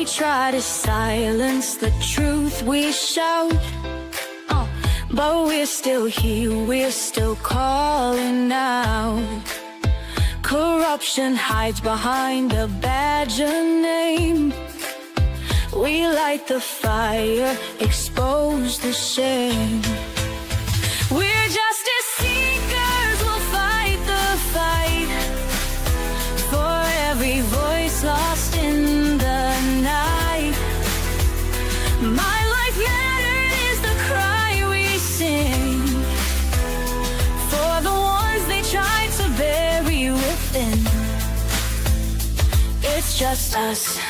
They try to silence the truth we shout, but we're still here, we're still calling out. Corruption hides behind a badge of name. We light the fire, expose the shame. We're justice seekers, we'll fight the fight for every voice lost in the night. My life mattered is the cry we sing for the ones they tried to bury within. It's just us,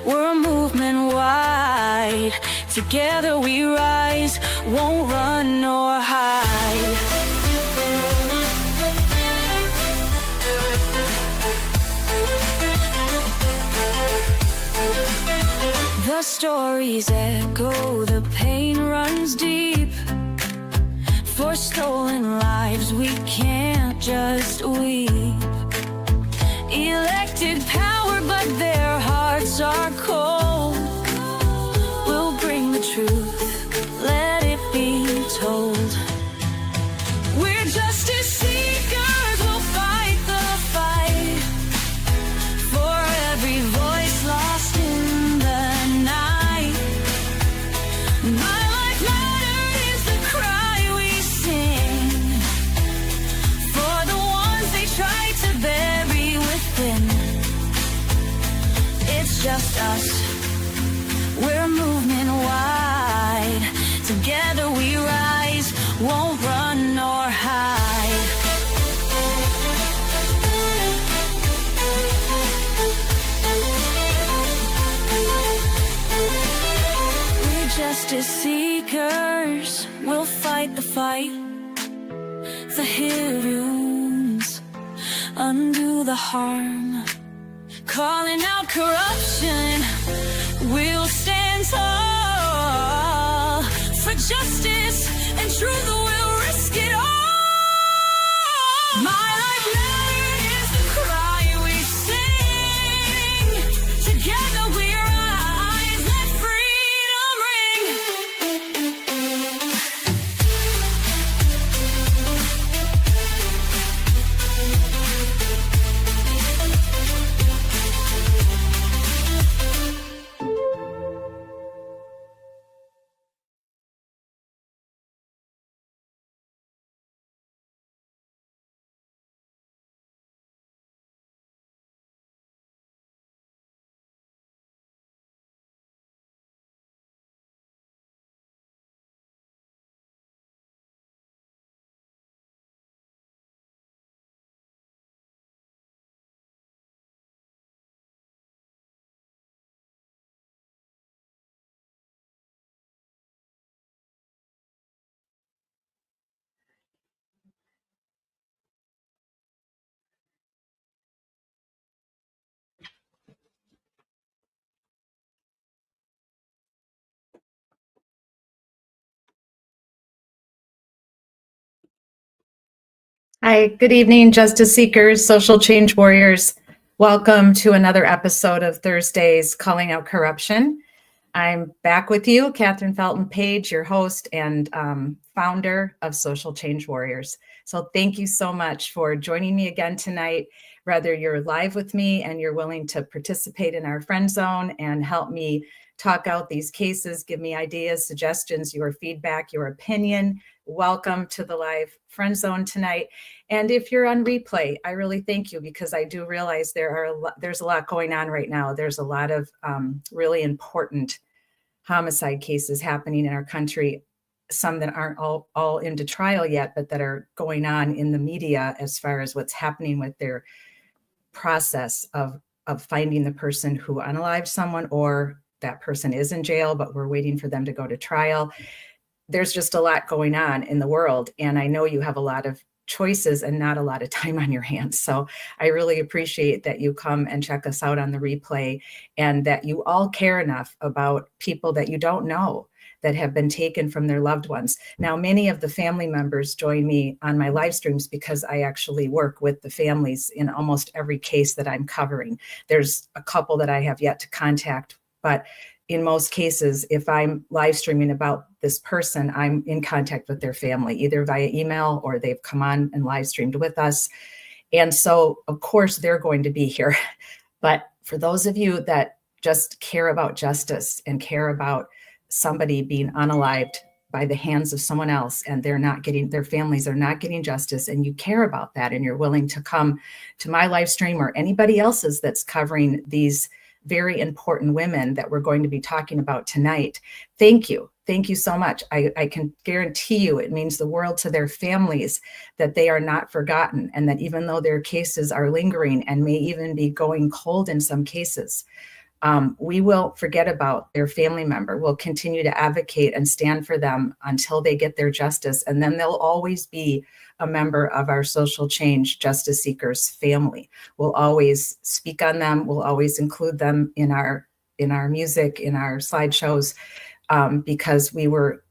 we're a movement wide. Together we rise, won't run nor hide. The stories echo, the pain runs deep. For stolen lives we can't just weep. Elected power, but their hearts are cold. We'll bring the truth, let it be told. We're justice seekers, we'll fight the fight for every voice lost in the night. My life mattered is the cry we sing for the ones they tried to bury within. It's just us, we're a movement wide. Together we rise, won't run nor hide. We're justice seekers, we'll fight the fight. The heroes undo the harm. Calling out corruption, we'll stand tall. For justice and truth, we'll risk it all. My life mattered is the cry we sing. Together we rise, let freedom ring. Hi, good evening, Justice Seekers, Social Change Warriors. Welcome to another episode of Thursday's Calling Out Corruption. I'm back with you, Catherine Felton Page, your host and founder of Social Change Warriors. So thank you so much for joining me again tonight, whether you're live with me and you're willing to participate in our friend zone and help me talk out these cases, give me ideas, suggestions, your feedback, your opinion. Welcome to the live friend zone tonight. And if you're on replay, I really thank you, because I do realize there's a lot going on right now. There's a lot of really important homicide cases happening in our country, some that aren't all into trial yet, but that are going on in the media as far as what's happening with their process of finding the person who unalived someone, or that person is in jail, but we're waiting for them to go to trial. There's just a lot going on in the world. And I know you have a lot of choices and not a lot of time on your hands. So I really appreciate that you come and check us out on the replay, and that you all care enough about people that you don't know, that have been taken from their loved ones. Now, many of the family members join me on my live streams because I actually work with the families in almost every case that I'm covering. There's a couple that I have yet to contact, but in most cases, if I'm live streaming about this person, I'm in contact with their family, either via email or they've come on and live streamed with us. And so, of course, they're going to be here. But for those of you that just care about justice and care about somebody being unalived by the hands of someone else, and their families are not getting justice, and you care about that, and you're willing to come to my live stream or anybody else's that's covering these very important women that we're going to be talking about tonight. Thank you. Thank you so much. I can guarantee you it means the world to their families that they are not forgotten, and that even though their cases are lingering and may even be going cold in some cases, we will forget about their family member. We'll continue to advocate and stand for them until they get their justice. And then they'll always be a member of our social change justice seekers family. We'll always speak on them. We'll always include them in our music, in our slideshows, because we were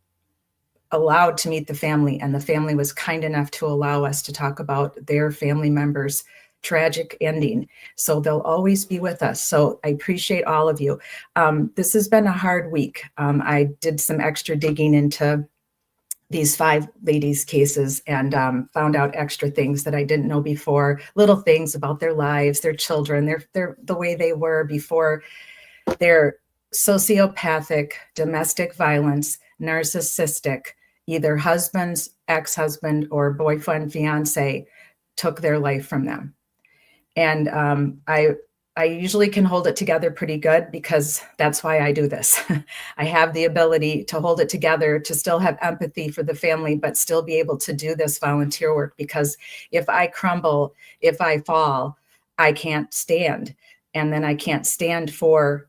allowed to meet the family, and the family was kind enough to allow us to talk about their family members' tragic ending. So they'll always be with us. So I appreciate all of you. This has been a hard week. I did some extra digging into these 5 ladies' cases and found out extra things that I didn't know before, little things about their lives, their children, their the way they were before their sociopathic, domestic violence, narcissistic, either husbands, ex-husband, or boyfriend, fiance took their life from them. And I usually can hold it together pretty good, because that's why I do this. I have the ability to hold it together, to still have empathy for the family, but still be able to do this volunteer work, because if I crumble, if I fall, I can't stand. And then I can't stand for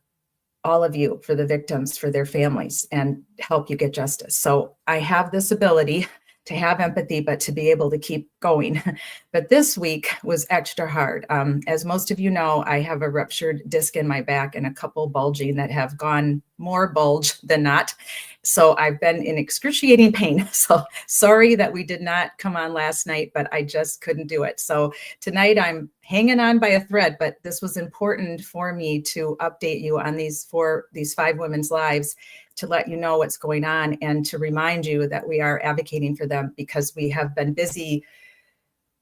all of you, for the victims, for their families, and help you get justice. So I have this ability to have empathy, but to be able to keep going. But this week was extra hard. As most of you know, I have a ruptured disc in my back and a couple bulging that have gone more bulge than not. So I've been in excruciating pain. So sorry that we did not come on last night, but I just couldn't do it. So tonight I'm hanging on by a thread, but this was important for me to update you on these 5 women's lives, to let you know what's going on, and to remind you that we are advocating for them, because we have been busy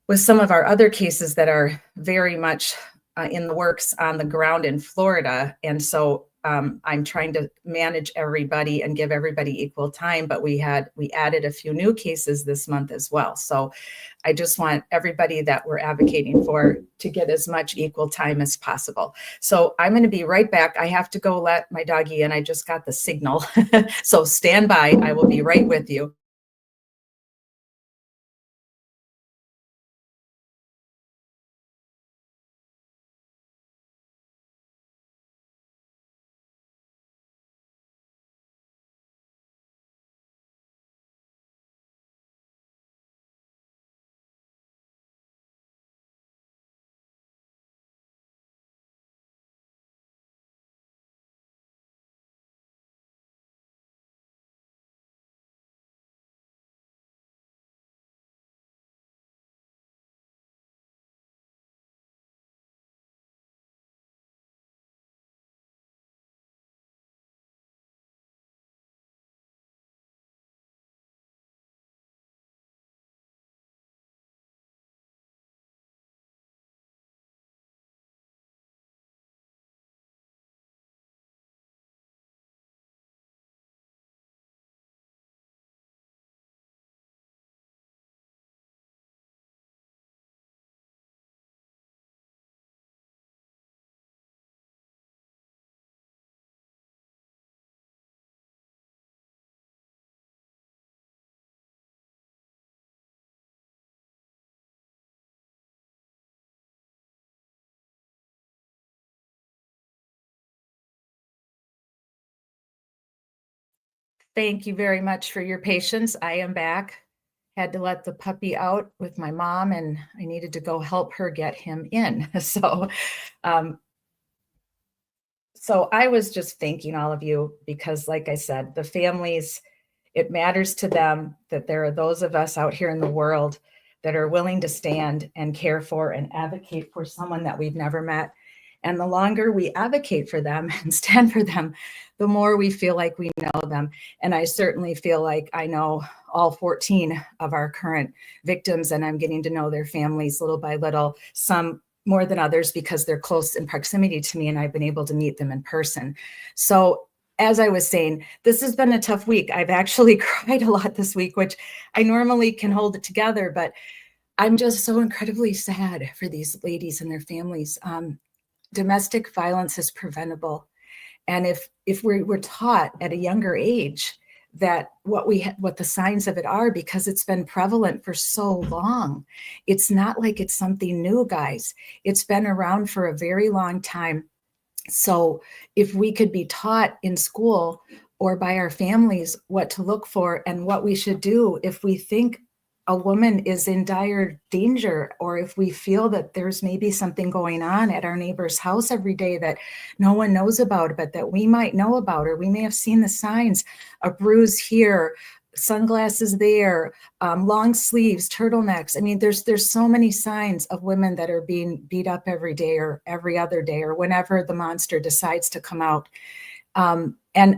with some of our other cases that are very much in the works on the ground in Florida. And so I'm trying to manage everybody and give everybody equal time, but we added a few new cases this month as well. So I just want everybody that we're advocating for to get as much equal time as possible. So I'm going to be right back. I have to go let my doggy in. I just got the signal. So stand by. I will be right with you. Thank you very much for your patience. I am back. Had to let the puppy out with my mom, and I needed to go help her get him in. So So I was just thanking all of you because, like I said, the families, it matters to them that there are those of us out here in the world that are willing to stand and care for and advocate for someone that we've never met. And the longer we advocate for them and stand for them, the more we feel like we know them. And I certainly feel like I know all 14 of our current victims, and I'm getting to know their families little by little, some more than others because they're close in proximity to me and I've been able to meet them in person. So as I was saying, this has been a tough week. I've actually cried a lot this week, which I normally can hold it together, but I'm just so incredibly sad for these ladies and their families. Domestic violence is preventable. And if we're taught at a younger age that what the signs of it are, because it's been prevalent for so long, it's not like it's something new, guys. It's been around for a very long time. So if we could be taught in school or by our families what to look for and what we should do if we think a woman is in dire danger, or if we feel that there's maybe something going on at our neighbor's house every day that no one knows about, but that we might know about, or we may have seen the signs, a bruise here, sunglasses there, long sleeves, turtlenecks. I mean, there's so many signs of women that are being beat up every day or every other day or whenever the monster decides to come out. And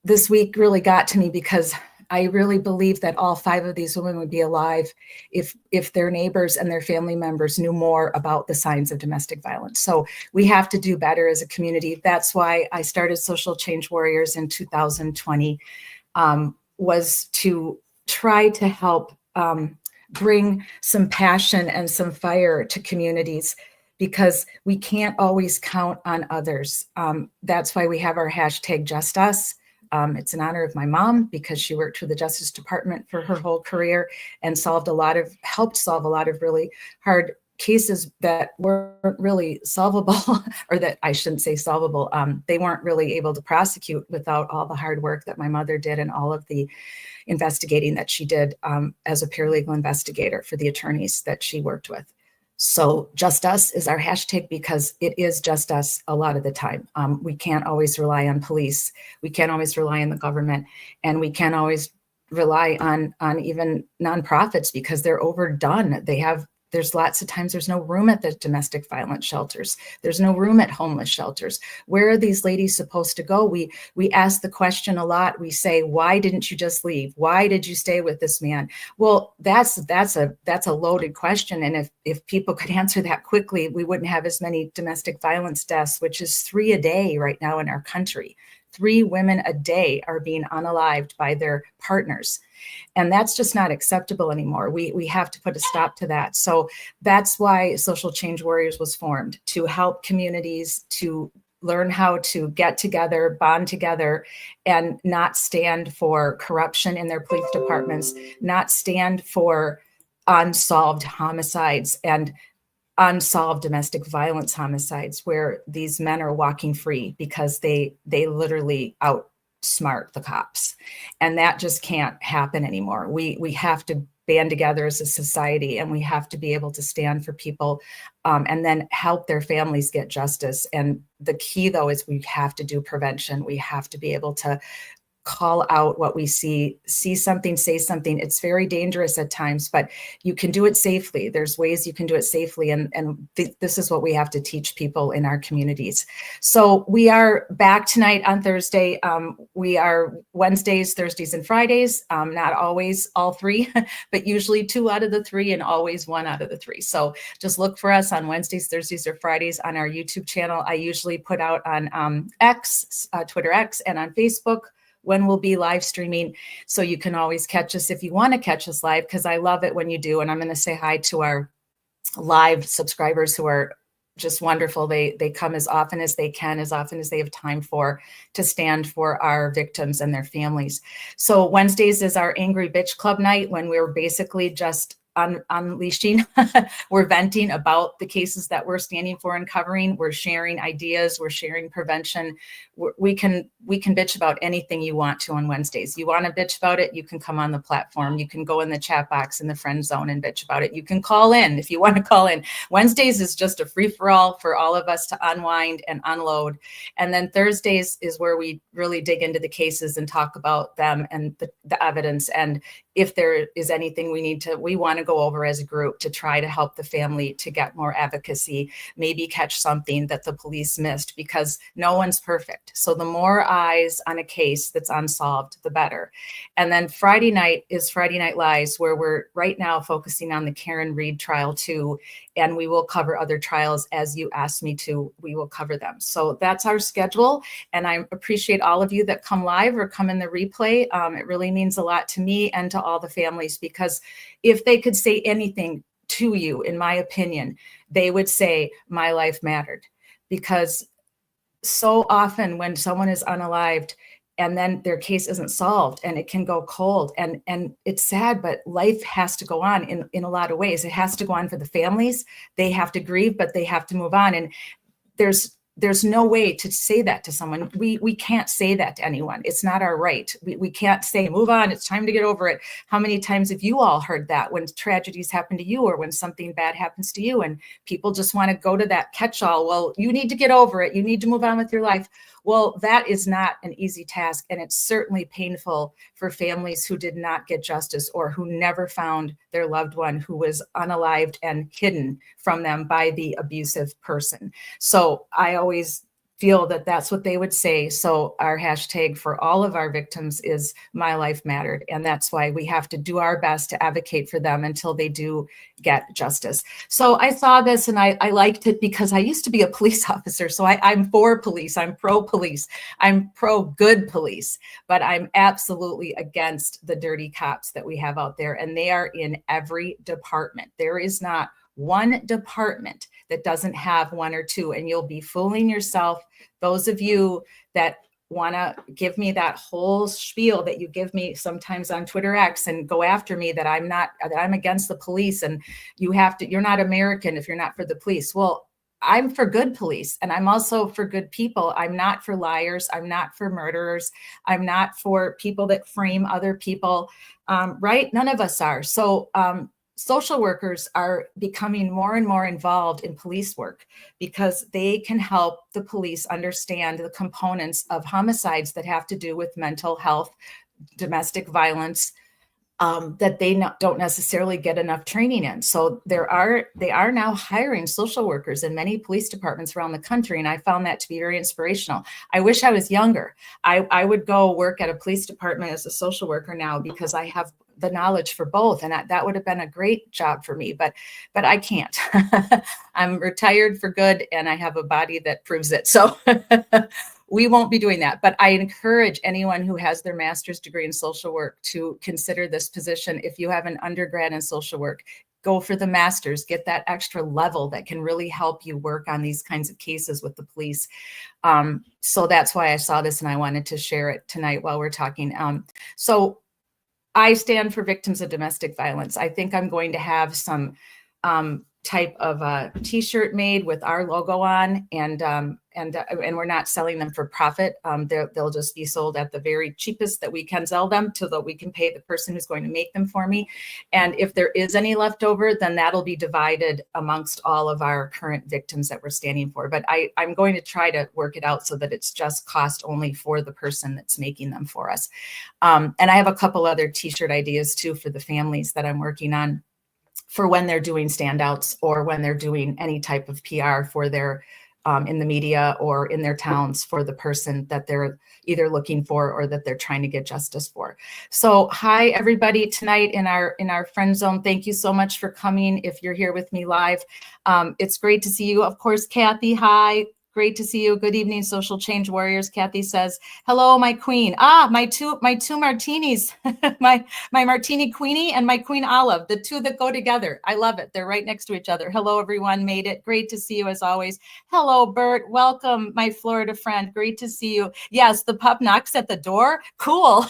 this week really got to me because I really believe that all 5 of these women would be alive if their neighbors and their family members knew more about the signs of domestic violence. So we have to do better as a community. That's why I started Social Change Warriors in 2020, was to try to help bring some passion and some fire to communities, because we can't always count on others. That's why we have our hashtag Just Us. It's in honor of my mom because she worked for the Justice Department for her whole career and helped solve a lot of really hard cases that weren't really solvable, or that I shouldn't say solvable. They weren't really able to prosecute without all the hard work that my mother did and all of the investigating that she did as a paralegal investigator for the attorneys that she worked with. So Just Us is our hashtag because it is just us a lot of the time. We can't always rely on police. We can't always rely on the government, and we can't always rely on even nonprofits because they're overdone. There's lots of times there's no room at the domestic violence shelters. There's no room at homeless shelters. Where are these ladies supposed to go? We ask the question a lot. We say, why didn't you just leave? Why did you stay with this man? Well, that's a loaded question. And if people could answer that quickly, we wouldn't have as many domestic violence deaths, which is 3 a day right now in our country. 3 women a day are being unalived by their partners. And that's just not acceptable anymore. We have to put a stop to that. So that's why Social Change Warriors was formed, to help communities to learn how to get together, bond together, and not stand for corruption in their police departments, not stand for unsolved homicides and unsolved domestic violence homicides where these men are walking free because they literally outsmart the cops. And that just can't happen anymore. We have to band together as a society, and we have to be able to stand for people and then help their families get justice. And the key, though, is we have to do prevention. We have to be able to call out what we see something, say something. It's very dangerous at times, but you can do it safely. There's ways you can do it safely. And this is what we have to teach people in our communities. So we are back tonight on Thursday. We are Wednesdays, Thursdays, and Fridays. Not always all 3, but usually 2 out of the 3 and always 1 out of the 3. So just look for us on Wednesdays, Thursdays, or Fridays on our YouTube channel. I usually put out on X, Twitter X, and on Facebook when we'll be live streaming. So you can always catch us if you want to catch us live, because I love it when you do. And I'm going to say hi to our live subscribers who are just wonderful. They come as often as they can, as often as they have time to stand for our victims and their families. So Wednesdays is our Angry Bitch Club night, when we're basically just unleashing. We're venting about the cases that we're standing for and covering. We're sharing ideas. We're sharing prevention. We can bitch about anything you want to on Wednesdays. You want to bitch about it, you can come on the platform. You can go in the chat box in the friend zone and bitch about it. You can call in if you want to call in. Wednesdays is just a free-for-all for all of us to unwind and unload. And then Thursdays is where we really dig into the cases and talk about them and the evidence. And if there is anything we want to go over as a group to try to help the family to get more advocacy, maybe catch something that the police missed, because no one's perfect. So the more eyes on a case that's unsolved, the better. And then Friday night is Friday Night Lies, where we're right now focusing on the Karen Reed trial too. And we will cover other trials as you asked me to, we will cover them. So that's our schedule. And I appreciate all of you that come live or come in the replay. It really means a lot to me and to all the families, because if they could say anything to you, in my opinion, they would say my life mattered. Because so often when someone is unalived and then their case isn't solved and it can go cold, and it's sad, but life has to go on in a lot of ways. It has to go on for the families. They have to grieve, but they have to move on. And there's no way to say that to someone. We can't say that to anyone. It's not our right. We can't say, move on, it's time to get over it. How many times have you all heard that when tragedies happen to you or when something bad happens to you and people just want to go to that catch-all? Well, you need to get over it. You need to move on with your life. Well, that is not an easy task. And it's certainly painful for families who did not get justice or who never found their loved one who was unalived and hidden from them by the abusive person. So I always feel that that's what they would say. So our hashtag for all of our victims is My Life Mattered. And that's why we have to do our best to advocate for them until they do get justice. So I saw this and I liked it because I used to be a police officer. So I'm for police. I'm pro police. I'm pro good police, but I'm absolutely against the dirty cops that we have out there. And they are in every department. There is not one department that doesn't have one or two, and you'll be fooling yourself. Those of you that want to give me that whole spiel that you give me sometimes on Twitter X and go after me that I'm against the police and you're not American if you're not for the police. Well, I'm for good police, and I'm also for good people. I'm not for liars. I'm not for murderers. I'm not for people that frame other people, right? None of us are. So, social workers are becoming more and more involved in police work because they can help the police understand the components of homicides that have to do with mental health, domestic violence, that they don't necessarily get enough training in. So they are now hiring social workers in many police departments around the country. And I found that to be very inspirational. I wish I was younger. I would go work at a police department as a social worker now because I have the knowledge for both. And that would have been a great job for me, but I can't. I'm retired for good and I have a body that proves it. So we won't be doing that. But I encourage anyone who has their master's degree in social work to consider this position. If you have an undergrad in social work, go for the master's, get that extra level that can really help you work on these kinds of cases with the police. So that's why I saw this and I wanted to share it tonight while we're talking. So I stand for victims of domestic violence. I think I'm going to have some type of a t-shirt made with our logo on, and we're not selling them for profit. They'll just be sold at the very cheapest that we can sell them so that we can pay the person who's going to make them for me. And if there is any left over, then that'll be divided amongst all of our current victims that we're standing for. But I'm going to try to work it out so that it's just cost only for the person that's making them for us. And I have a couple other t-shirt ideas too for the families that I'm working on, for when they're doing standouts or when they're doing any type of PR for their in the media or in their towns for the person that they're either looking for or that they're trying to get justice for. So hi everybody tonight in our friend zone. Thank you so much for coming. If you're here with me live, it's great to see you. Of course, Kathy, hi. Great to see you. Good evening, social change warriors. Kathy says, hello, my queen. My two martinis, my martini queenie and my queen olive, the two that go together. I love it. They're right next to each other. Hello, everyone. Made it. Great to see you as always. Hello, Bert. Welcome, my Florida friend. Great to see you. Yes, the pup knocks at the door. Cool.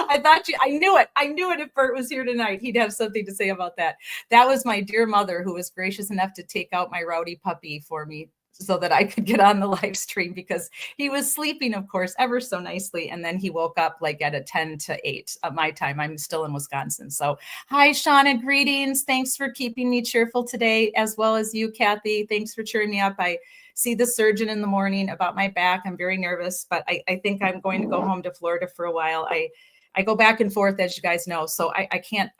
I knew it. I knew it. If Bert was here tonight, he'd have something to say about that. That was my dear mother who was gracious enough to take out my rowdy puppy for me so that I could get on the live stream, because he was sleeping, of course, ever so nicely. And then he woke up like at a 10 to 8 at my time. I'm still in Wisconsin. So hi, Shauna, greetings. Thanks for keeping me cheerful today, as well as you, Kathy. Thanks for cheering me up. I see the surgeon in the morning about my back. I'm very nervous, but I think I'm going to go home to Florida for a while. I go back and forth, as you guys know, so I can't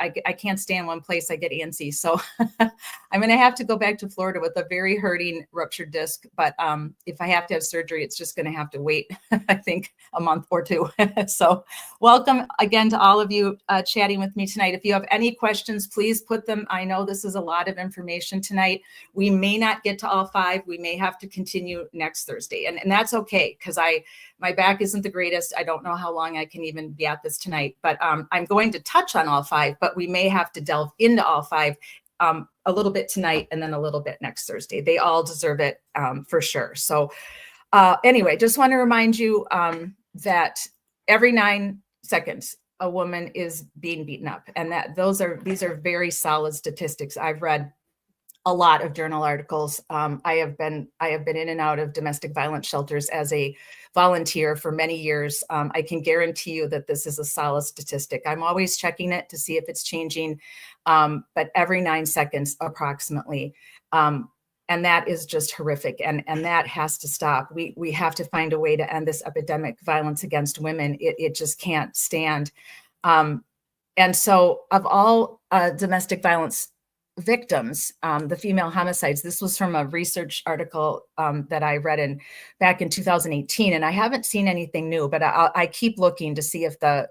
stay in one place. I get antsy. So I'm going to have to go back to Florida with a very hurting ruptured disc. But if I have to have surgery, it's just going to have to wait, I think, a month or two. So welcome again to all of you chatting with me tonight. If you have any questions, please put them. I know this is a lot of information tonight. We may not get to all 5. We may have to continue next Thursday. And that's okay, because my back isn't the greatest. I don't know how long I can even be at this tonight, but I'm going to touch on all 5, but we may have to delve into all 5 a little bit tonight and then a little bit next Thursday. They all deserve it for sure. So anyway, just want to remind you that every 9 seconds, a woman is being beaten up, and that these are very solid statistics. I've read a lot of journal articles. I have been in and out of domestic violence shelters as a volunteer for many years. I can guarantee you that this is a solid statistic. I'm always checking it to see if it's changing, but every 9 seconds approximately. And that is just horrific. And that has to stop. We have to find a way to end this epidemic violence against women. It just can't stand. And so of all domestic violence victims, the female homicides, this was from a research article that I read back in 2018, and I haven't seen anything new, but I keep looking to see if the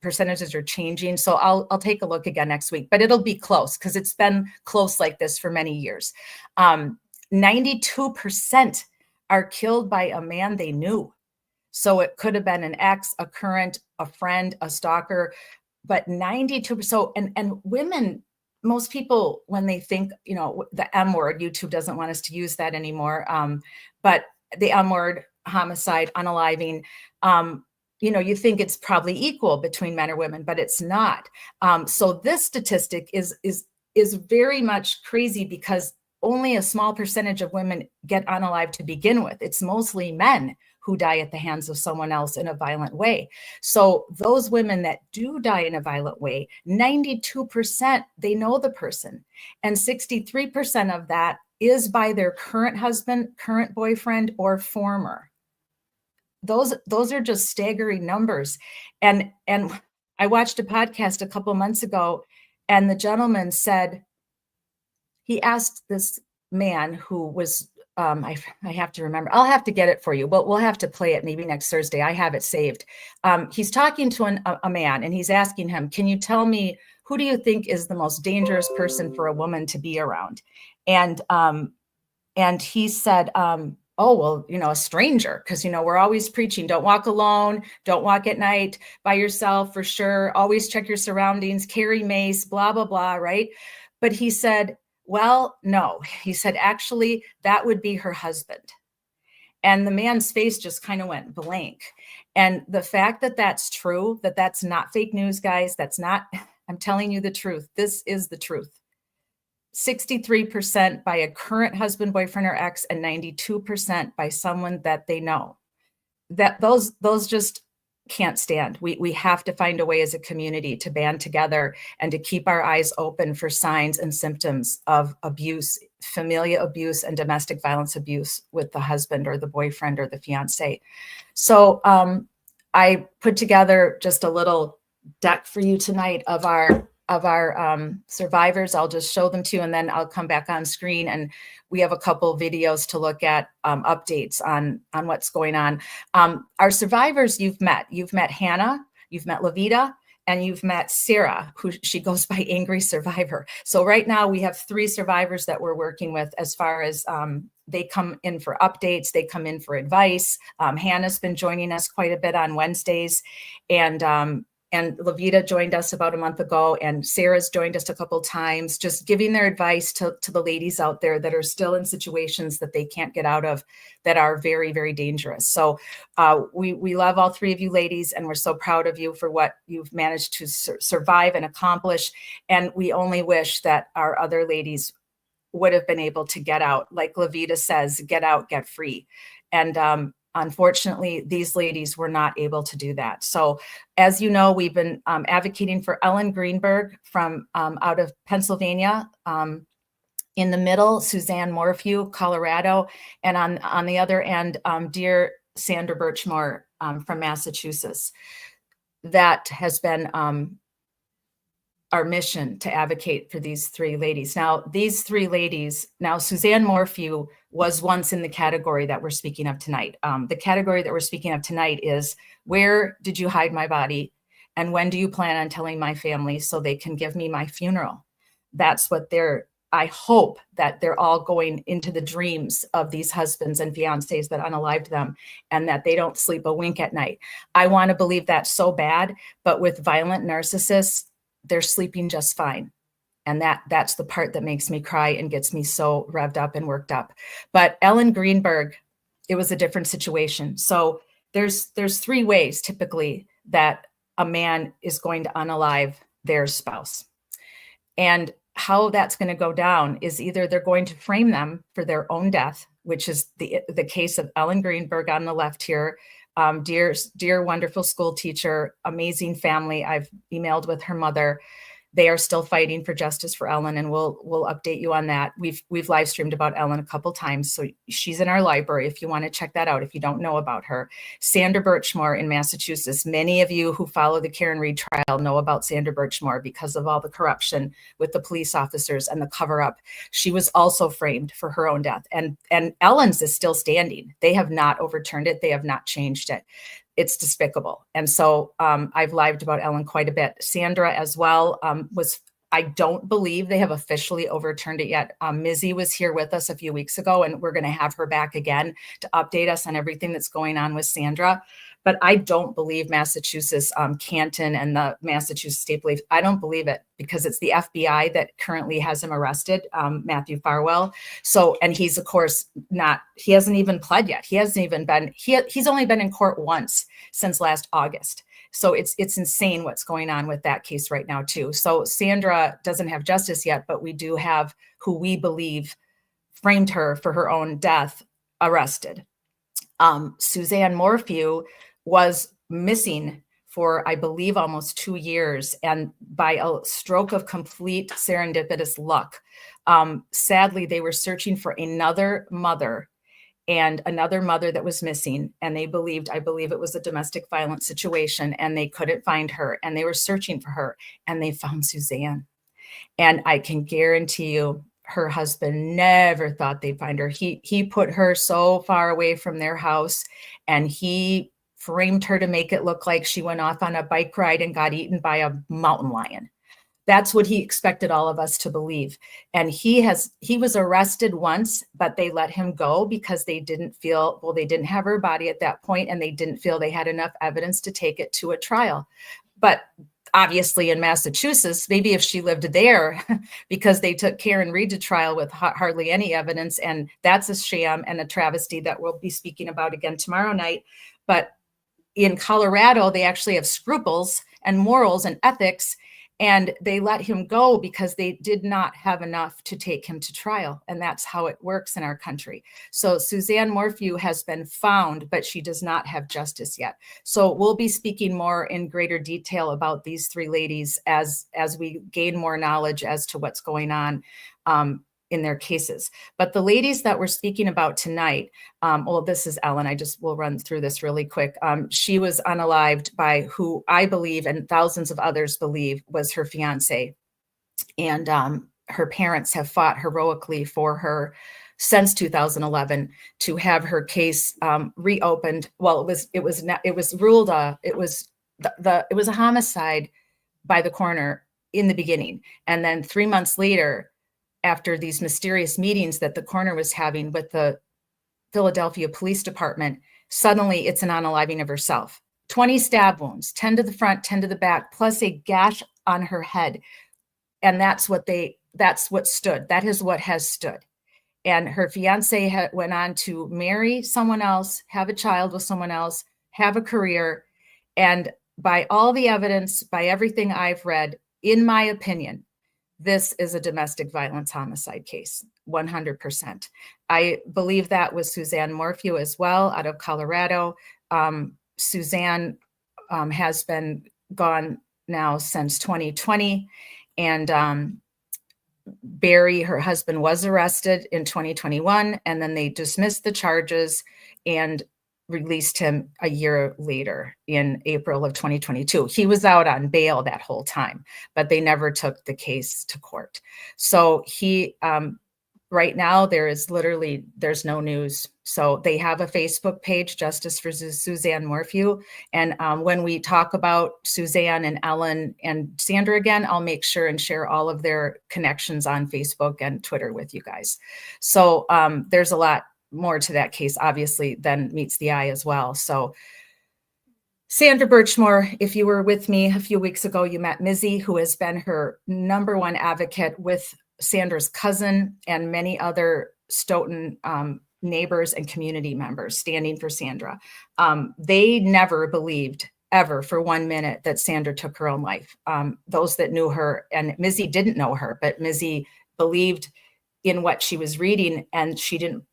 percentages are changing. So I'll take a look again next week, but it'll be close, because it's been close like this for many years. 92% are killed by a man they knew. So it could have been an ex, a current, a friend, a stalker, but 92%. So, and women, most people, when they think, the M word, YouTube doesn't want us to use that anymore. But the M word, homicide, unaliving, you think it's probably equal between men or women, but it's not. So this statistic is very much crazy, because only a small percentage of women get unalived to begin with. It's mostly men who die at the hands of someone else in a violent way. So those women that do die in a violent way, 92%, they know the person. And 63% of that is by their current husband, current boyfriend, or former. Those are just staggering numbers. And I watched a podcast a couple months ago, and the gentleman said, he asked this man who was, I have to remember, I'll have to get it for you, but we'll have to play it maybe next Thursday. I have it saved. He's talking to a man, and he's asking him, can you tell me, who do you think is the most dangerous person for a woman to be around? And he said, oh, well, a stranger, because, we're always preaching, don't walk alone, don't walk at night by yourself, for sure. Always check your surroundings, carry mace, blah, blah, blah, right? But he said, well, no. He said, actually, that would be her husband. And the man's face just kind of went blank. And the fact that that's true, that's not fake news, guys, I'm telling you the truth. This is the truth. 63% by a current husband, boyfriend, or ex, and 92% by someone that they know. That those just can't stand. We have to find a way as a community to band together and to keep our eyes open for signs and symptoms of abuse, familial abuse, and domestic violence abuse with the husband or the boyfriend or the fiance. So I put together just a little deck for you tonight of our survivors. I'll just show them to you, and then I'll come back on screen, and we have a couple videos to look at, updates on what's going on. Our survivors you've met Hannah, you've met Levita, and you've met Sarah, who she goes by Angry Survivor. So right now we have 3 survivors that we're working with, as far as they come in for updates, they come in for advice. Hannah's been joining us quite a bit on Wednesdays, and and Levita joined us about a month ago, and Sarah's joined us a couple times, just giving their advice to the ladies out there that are still in situations that they can't get out of, that are very, very dangerous. So we love all three of you ladies, and we're so proud of you for what you've managed to survive and accomplish. And we only wish that our other ladies would have been able to get out. Like Levita says, get out, get free. And unfortunately, these ladies were not able to do that. So as you know, we've been advocating for Ellen Greenberg from out of Pennsylvania. In the middle, Suzanne Morphew, Colorado. And on the other end, dear Sandra Birchmore from Massachusetts. That has been our mission, to advocate for these three ladies. Now, these three ladies, now Suzanne Morphew was once in the category that we're speaking of tonight. The category that we're speaking of tonight is, where did you hide my body? And when do you plan on telling my family so they can give me my funeral? That's what I hope that they're all going into the dreams of these husbands and fiancés that unalived them, and that they don't sleep a wink at night. I want to believe that so bad, but with violent narcissists, they're sleeping just fine. And that's the part that makes me cry and gets me so revved up and worked up. But Ellen Greenberg, it was a different situation. So there's three ways typically that a man is going to unalive their spouse. And how that's going to go down is either they're going to frame them for their own death, which is the case of Ellen Greenberg on the left here. Dear, wonderful school teacher, amazing family. I've emailed with her mother. They are still fighting for justice for Ellen, and we'll update you on that. We've live streamed about Ellen a couple times, so she's in our library if you want to check that out if you don't know about her. Sandra Birchmore in Massachusetts. Many of you who follow the Karen Read trial know about Sandra Birchmore because of all the corruption with the police officers and the cover-up. She was also framed for her own death, and Ellen's is still standing. They have not overturned it. They have not changed it. It's despicable. And so I've lived about Ellen quite a bit. Sandra as well I don't believe they have officially overturned it yet. Mizzy was here with us a few weeks ago, and we're going to have her back again to update us on everything that's going on with Sandra. But I don't believe Massachusetts, Canton and the Massachusetts State Police, I don't believe it, because it's the FBI that currently has him arrested, Matthew Farwell. So, and he's of course he hasn't even pled yet. He hasn't even been, he's only been in court once since last August. So it's insane what's going on with that case right now too. So Sandra doesn't have justice yet, but we do have who we believe framed her for her own death arrested. Suzanne Morphew was missing for, I believe, almost 2 years. And by a stroke of complete serendipitous luck, sadly, they were searching for another mother that was missing. And they believed, I believe it was a domestic violence situation, and they couldn't find her. And they were searching for her, and they found Suzanne. And I can guarantee you, her husband never thought they'd find her. He put her so far away from their house, and he framed her to make it look like she went off on a bike ride and got eaten by a mountain lion. That's what he expected all of us to believe. And he was arrested once, but they let him go because they didn't have her body at that point, and they didn't feel they had enough evidence to take it to a trial. But obviously in Massachusetts, maybe if she lived there, because they took Karen Read to trial with hardly any evidence, and that's a sham and a travesty that we'll be speaking about again tomorrow night. But in Colorado, they actually have scruples and morals and ethics, and they let him go because they did not have enough to take him to trial. And that's how it works in our country. So Suzanne Morphew has been found, but she does not have justice yet. So we'll be speaking more in greater detail about these three ladies as we gain more knowledge as to what's going on in their cases. But the ladies that we're speaking about tonight, this is Ellen. We'll run through this really quick. She was unalived by who I believe, and thousands of others believe, was her fiance. And her parents have fought heroically for her since 2011 to have her case reopened. Well, it was ruled it was a homicide by the coroner in the beginning, and then 3 months later, after these mysterious meetings that the coroner was having with the Philadelphia Police Department, suddenly it's an unaliving of herself. 20 stab wounds, 10 to the front, 10 to the back, plus a gash on her head. And that's what stood. That is what has stood. And her fiance went on to marry someone else, have a child with someone else, have a career. And by all the evidence, by everything I've read, in my opinion, this is a domestic violence homicide case, 100%. I believe that was Suzanne Morphew as well, out of Colorado. Suzanne has been gone now since 2020. And Barry, her husband, was arrested in 2021, and then they dismissed the charges and released him a year later in April of 2022. He was out on bail that whole time, but they never took the case to court. So he, right now, there's no news. So they have a Facebook page, Justice for Suzanne Morphew. And when we talk about Suzanne and Ellen and Sandra again, I'll make sure and share all of their connections on Facebook and Twitter with you guys. So there's a lot more to that case, obviously, than meets the eye as well. So Sandra Birchmore, if you were with me a few weeks ago, you met Mizzy, who has been her #1 advocate with Sandra's cousin and many other Stoughton neighbors and community members standing for Sandra. They never believed ever for 1 minute that Sandra took her own life. Those that knew her, and Mizzy didn't know her, but Mizzy believed in what she was reading, and she didn't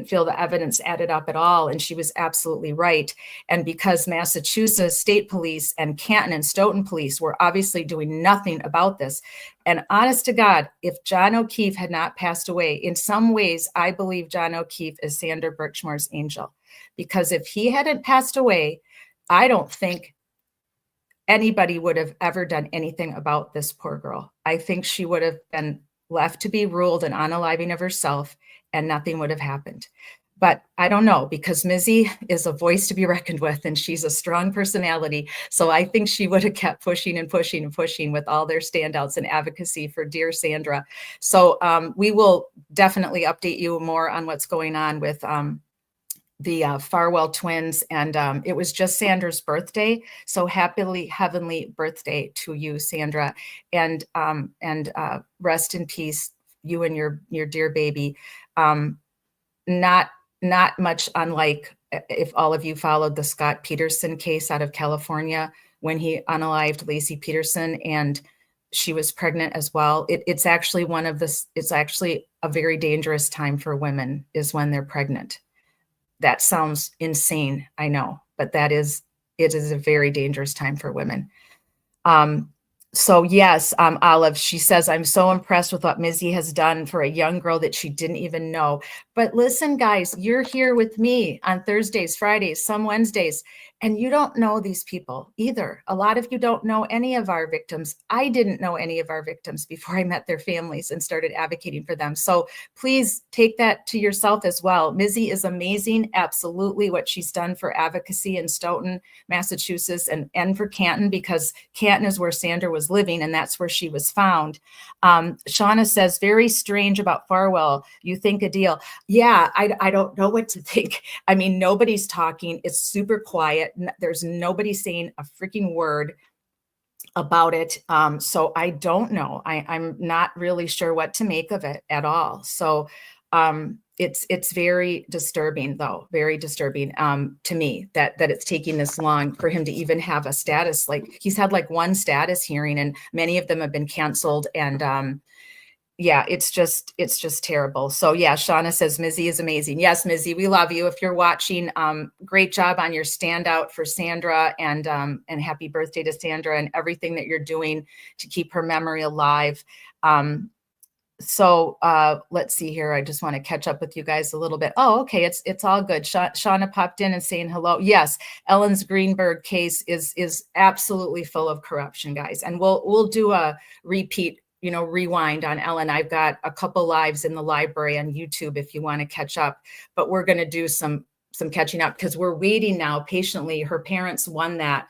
feel the evidence added up at all. And she was absolutely right. And because Massachusetts State Police and Canton and Stoughton Police were obviously doing nothing about this. And honest to God, if John O'Keefe had not passed away, in some ways, I believe John O'Keefe is Sandra Birchmore's angel. Because if he hadn't passed away, I don't think anybody would have ever done anything about this poor girl. I think she would have been left to be ruled an unaliving of herself, and nothing would have happened. But I don't know, because Mizzy is a voice to be reckoned with, and she's a strong personality. So I think she would have kept pushing and pushing and pushing with all their standouts and advocacy for dear Sandra. So we will definitely update you more on what's going on with the Farwell twins. And it was just Sandra's birthday. So happily heavenly birthday to you, Sandra. And rest in peace, you and your dear baby. Not much unlike if all of you followed the Scott Peterson case out of California, when he unalived Laci Peterson and she was pregnant as well. It's actually it's actually a very dangerous time for women, is when they're pregnant. That sounds insane, I know, but it is a very dangerous time for women. So yes, Olive, she says, I'm so impressed with what Mizzy has done for a young girl that she didn't even know. But listen, guys, you're here with me on Thursdays, Fridays, some Wednesdays, and you don't know these people either. A lot of you don't know any of our victims. I didn't know any of our victims before I met their families and started advocating for them. So please take that to yourself as well. Mizzy is amazing. Absolutely, what she's done for advocacy in Stoughton, Massachusetts, and for Canton, because Canton is where Sandra was living, and that's where she was found. Shauna says, very strange about Farwell. You think a deal. Yeah, I don't know what to think. I mean, nobody's talking. It's super quiet. There's nobody saying a freaking word about it. So I don't know. I'm not really sure what to make of it at all. So it's very disturbing, though, very disturbing to me that it's taking this long for him to even have a status. Like, he's had like one status hearing, and many of them have been canceled. And yeah, it's just terrible. So yeah, Shauna says, Mizzy is amazing. Yes, Mizzy, we love you. If you're watching, great job on your standout for Sandra, and happy birthday to Sandra and everything that you're doing to keep her memory alive. So let's see here. I just want to catch up with you guys a little bit. Oh, okay. It's all good. Shauna popped in and saying hello. Yes. Ellen's Greenberg case is absolutely full of corruption, guys. And we'll do a repeat, rewind on Ellen. I've got a couple lives in the library on YouTube if you want to catch up, but we're going to do some catching up, because we're waiting now patiently. Her parents won that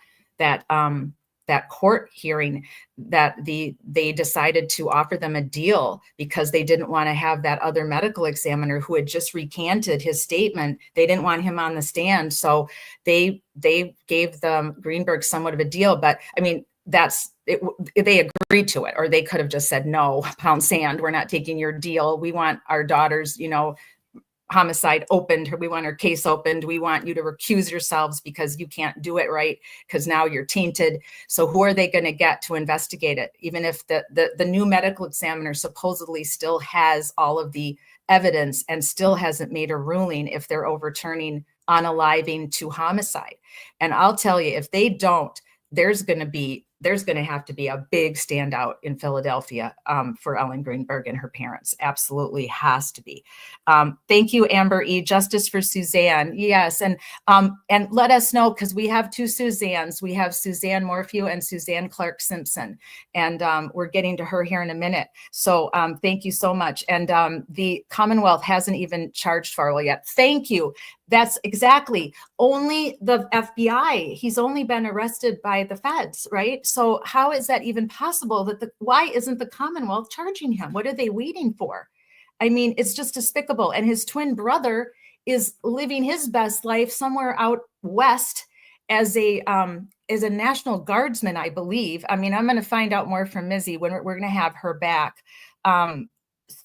that court hearing that they decided to offer them a deal because they didn't want to have that other medical examiner who had just recanted his statement. They didn't want him on the stand. So they gave the Greenberg somewhat of a deal. But I mean, that's it, they agreed to it, or they could have just said, no, pound sand, we're not taking your deal. We want our daughter's, homicide opened. We want her case opened. We want you to recuse yourselves because you can't do it right, because now you're tainted. So who are they going to get to investigate it? Even if the new medical examiner supposedly still has all of the evidence and still hasn't made a ruling if they're overturning unaliving to homicide. And I'll tell you, if they don't, there's going to have to be a big standout in Philadelphia for Ellen Greenberg and her parents. Absolutely has to be. Thank you, Amber E. Justice for Suzanne. Yes, and let us know, because we have two Suzannes. We have Suzanne Morphew and Suzanne Clark Simpson, and we're getting to her here in a minute. So thank you so much. And the Commonwealth hasn't even charged Farwell yet. Thank you. That's exactly only the FBI. He's only been arrested by the feds, right? So how is that even possible? Why isn't the Commonwealth charging him? What are they waiting for? I mean, it's just despicable. And his twin brother is living his best life somewhere out west as a National Guardsman, I believe. I mean, I'm going to find out more from Mizzy when we're going to have her back.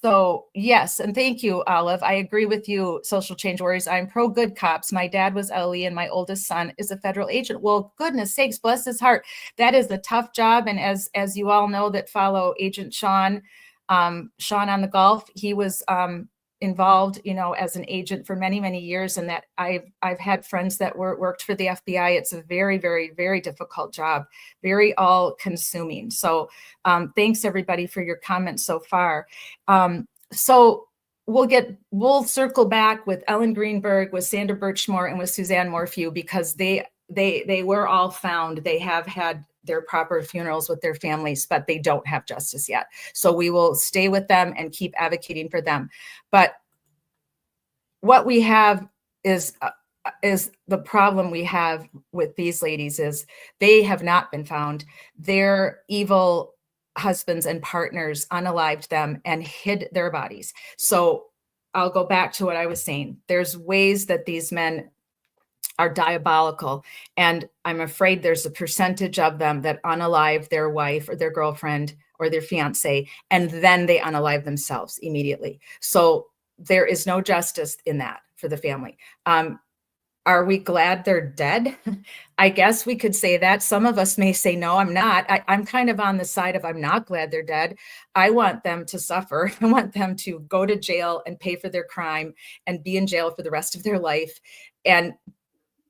So yes, and thank you, Olive. I agree with you, Social Change Warriors. I'm pro good cops. My dad was Ellie, and my oldest son is a federal agent. Well, goodness sakes, bless his heart. That is a tough job. And as you all know that follow Agent Sean on the Gulf, he was involved, as an agent for many, many years. And that I've had friends that worked for the FBI. It's a very, very, very difficult job, very all consuming. So thanks everybody for your comments so far. So we'll circle back with Ellen Greenberg, with Sandra Birchmore, and with Suzanne Morphew, because they were all found. They have had their proper funerals with their families, but they don't have justice yet. So we will stay with them and keep advocating for them. But what we have is the problem we have with these ladies is they have not been found. Their evil husbands and partners unalived them and hid their bodies. So I'll go back to what I was saying. There's ways that these men are diabolical. And I'm afraid there's a percentage of them that unalive their wife or their girlfriend or their fiance, and then they unalive themselves immediately. So there is no justice in that for the family. Are we glad they're dead? I guess we could say that. Some of us may say, no, I'm not. I'm kind of on the side of, I'm not glad they're dead. I want them to suffer. I want them to go to jail and pay for their crime and be in jail for the rest of their life. And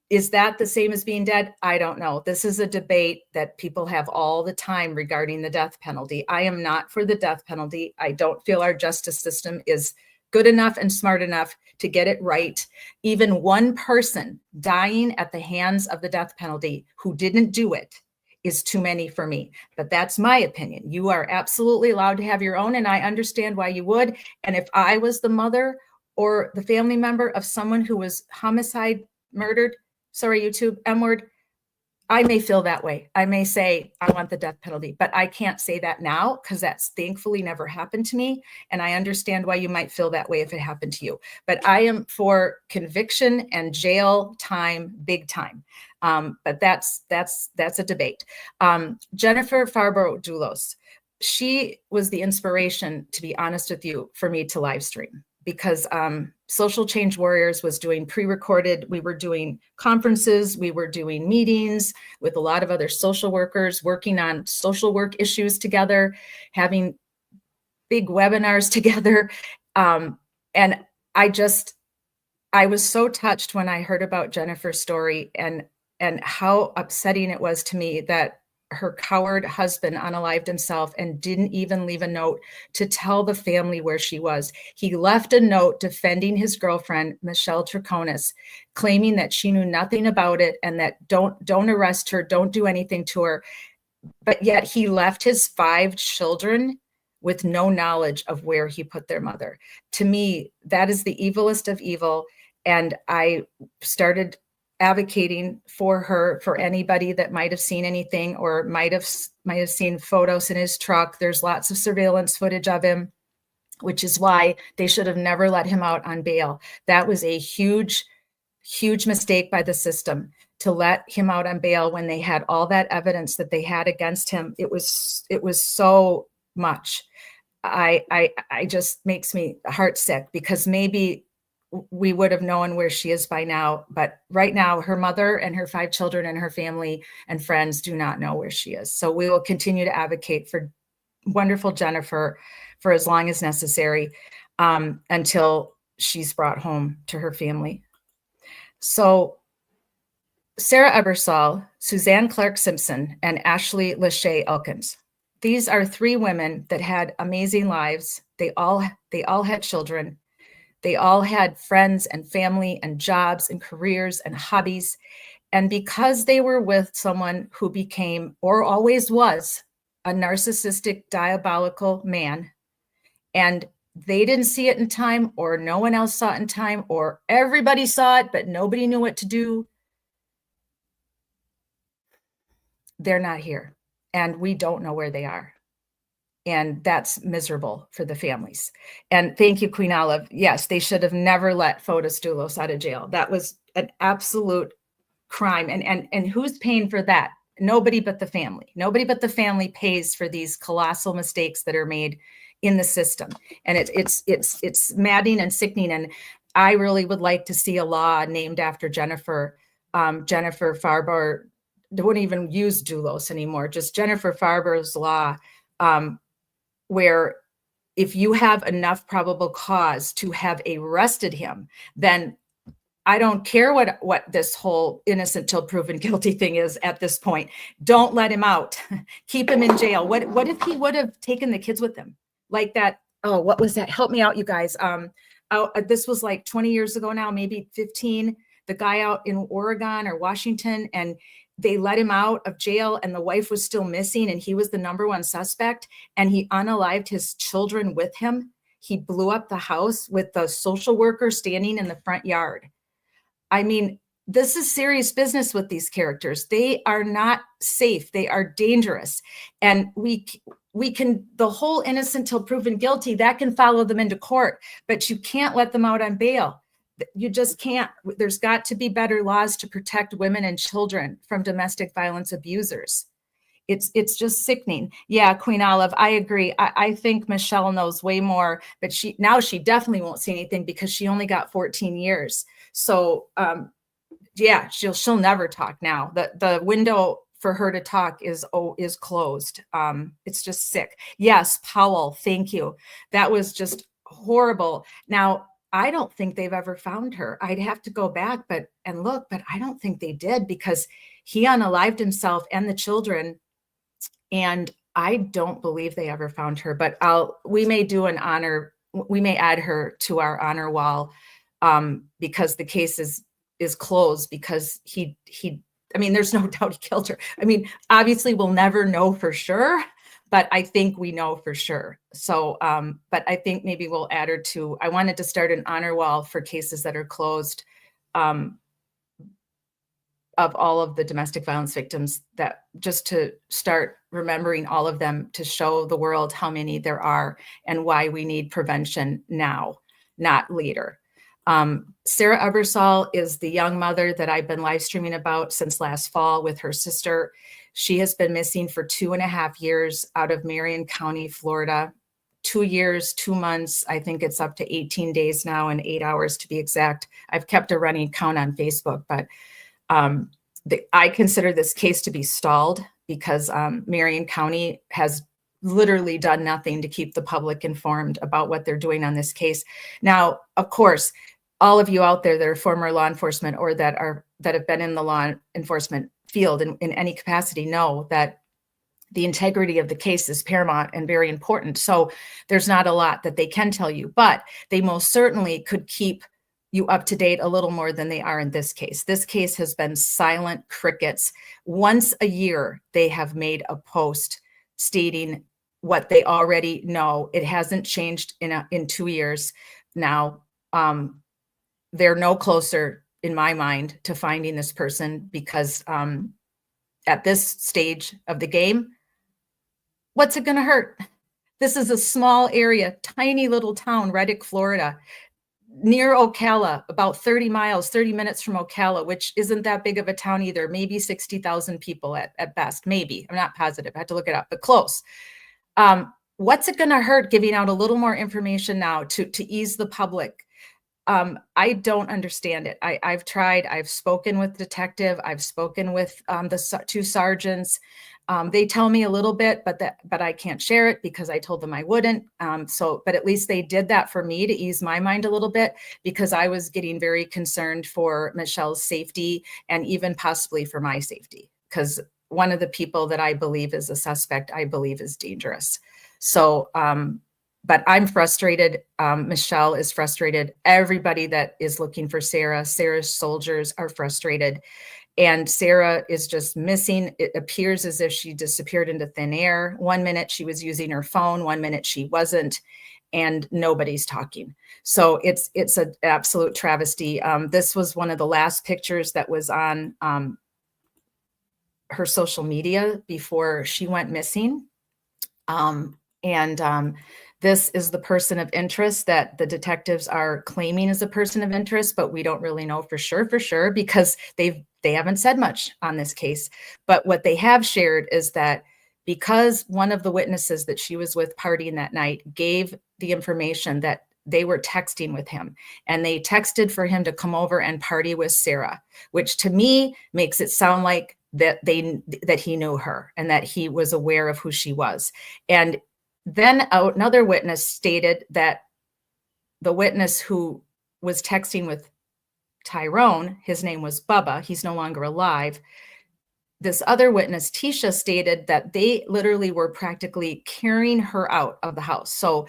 is that the same as being dead? I don't know. This is a debate that people have all the time regarding the death penalty. I am not for the death penalty. I don't feel our justice system is good enough and smart enough to get it right. Even one person dying at the hands of the death penalty who didn't do it is too many for me. But that's my opinion. You are absolutely allowed to have your own, and I understand why you would. And if I was the mother or the family member of someone who was homicide murdered, sorry, YouTube, M-word, I may feel that way. I may say, I want the death penalty, but I can't say that now because that's thankfully never happened to me. And I understand why you might feel that way if it happened to you. But I am for conviction and jail time, big time. But that's a debate. Jennifer Farborough-Doulos, she was the inspiration, to be honest with you, for me to live stream. Because Social Change Warriors was doing pre-recorded, we were doing conferences, we were doing meetings with a lot of other social workers, working on social work issues together, having big webinars together. And I was so touched when I heard about Jennifer's story and how upsetting it was to me that her coward husband unalived himself and didn't even leave a note to tell the family where she was. He left a note defending his girlfriend, Michelle Triconis, claiming that she knew nothing about it and that don't arrest her, don't do anything to her. But yet he left his 5 children with no knowledge of where he put their mother. To me, that is the evilest of evil. And I started advocating for her, for anybody that might have seen anything or might have seen photos in his truck. There's lots of surveillance footage of him, which is why they should have never let him out on bail. That was a huge mistake by the system to let him out on bail when they had all that evidence that they had against him. It was so much. I just makes me heart sick, because maybe we would have known where she is by now. But right now, her mother and her 5 children and her family and friends do not know where she is. So we will continue to advocate for wonderful Jennifer for as long as necessary, until she's brought home to her family. So Sarah Ebersol, Suzanne Clark Simpson, and Ashley Lachey Elkins. These are 3 women that had amazing lives. They all had children. They all had friends and family and jobs and careers and hobbies. And because they were with someone who became, or always was, a narcissistic, diabolical man, and they didn't see it in time, or no one else saw it in time, or everybody saw it, but nobody knew what to do, they're not here. And we don't know where they are. And that's miserable for the families. And thank you, Queen Olive. Yes, they should have never let Fotis Dulos out of jail. That was an absolute crime. And who's paying for that? Nobody but the family. Nobody but the family pays for these colossal mistakes that are made in the system. And it's maddening and sickening. And I really would like to see a law named after Jennifer. Jennifer Farber, they wouldn't even use Dulos anymore. Just Jennifer Farber's law, where if you have enough probable cause to have arrested him, then I don't care what this whole innocent till proven guilty thing is at this point. Don't let him out. Keep him in jail. What if he would have taken the kids with him? Like that, oh, what was that? Help me out, you guys. This was like 20 years ago now, maybe 15. The guy out in Oregon or Washington, and they let him out of jail, and the wife was still missing, and he was the #1 suspect, and he unalived his children with him. He blew up the house with the social worker standing in the front yard. I mean, this is serious business with these characters. They are not safe. They are dangerous. And we can, the whole innocent till proven guilty, that can follow them into court, but you can't let them out on bail. You just can't. There's got to be better laws to protect women and children from domestic violence abusers. It's just sickening. Yeah, Queen Olive, I agree. I think Michelle knows way more, but she definitely won't see anything because she only got 14 years. So yeah, she'll never talk now. The window for her to talk is closed. It's just sick. Yes, Powell, thank you. That was just horrible. Now, I don't think they've ever found her. I'd have to go back and look, but I don't think they did, because he unalived himself and the children, and I don't believe they ever found her. But we may do an honor. We may add her to our honor wall, because the case is closed, because he. I mean, there's no doubt he killed her. I mean, obviously, we'll never know for sure, but I think we know for sure. So, but I think maybe we'll add her to. I wanted to start an honor wall for cases that are closed, of all of the domestic violence victims, that just to start remembering all of them, to show the world how many there are and why we need prevention now, not later. Sarah Ebersol is the young mother that I've been live streaming about since last fall with her sister. She has been missing for 2.5 years out of Marion County, Florida. 2 years, 2 months. I think it's up to 18 days now and 8 hours to be exact. I've kept a running count on Facebook, but I consider this case to be stalled, because Marion County has literally done nothing to keep the public informed about what they're doing on this case. Now, of course, all of you out there that are former law enforcement or that have been in the law enforcement field in any capacity know that the integrity of the case is paramount and very important. So there's not a lot that they can tell you, but they most certainly could keep you up to date a little more than they are in this case. This case has been silent crickets. Once a year, they have made a post stating what they already know. It hasn't changed in 2 years now. They're no closer in my mind, to finding this person, because at this stage of the game, what's it going to hurt? This is a small area, tiny little town, Reddick, Florida, near Ocala, about 30 miles, 30 minutes from Ocala, which isn't that big of a town either. Maybe 60,000 people at best, maybe. I'm not positive. I have to look it up, but close. What's it going to hurt giving out a little more information now to ease the public? I don't understand it. I've tried. I've spoken with detective. I've spoken with the two sergeants. They tell me a little bit, but I can't share it because I told them I wouldn't. But at least they did that for me to ease my mind a little bit, because I was getting very concerned for Michelle's safety and even possibly for my safety, because one of the people that I believe is a suspect, I believe is dangerous. So, but I'm frustrated. Michelle is frustrated. Everybody that is looking for Sarah's soldiers are frustrated. And Sarah is just missing. It appears as if she disappeared into thin air. 1 minute she was using her phone, 1 minute she wasn't, and nobody's talking. So it's an absolute travesty. This was one of the last pictures that was on her social media before she went missing. This is the person of interest that the detectives are claiming is a person of interest, but we don't really know for sure, because they haven't said much on this case. But what they have shared is that because one of the witnesses that she was with partying that night gave the information that they were texting with him, and they texted for him to come over and party with Sarah, which to me makes it sound like that he knew her and that he was aware of who she was. And then another witness stated that the witness who was texting with Tyrone, his name was Bubba, he's no longer alive. This other witness, Tisha, stated that they literally were practically carrying her out of the house. So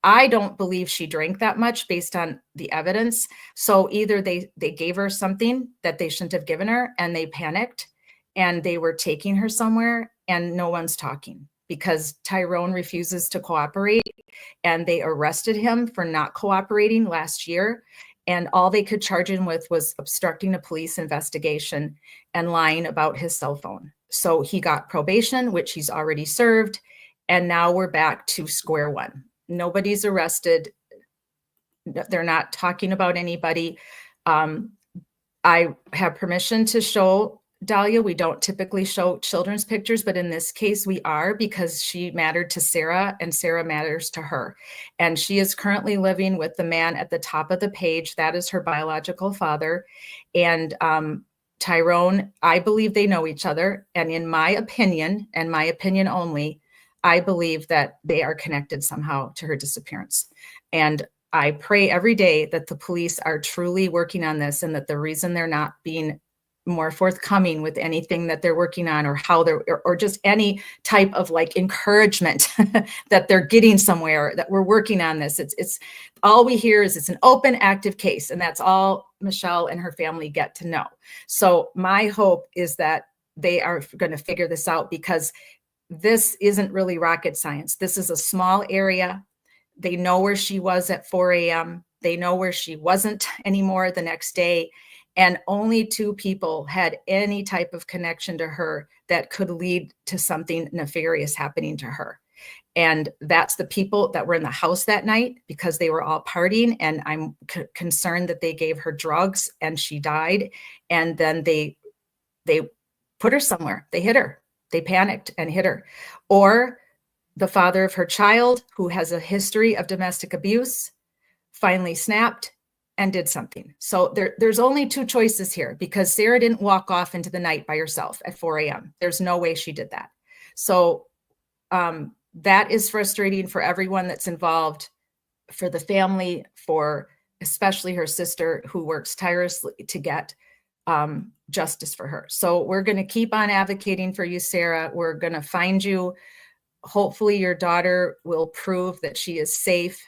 I don't believe she drank that much based on the evidence. So either they gave her something that they shouldn't have given her, and they panicked, and they were taking her somewhere, and no one's talking because Tyrone refuses to cooperate, and they arrested him for not cooperating last year. And all they could charge him with was obstructing a police investigation and lying about his cell phone. So he got probation, which he's already served. And now we're back to square one. Nobody's arrested. They're not talking about anybody. I have permission to show Dahlia. We don't typically show children's pictures, but in this case we are, because she mattered to Sarah and Sarah matters to her. And she is currently living with the man at the top of the page. That is her biological father. And Tyrone, I believe they know each other. And in my opinion, and my opinion only, I believe that they are connected somehow to her disappearance. And I pray every day that the police are truly working on this, and that the reason they're not being more forthcoming with anything that they're working on, or how they're, or just any type of like encouragement that they're getting somewhere, that we're working on this. It's all we hear is it's an open, active case. And that's all Michelle and her family get to know. So my hope is that they are going to figure this out, because this isn't really rocket science. This is a small area. They know where she was at 4 a.m. They know where she wasn't anymore the next day. And only 2 people had any type of connection to her that could lead to something nefarious happening to her. And that's the people that were in the house that night, because they were all partying. And I'm concerned that they gave her drugs and she died. And then they put her somewhere. They hit her. They panicked and hit her. Or the father of her child, who has a history of domestic abuse, finally snapped and did something. So there's only 2 choices here, because Sarah didn't walk off into the night by herself at 4 a.m. There's no way she did that. So that is frustrating for everyone that's involved, for the family, for especially her sister, who works tirelessly to get justice for her. So we're going to keep on advocating for you, Sarah. We're going to find you. Hopefully your daughter will prove that she is safe.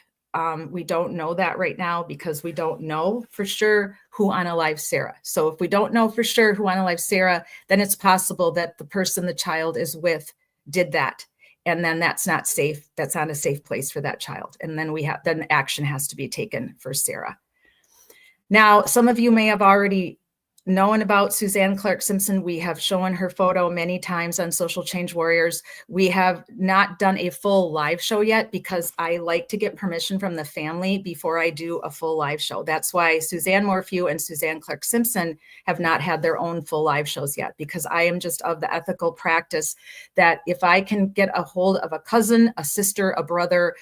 We don't know that right now, because we don't know for sure who unalived Sarah. So if we don't know for sure who unalived Sarah, then it's possible that the person the child is with did that. And then that's not safe. That's not a safe place for that child. And then then action has to be taken for Sarah. Now, some of you may have already known about Suzanne Clark Simpson. We have shown her photo many times on Social Change Warriors. We have not done a full live show yet because I like to get permission from the family before I do a full live show. That's why Suzanne Morphew and Suzanne Clark Simpson have not had their own full live shows yet, because I am just of the ethical practice that if I can get a hold of a cousin, a sister, a brother,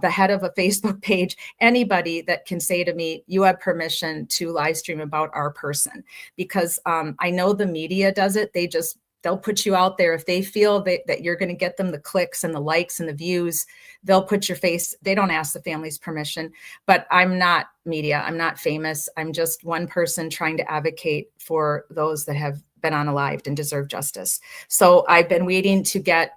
the head of a Facebook page, anybody that can say to me, you have permission to live stream about our person, because I know the media does it. They'll put you out there. If they feel that you're going to get them the clicks and the likes and the views, they'll put your face. They don't ask the family's permission, but I'm not media. I'm not famous. I'm just one person trying to advocate for those that have been unalived and deserve justice. So I've been waiting to get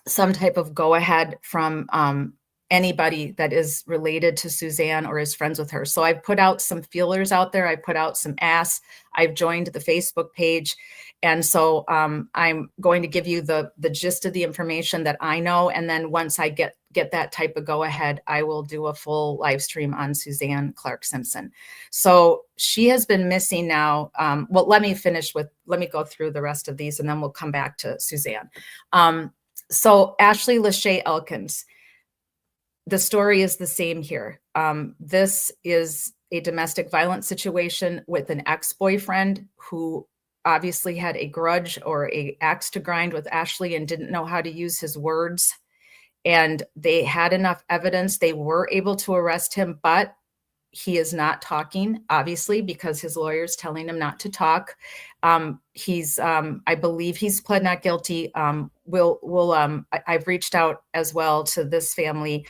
some type of go ahead from anybody that is related to Suzanne or is friends with her. So I've put out some feelers out there. I put out some asks. I've joined the Facebook page. And so I'm going to give you the gist of the information that I know. And then once I get that type of go ahead, I will do a full live stream on Suzanne Clark Simpson. So she has been missing now. Well, let me go through the rest of these and then we'll come back to Suzanne. So Ashley Lachey Elkins. The story is the same here. This is a domestic violence situation with an ex-boyfriend who obviously had a grudge or a axe to grind with Ashley and didn't know how to use his words. And they had enough evidence. They were able to arrest him, but he is not talking, obviously, because his lawyer's telling him not to talk. I believe he's pled not guilty. I've reached out as well to this family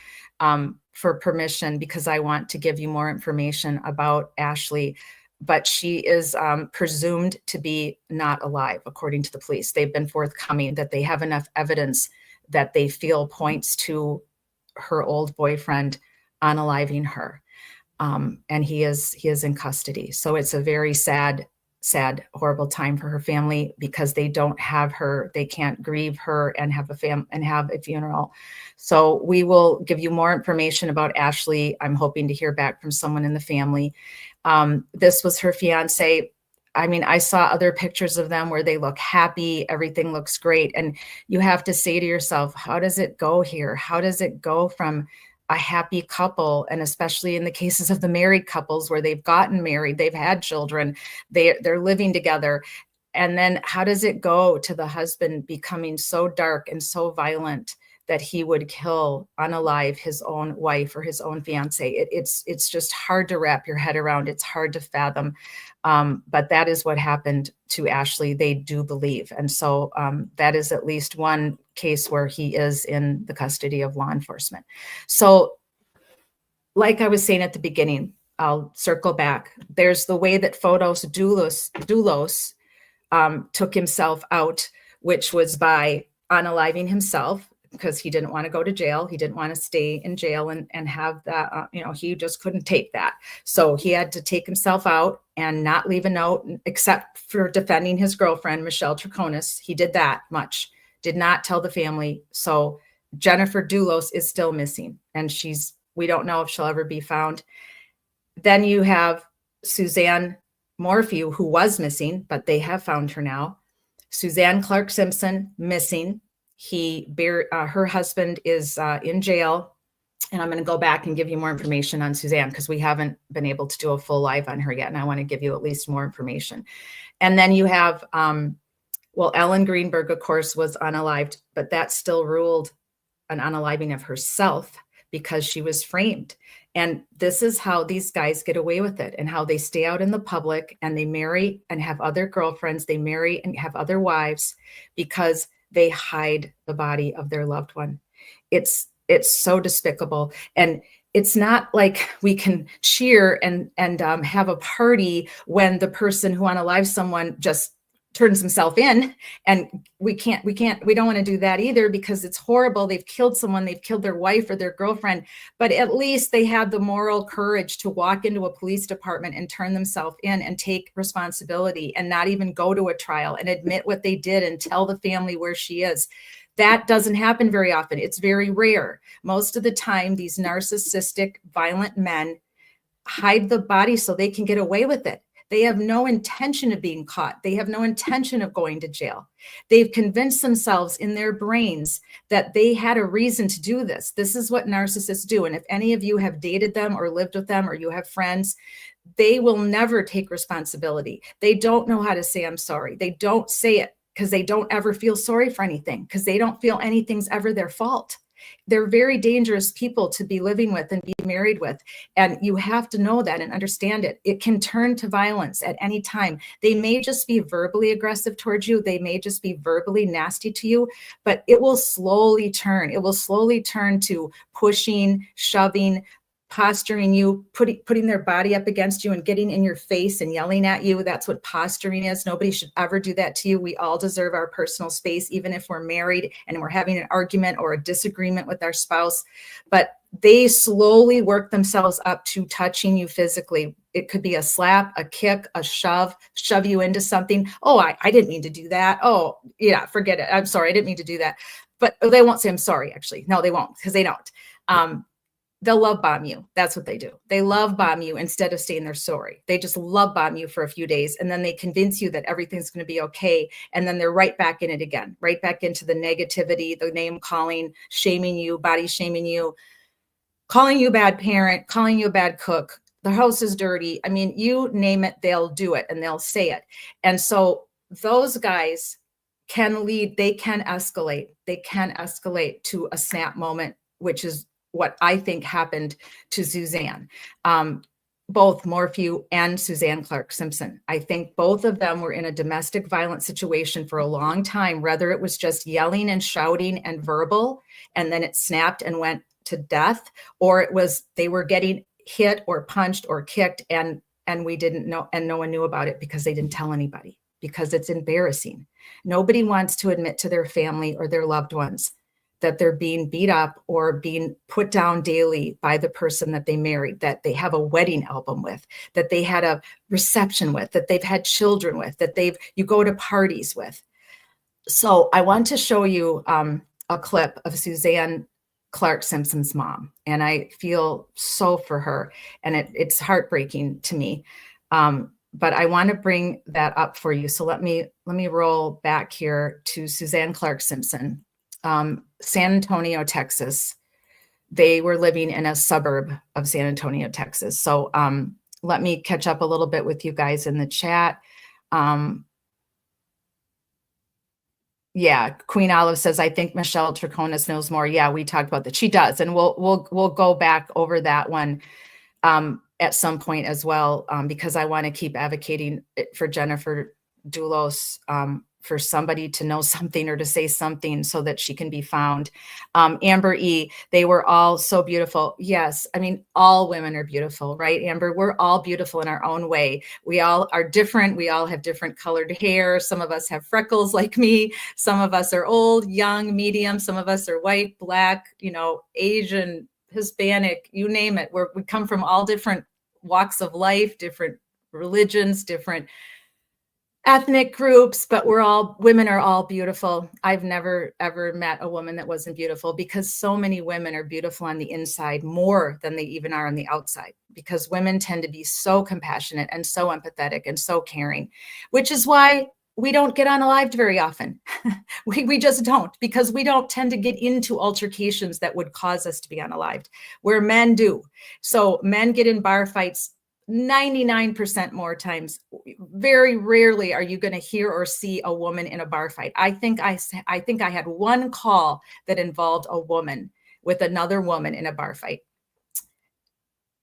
for permission because I want to give you more information about Ashley, but she is presumed to be not alive, according to the police. They've been forthcoming that they have enough evidence that they feel points to her old boyfriend unaliving her. And he is in custody. So it's a very sad, horrible time for her family because they don't have her, they can't grieve her and have a funeral. So we will give you more information about Ashley. I'm hoping to hear back from someone in the family. This was her fiance. I mean, I saw other pictures of them where they look happy, everything looks great. And you have to say to yourself, how does it go here? How does it go from a happy couple, and especially in the cases of the married couples where they've gotten married, they've had children, they're living together, and then how does it go to the husband becoming so dark and so violent that he would unalive his own wife or his own fiance? It's just hard to wrap your head around. It's hard to fathom. But that is what happened to Ashley, they do believe. And so that is at least one case where he is in the custody of law enforcement. So like I was saying at the beginning, I'll circle back. There's the way that Fotis Doulos took himself out, which was by unaliving himself, because he didn't want to go to jail. He didn't want to stay in jail and have that, he just couldn't take that. So he had to take himself out and not leave a note, except for defending his girlfriend, Michelle Troconis. He did that much, did not tell the family. So Jennifer Doulos is still missing, and we don't know if she'll ever be found. Then you have Suzanne Morphew, who was missing, but they have found her now. Suzanne Clark Simpson, missing. Her husband is in jail, and I'm going to go back and give you more information on Suzanne because we haven't been able to do a full live on her yet, and I want to give you at least more information. And then you have, Ellen Greenberg, of course, was unalived, but that still ruled an unaliving of herself because she was framed. And this is how these guys get away with it, and how they stay out in the public and they marry and have other girlfriends. They marry and have other wives because they hide the body of their loved one. It's so despicable. And it's not like we can cheer and have a party when the person who unalives someone just turns himself in. And we don't want to do that either because it's horrible. They've killed someone, they've killed their wife or their girlfriend, but at least they had the moral courage to walk into a police department and turn themselves in and take responsibility and not even go to a trial and admit what they did and tell the family where she is. That doesn't happen very often. It's very rare. Most of the time, these narcissistic, violent men hide the body so they can get away with it. They have no intention of being caught. They have no intention of going to jail. They've convinced themselves in their brains that they had a reason to do this. This is what narcissists do. And if any of you have dated them or lived with them or you have friends, they will never take responsibility. They don't know how to say, I'm sorry. They don't say it because they don't ever feel sorry for anything, because they don't feel anything's ever their fault. They're very dangerous people to be living with and be married with. And you have to know that and understand it. It can turn to violence at any time. They may just be verbally aggressive towards you. They may just be verbally nasty to you, but it will slowly turn. It will slowly turn to pushing, shoving, posturing you, putting their body up against you and getting in your face and yelling at you. That's what posturing is. Nobody should ever do that to you. We all deserve our personal space, even if we're married and we're having an argument or a disagreement with our spouse. But they slowly work themselves up to touching you physically. It could be a slap, a kick, a shove you into something. Oh, I didn't mean to do that. Oh, yeah, forget it. I'm sorry. I didn't mean to do that. But they won't say, I'm sorry, actually. No, they won't, because they don't. They'll love bomb you. That's what they do. They love bomb you instead of saying they're sorry. They just love bomb you for a few days. And then they convince you that everything's going to be okay. And then they're right back in it again, right back into the negativity, the name calling, shaming you, body shaming you, calling you a bad parent, calling you a bad cook. The house is dirty. I mean, you name it, they'll do it and they'll say it. And so those guys can lead, they can escalate. They can escalate to a snap moment, which is what I think happened to Suzanne, both Morphew and Suzanne Clark Simpson. I think both of them were in a domestic violence situation for a long time, whether it was just yelling and shouting and verbal, and then it snapped and went to death, or it was they were getting hit or punched or kicked and we didn't know, and no one knew about it because they didn't tell anybody, because it's embarrassing. Nobody wants to admit to their family or their loved ones that they're being beat up or being put down daily by the person that they married, that they have a wedding album with, that they had a reception with, that they've had children with, that you go to parties with. So I want to show you a clip of Suzanne Clark Simpson's mom, and I feel so for her, and it's heartbreaking to me. But I want to bring that up for you. So let me roll back here to Suzanne Clark Simpson. San Antonio, Texas. They were living in a suburb of San Antonio, Texas. So let me catch up a little bit with you guys in the chat. Yeah, Queen Olive says, I think Michelle Traconis knows more. Yeah, we talked about that. She does, and we'll go back over that one at some point as well, because I want to keep advocating for Jennifer Doulos, for somebody to know something or to say something so that she can be found. Amber E, they were all so beautiful. Yes, I mean, all women are beautiful, right, Amber? We're all beautiful in our own way. We all are different. We all have different colored hair. Some of us have freckles like me. Some of us are old, young, medium. Some of us are white, black, Asian, Hispanic, you name it. We come from all different walks of life, different religions, different ethnic groups, but women are all beautiful. I've never, ever met a woman that wasn't beautiful, because so many women are beautiful on the inside more than they even are on the outside, because women tend to be so compassionate and so empathetic and so caring, which is why we don't get unalived very often. we just don't, because we don't tend to get into altercations that would cause us to be unalived, where men do. So men get in bar fights 99% more times. Very rarely are you going to hear or see a woman in a bar fight. I think I had one call that involved a woman with another woman in a bar fight.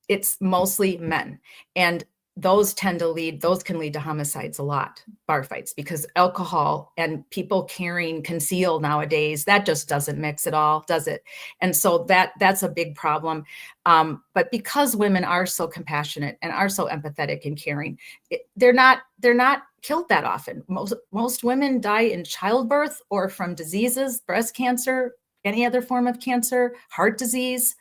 It's mostly men, and those can lead to homicides a lot, bar fights, because alcohol and people carrying concealed nowadays, that just doesn't mix at all, does it? And so that's a big problem. But because women are so compassionate and are so empathetic and caring, they're not killed that often. Most women die in childbirth or from diseases, breast cancer, any other form of cancer, heart disease.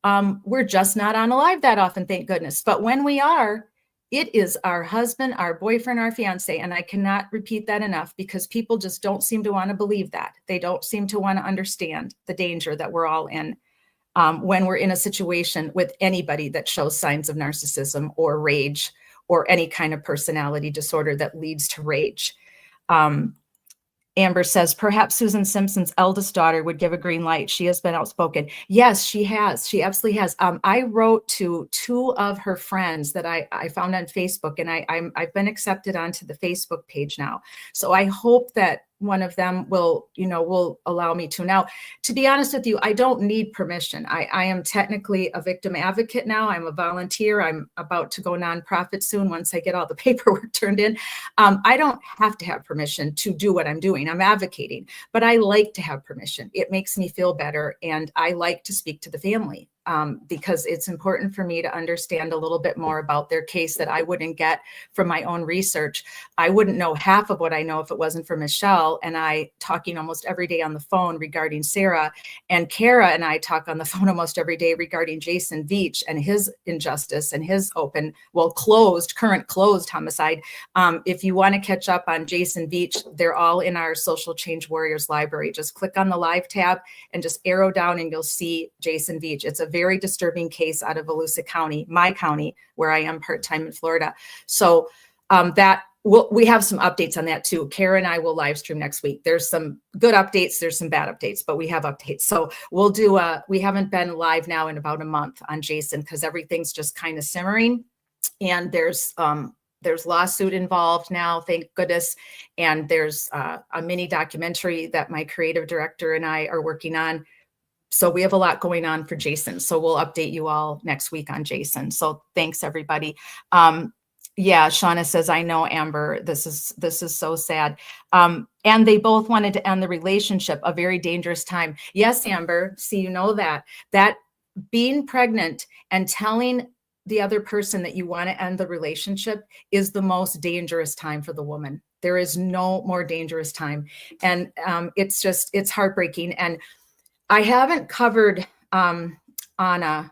We're just not unalive that often, thank goodness. But when we are, it is our husband, our boyfriend, our fiance. And I cannot repeat that enough, because people just don't seem to want to believe that. They don't seem to want to understand the danger that we're all in. when we're in a situation with anybody that shows signs of narcissism or rage or any kind of personality disorder that leads to rage. Amber says, perhaps Susan Simpson's eldest daughter would give a green light. She has been outspoken. Yes, she has. She absolutely has. I wrote to two of her friends that I found on Facebook, and I've been accepted onto the Facebook page now. So I hope that one of them will allow me to. Now, to be honest with you, I don't need permission. I am technically a victim advocate now. I'm a volunteer. I'm about to go nonprofit soon once I get all the paperwork turned in. I don't have to have permission to do what I'm doing. I'm advocating, but I like to have permission. It makes me feel better, and I like to speak to the family. Because it's important for me to understand a little bit more about their case that I wouldn't get from my own research. I wouldn't know half of what I know if it wasn't for Michelle and I talking almost every day on the phone regarding Sarah, and Kara and I talk on the phone almost every day regarding Jason Veach and his injustice and his current closed homicide. If you want to catch up on Jason Veach, they're all in our Social Change Warriors library. Just click on the live tab and just arrow down and you'll see Jason Veach. It's a very disturbing case out of Volusia County, my county, where I am part-time in Florida. So we have some updates on that too. Kara and I will live stream next week. There's some good updates, there's some bad updates, but we have updates. So we haven't been live now in about a month on Jason because everything's just kind of simmering, and there's lawsuit involved now, thank goodness. And there's a mini documentary that my creative director and I are working on. So we have a lot going on for Jason. So we'll update you all next week on Jason. So thanks, everybody. Yeah, Shauna says, I know, Amber, this is so sad. And they both wanted to end the relationship, a very dangerous time. Yes, Amber, see, that being pregnant and telling the other person that you want to end the relationship is the most dangerous time for the woman. There is no more dangerous time. And it's heartbreaking. And I haven't covered Anna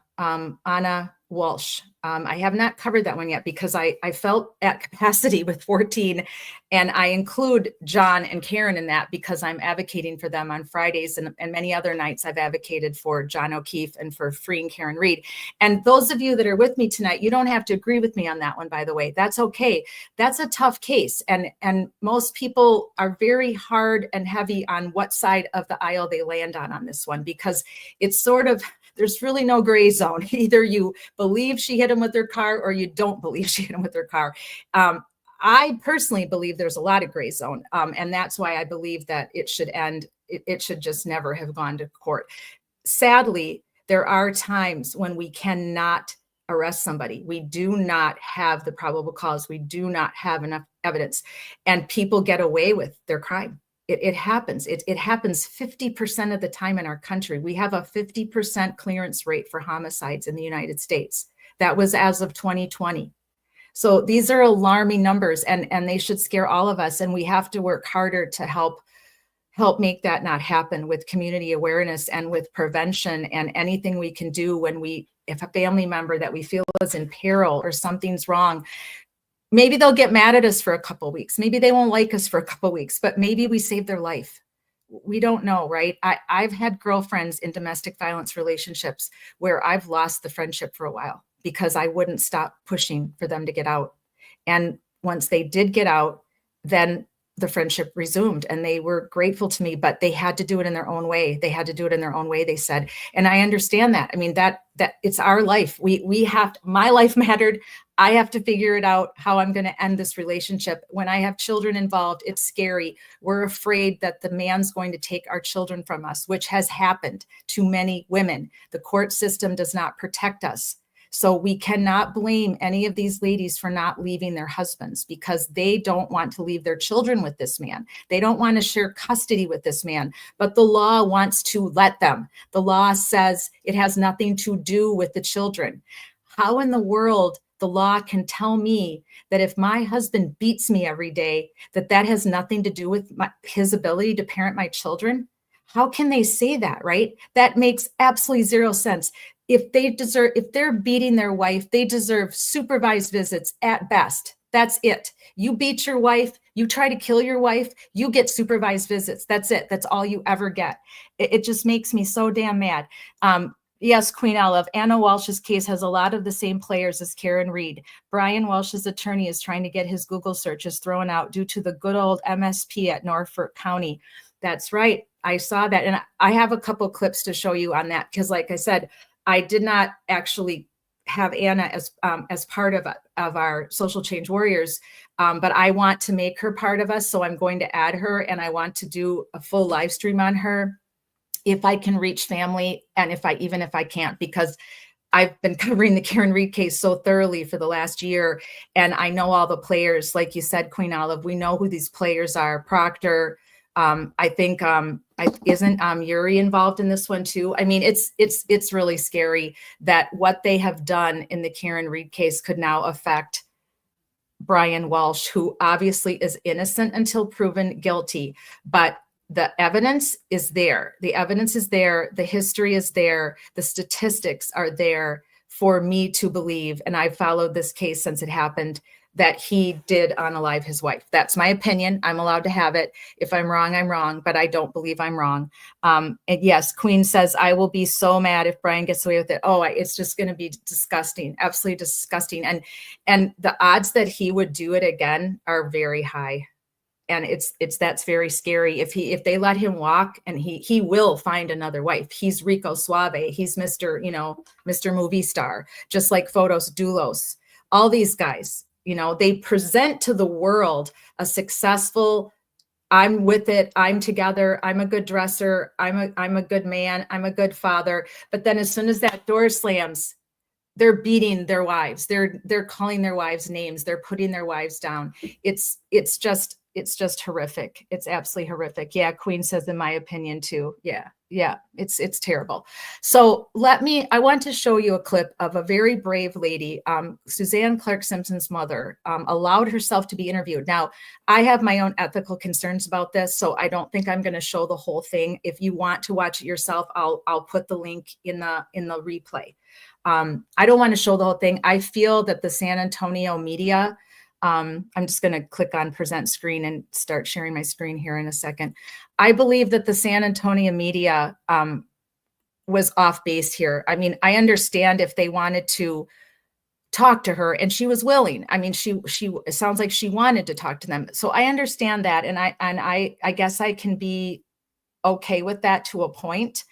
Walsh. I have not covered that one yet because I felt at capacity with 14, and I include John and Karen in that because I'm advocating for them on Fridays, and many other nights I've advocated for John O'Keefe and for freeing Karen Reed. And those of you that are with me tonight, you don't have to agree with me on that one, by the way. That's okay. That's a tough case. And most people are very hard and heavy on what side of the aisle they land on this one, because it's sort of, there's really no gray zone. Either you believe she hit him with her car or you don't believe she hit him with her car. I personally believe there's a lot of gray zone. And that's why I believe that it should end. It should just never have gone to court. Sadly, there are times when we cannot arrest somebody. We do not have the probable cause. We do not have enough evidence, and people get away with their crime. It happens. It happens 50% of the time in our country. We have a 50% clearance rate for homicides in the United States. That was as of 2020. So these are alarming numbers, and they should scare all of us. And we have to work harder to help make that not happen with community awareness and with prevention, and anything we can do if a family member that we feel is in peril or something's wrong. Maybe they'll get mad at us for a couple of weeks. Maybe they won't like us for a couple of weeks, but maybe we saved their life. We don't know, right? I've had girlfriends in domestic violence relationships where I've lost the friendship for a while because I wouldn't stop pushing for them to get out. And once they did get out, then the friendship resumed, and they were grateful to me, but they had to do it in their own way. They had to do it in their own way, they said. And I understand that. I mean, that it's our life. We have to, my life mattered. I have to figure it out how I'm going to end this relationship. When I have children involved, it's scary. We're afraid that the man's going to take our children from us, which has happened to many women. The court system does not protect us. So we cannot blame any of these ladies for not leaving their husbands, because they don't want to leave their children with this man. They don't want to share custody with this man, but the law wants to let them. The law says it has nothing to do with the children. How in the world the law can tell me that if my husband beats me every day, that has nothing to do with his ability to parent my children? How can they say that, right? That makes absolutely zero sense. If they're beating their wife, they deserve supervised visits at best. That's it. You beat your wife, you try to kill your wife, you get supervised visits. That's it. That's all you ever get. It just makes me so damn mad. Yes, Queen Olive. Anna Walsh's case has a lot of the same players as Karen Reed. Brian Walsh's attorney is trying to get his Google searches thrown out due to the good old MSP at Norfolk County. That's right. I saw that. And I have a couple clips to show you on that. Because like I said, I did not actually have Anna as part of our Social Change Warriors, but I want to make her part of us. So I'm going to add her, and I want to do a full live stream on her if I can reach family, and even if I can't, because I've been covering the Karen Reed case so thoroughly for the last year, and I know all the players. Like you said, Queen Olive, we know who these players are. Proctor, I think, isn't Yuri involved in this one too? I mean, it's really scary that what they have done in the Karen Reed case could now affect Brian Walsh, who obviously is innocent until proven guilty, but the evidence is there. The evidence is there. The history is there. The statistics are there for me to believe, and I've followed this case since it happened, that he did unalive his wife. That's my opinion. I'm allowed to have it. If I'm wrong, I'm wrong, but I don't believe I'm wrong. And yes, Queen says, I will be so mad if Brian gets away with it. Oh, it's just going to be disgusting, absolutely disgusting. And the odds that he would do it again are very high. And that's very scary. If they let him walk, and he will find another wife. He's Rico Suave. He's Mr. Movie star, just like Fotos Dulos. All these guys, they present to the world a successful, I'm with it, I'm together, I'm a good dresser, I'm a good man, I'm a good father. But then as soon as that door slams, they're beating their wives. They're calling their wives names. They're putting their wives down. It's just horrific. It's absolutely horrific. Yeah, Queen says, in my opinion too. Yeah, it's terrible. So I want to show you a clip of a very brave lady. Suzanne Clark Simpson's mother allowed herself to be interviewed. Now, I have my own ethical concerns about this, so I don't think I'm going to show the whole thing. If you want to watch it yourself, I'll put the link in the replay. I don't want to show the whole thing. I feel that the San Antonio media, I'm just going to click on present screen and start sharing my screen here in a second. I believe that the San Antonio media was off base here. I mean, I understand if they wanted to talk to her, and she was willing. I mean, it sounds like she wanted to talk to them. So I understand that. And I guess I can be okay with that to a point.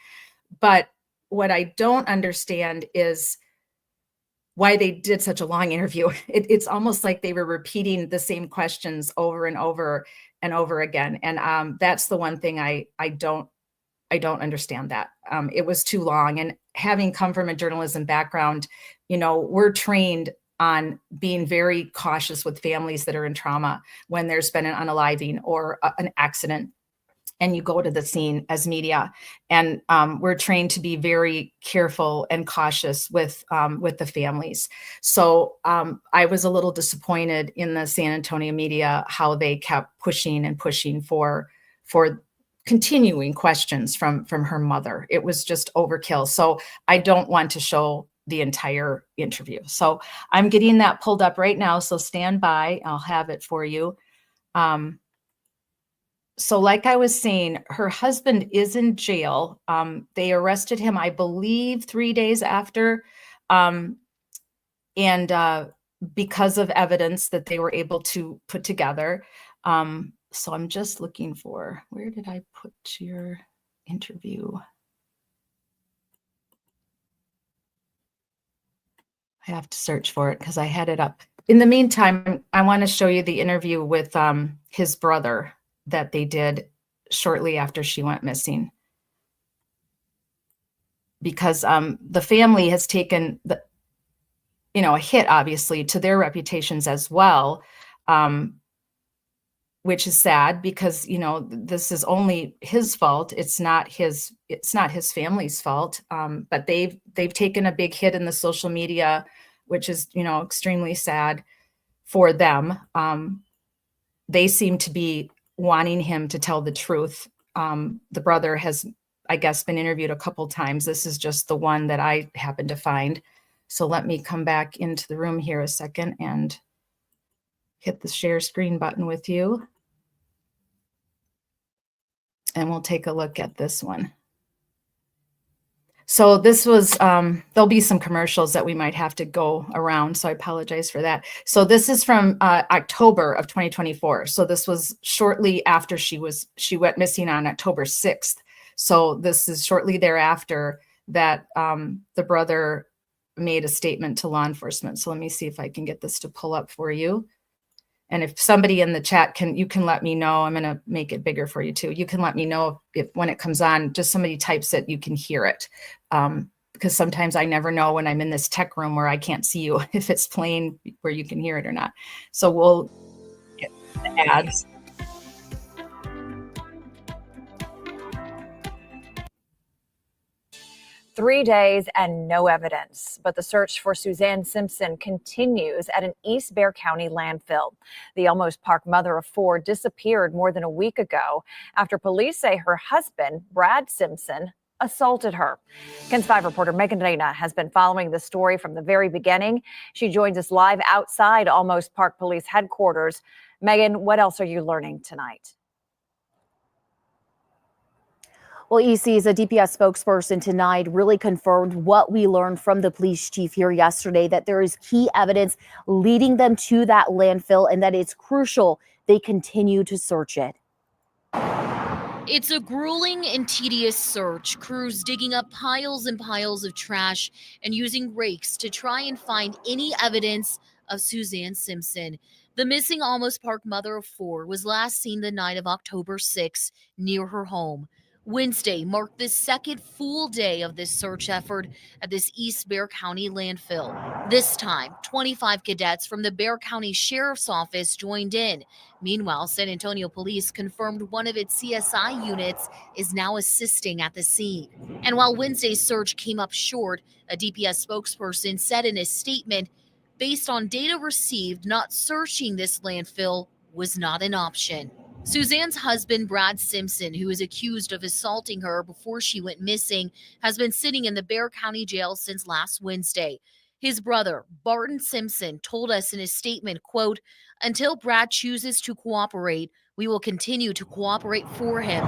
But what I don't understand is why they did such a long interview. It's almost like they were repeating the same questions over and over and over again. And that's the one thing I don't understand that. It was too long. And having come from a journalism background, we're trained on being very cautious with families that are in trauma when there's been an unaliving or an accident, and you go to the scene as media. And we're trained to be very careful and cautious with the families. So I was a little disappointed in the San Antonio media, how they kept pushing and pushing for continuing questions from her mother. It was just overkill. So I don't want to show the entire interview. So I'm getting that pulled up right now. So stand by, I'll have it for you. So like I was saying, her husband is in jail. They arrested him, I believe, 3 days after. And because of evidence that they were able to put together. So I'm just looking for, where did I put your interview? I have to search for it because I had it up. In the meantime, I want to show you the interview with his brother that they did shortly after she went missing. Because the family has taken a hit, obviously, to their reputations as well, which is sad because, this is only his fault. It's not his family's fault. But they've taken a big hit in the social media, which is, extremely sad for them. They seem to be wanting him to tell the truth. The brother has, I guess, been interviewed a couple times. This is just the one that I happened to find. So let me come back into the room here a second and hit the share screen button with you. And we'll take a look at this one. So this was, there'll be some commercials that we might have to go around, so I apologize for that. So this is from October of 2024. So this was shortly after she went missing on October 6th. So this is shortly thereafter that the brother made a statement to law enforcement. So let me see if I can get this to pull up for you. And if somebody in the chat you can let me know. I'm going to make it bigger for you too. You can let me know if when it comes on, just somebody types it, you can hear it. Because sometimes I never know when I'm in this tech room where I can't see you, if it's playing where you can hear it or not. So we'll get the ads. Three days and no evidence, but the search for Suzanne Simpson continues at an East Bexar County landfill. The Almost Park mother of four disappeared more than a week ago after police say her husband, Brad Simpson, assaulted her. KENS 5 reporter Megan Reyna has been following the story from the very beginning. She joins us live outside Almost Park Police headquarters. Megan, what else are you learning tonight? Well, EC's a DPS spokesperson tonight really confirmed what we learned from the police chief here yesterday, that there is key evidence leading them to that landfill and that it's crucial they continue to search it. It's a grueling and tedious search, crews digging up piles and piles of trash and using rakes to try and find any evidence of Suzanne Simpson. The missing Almost Park mother of four was last seen the night of October 6th near her home. Wednesday marked the second full day of this search effort at this East Bexar County landfill. This time, 25 cadets from the Bexar County Sheriff's Office joined in. Meanwhile, San Antonio Police confirmed one of its CSI units is now assisting at the scene. And while Wednesday's search came up short, a DPS spokesperson said in a statement, based on data received, not searching this landfill was not an option. Suzanne's husband, Brad Simpson, who is accused of assaulting her before she went missing, has been sitting in the Bexar County Jail since last Wednesday. His brother, Barton Simpson, told us in his statement, quote, "Until Brad chooses to cooperate, we will continue to cooperate for him,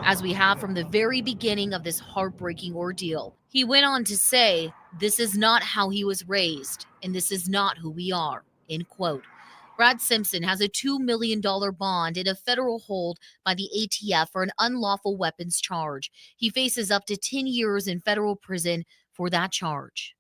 as we have from the very beginning of this heartbreaking ordeal." He went on to say, "This is not how he was raised, and this is not who we are," end quote. Brad Simpson has a $2 million bond and a federal hold by the ATF for an unlawful weapons charge. He faces up to 10 years in federal prison for that charge.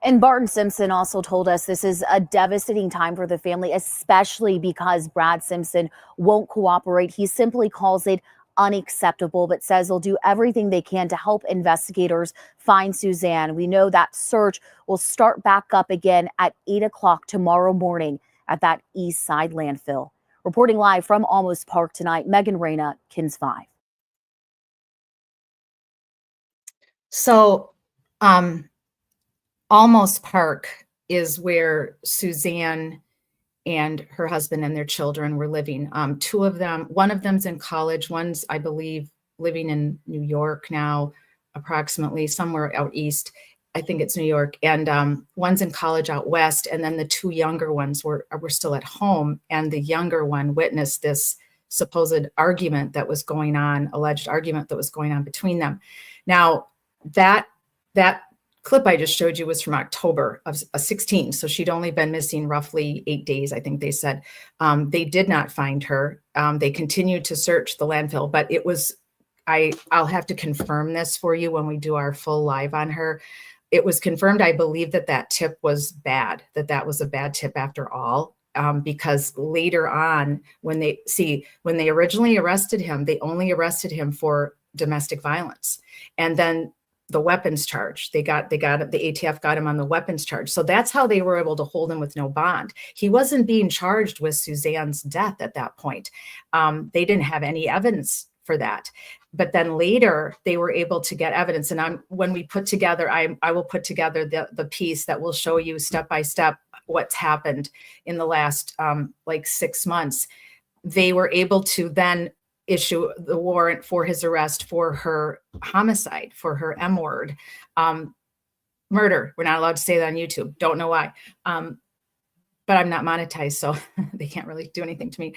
And Barton Simpson also told us this is a devastating time for the family, especially because Brad Simpson won't cooperate. He simply calls it unacceptable, but says they'll do everything they can to help investigators find Suzanne. We know that search will start back up again at 8 o'clock tomorrow morning at that East Side landfill. Reporting live from Almost Park tonight, Megan Reyna, KENS 5. So Almost Park is where Suzanne and her husband and their children were living. Two of them, one of them's in college, one's, I believe, living in New York now, approximately somewhere out east. I think it's New York. And one's in college out west. And then the two younger ones were still at home. And the younger one witnessed this supposed argument that was going on, alleged argument that was going on between them. Now, that clip I just showed you was from October of 16. So she'd only been missing roughly 8 days, I think they said. They did not find her. They continued to search the landfill, but it was, I'll have to confirm this for you when we do our full live on her. It was confirmed, I believe, that tip was bad, that was a bad tip after all. Because later on, when they originally arrested him, they only arrested him for domestic violence. And then the weapons charge, the ATF got him on the weapons charge. So that's how they were able to hold him with no bond. He wasn't being charged with Suzanne's death at that point. They didn't have any evidence for that. But then later they were able to get evidence. And when we put together, I will put together the piece that will show you step by step what's happened in the last like 6 months. They were able to then issue the warrant for his arrest for her homicide, for her M word, murder. We're not allowed to say that on YouTube. Don't know why. But I'm not monetized, so they can't really do anything to me.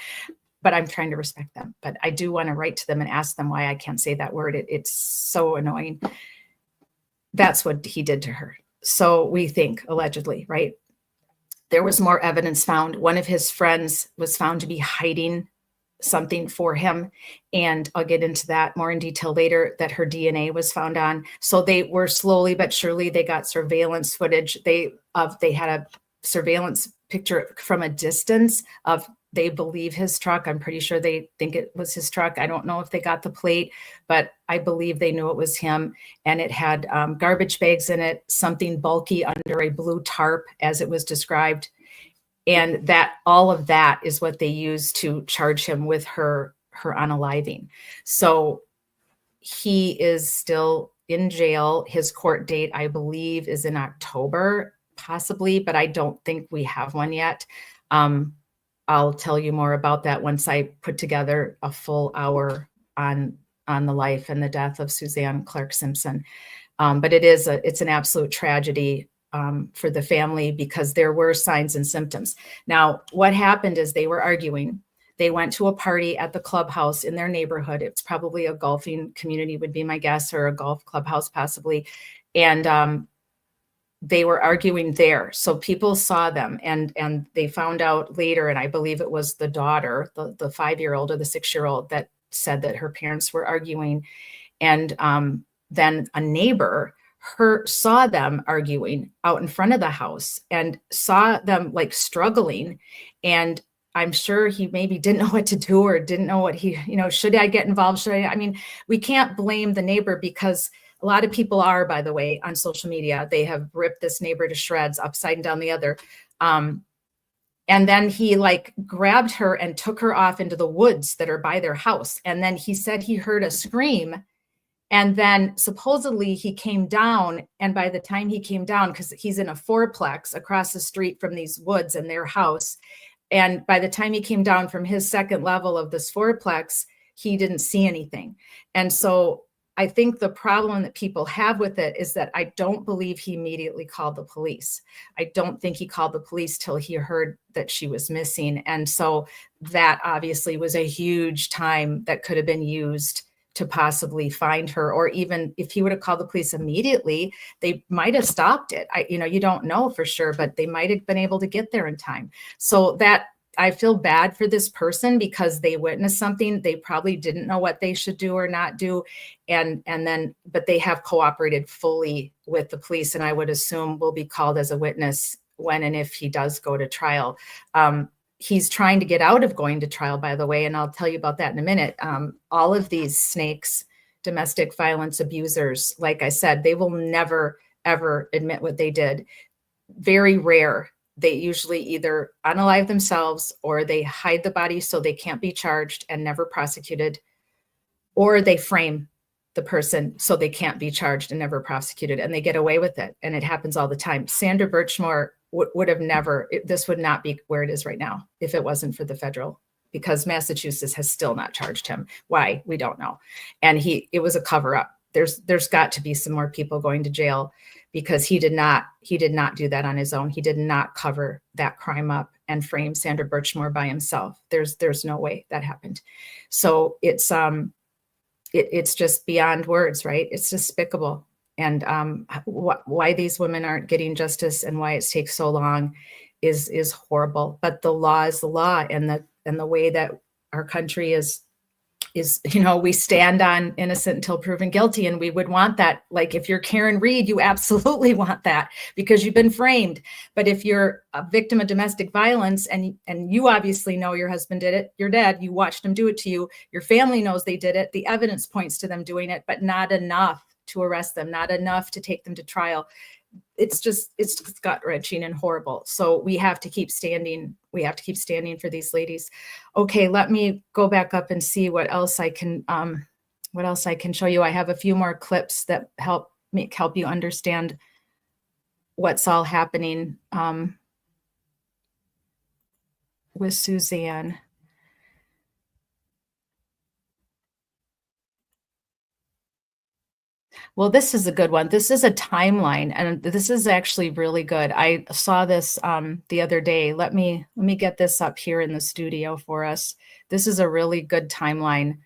but I'm trying to respect them. But I do want to write to them and ask them why I can't say that word. It's so annoying. That's what he did to her. So we think, allegedly, right? There was more evidence found. One of his friends was found to be hiding something for him. And I'll get into that more in detail later, that her DNA was found on. So they were slowly but surely, they got surveillance footage. They had a surveillance picture from a distance of, they believe, his truck. I'm pretty sure they think it was his truck. I don't know if they got the plate, but I believe they knew it was him. And it had garbage bags in it, something bulky under a blue tarp, as it was described. And that, all of that is what they used to charge him with her unaliving. So he is still in jail. His court date, I believe, is in October, possibly, but I don't think we have one yet. I'll tell you more about that once I put together a full hour on the life and the death of Suzanne Clark Simpson. But it's an absolute tragedy for the family, because there were signs and symptoms. Now, what happened is they were arguing. They went to a party at the clubhouse in their neighborhood. It's probably a golfing community, would be my guess, or a golf clubhouse possibly. And they were arguing there. So people saw them, and they found out later, and I believe it was the daughter, the 5-year-old or the 6-year-old, that said that her parents were arguing. And then a neighbor saw them arguing out in front of the house and saw them like struggling. And I'm sure he maybe didn't know what to do, or didn't know what should I get involved? I mean, we can't blame the neighbor, because a lot of people are, by the way, on social media. They have ripped this neighbor to shreds, upside and down the other. And then he like grabbed her and took her off into the woods that are by their house. And then he said he heard a scream. And then supposedly he came down. And by the time he came down, because he's in a fourplex across the street from these woods and their house. And by the time he came down from his second level of this fourplex, he didn't see anything. And so I think the problem that people have with it is that I don't believe he immediately called the police. I don't think he called the police till he heard that she was missing. And so that obviously was a huge time that could have been used to possibly find her. Or even if he would have called the police immediately, they might have stopped it. You don't know for sure, but they might have been able to get there in time. So that, I feel bad for this person, because they witnessed something. They probably didn't know what they should do or not do. But they have cooperated fully with the police, and I would assume will be called as a witness when and if he does go to trial. He's trying to get out of going to trial, by the way, and I'll tell you about that in a minute. All of these snakes, domestic violence abusers, like I said, they will never, ever admit what they did. Very rare. They usually either unalive themselves, or they hide the body so they can't be charged and never prosecuted, or they frame the person so they can't be charged and never prosecuted, and they get away with it. And it happens all the time. Sandra Birchmore would have never, this would not be where it is right now if it wasn't for the federal, because Massachusetts has still not charged him. Why? We don't know. And it was a cover up. There's got to be some more people going to jail, because he did not do that on his own. He did not cover that crime up and frame Sandra Birchmore by himself. There's no way that happened. So it's just beyond words, right? It's despicable. And why these women aren't getting justice and why it takes so long is horrible. But the law is the law, and the way that our country is, we stand on innocent until proven guilty. And we would want that. Like, if you're Karen Reed, you absolutely want that, because you've been framed. But if you're a victim of domestic violence and you obviously know your husband did it, you're dead, you watched him do it to you, your family knows they did it, the evidence points to them doing it, but not enough to arrest them, not enough to take them to trial. It's gut-wrenching and horrible. So we have to keep standing. We have to keep standing for these ladies. Okay, let me go back up and see what else I can show you. I have a few more clips that help you understand what's all happening with Suzanne. Well, this is a good one. This is a timeline, and this is actually really good. I saw this the other day. Let me get this up here in the studio for us. This is a really good timeline.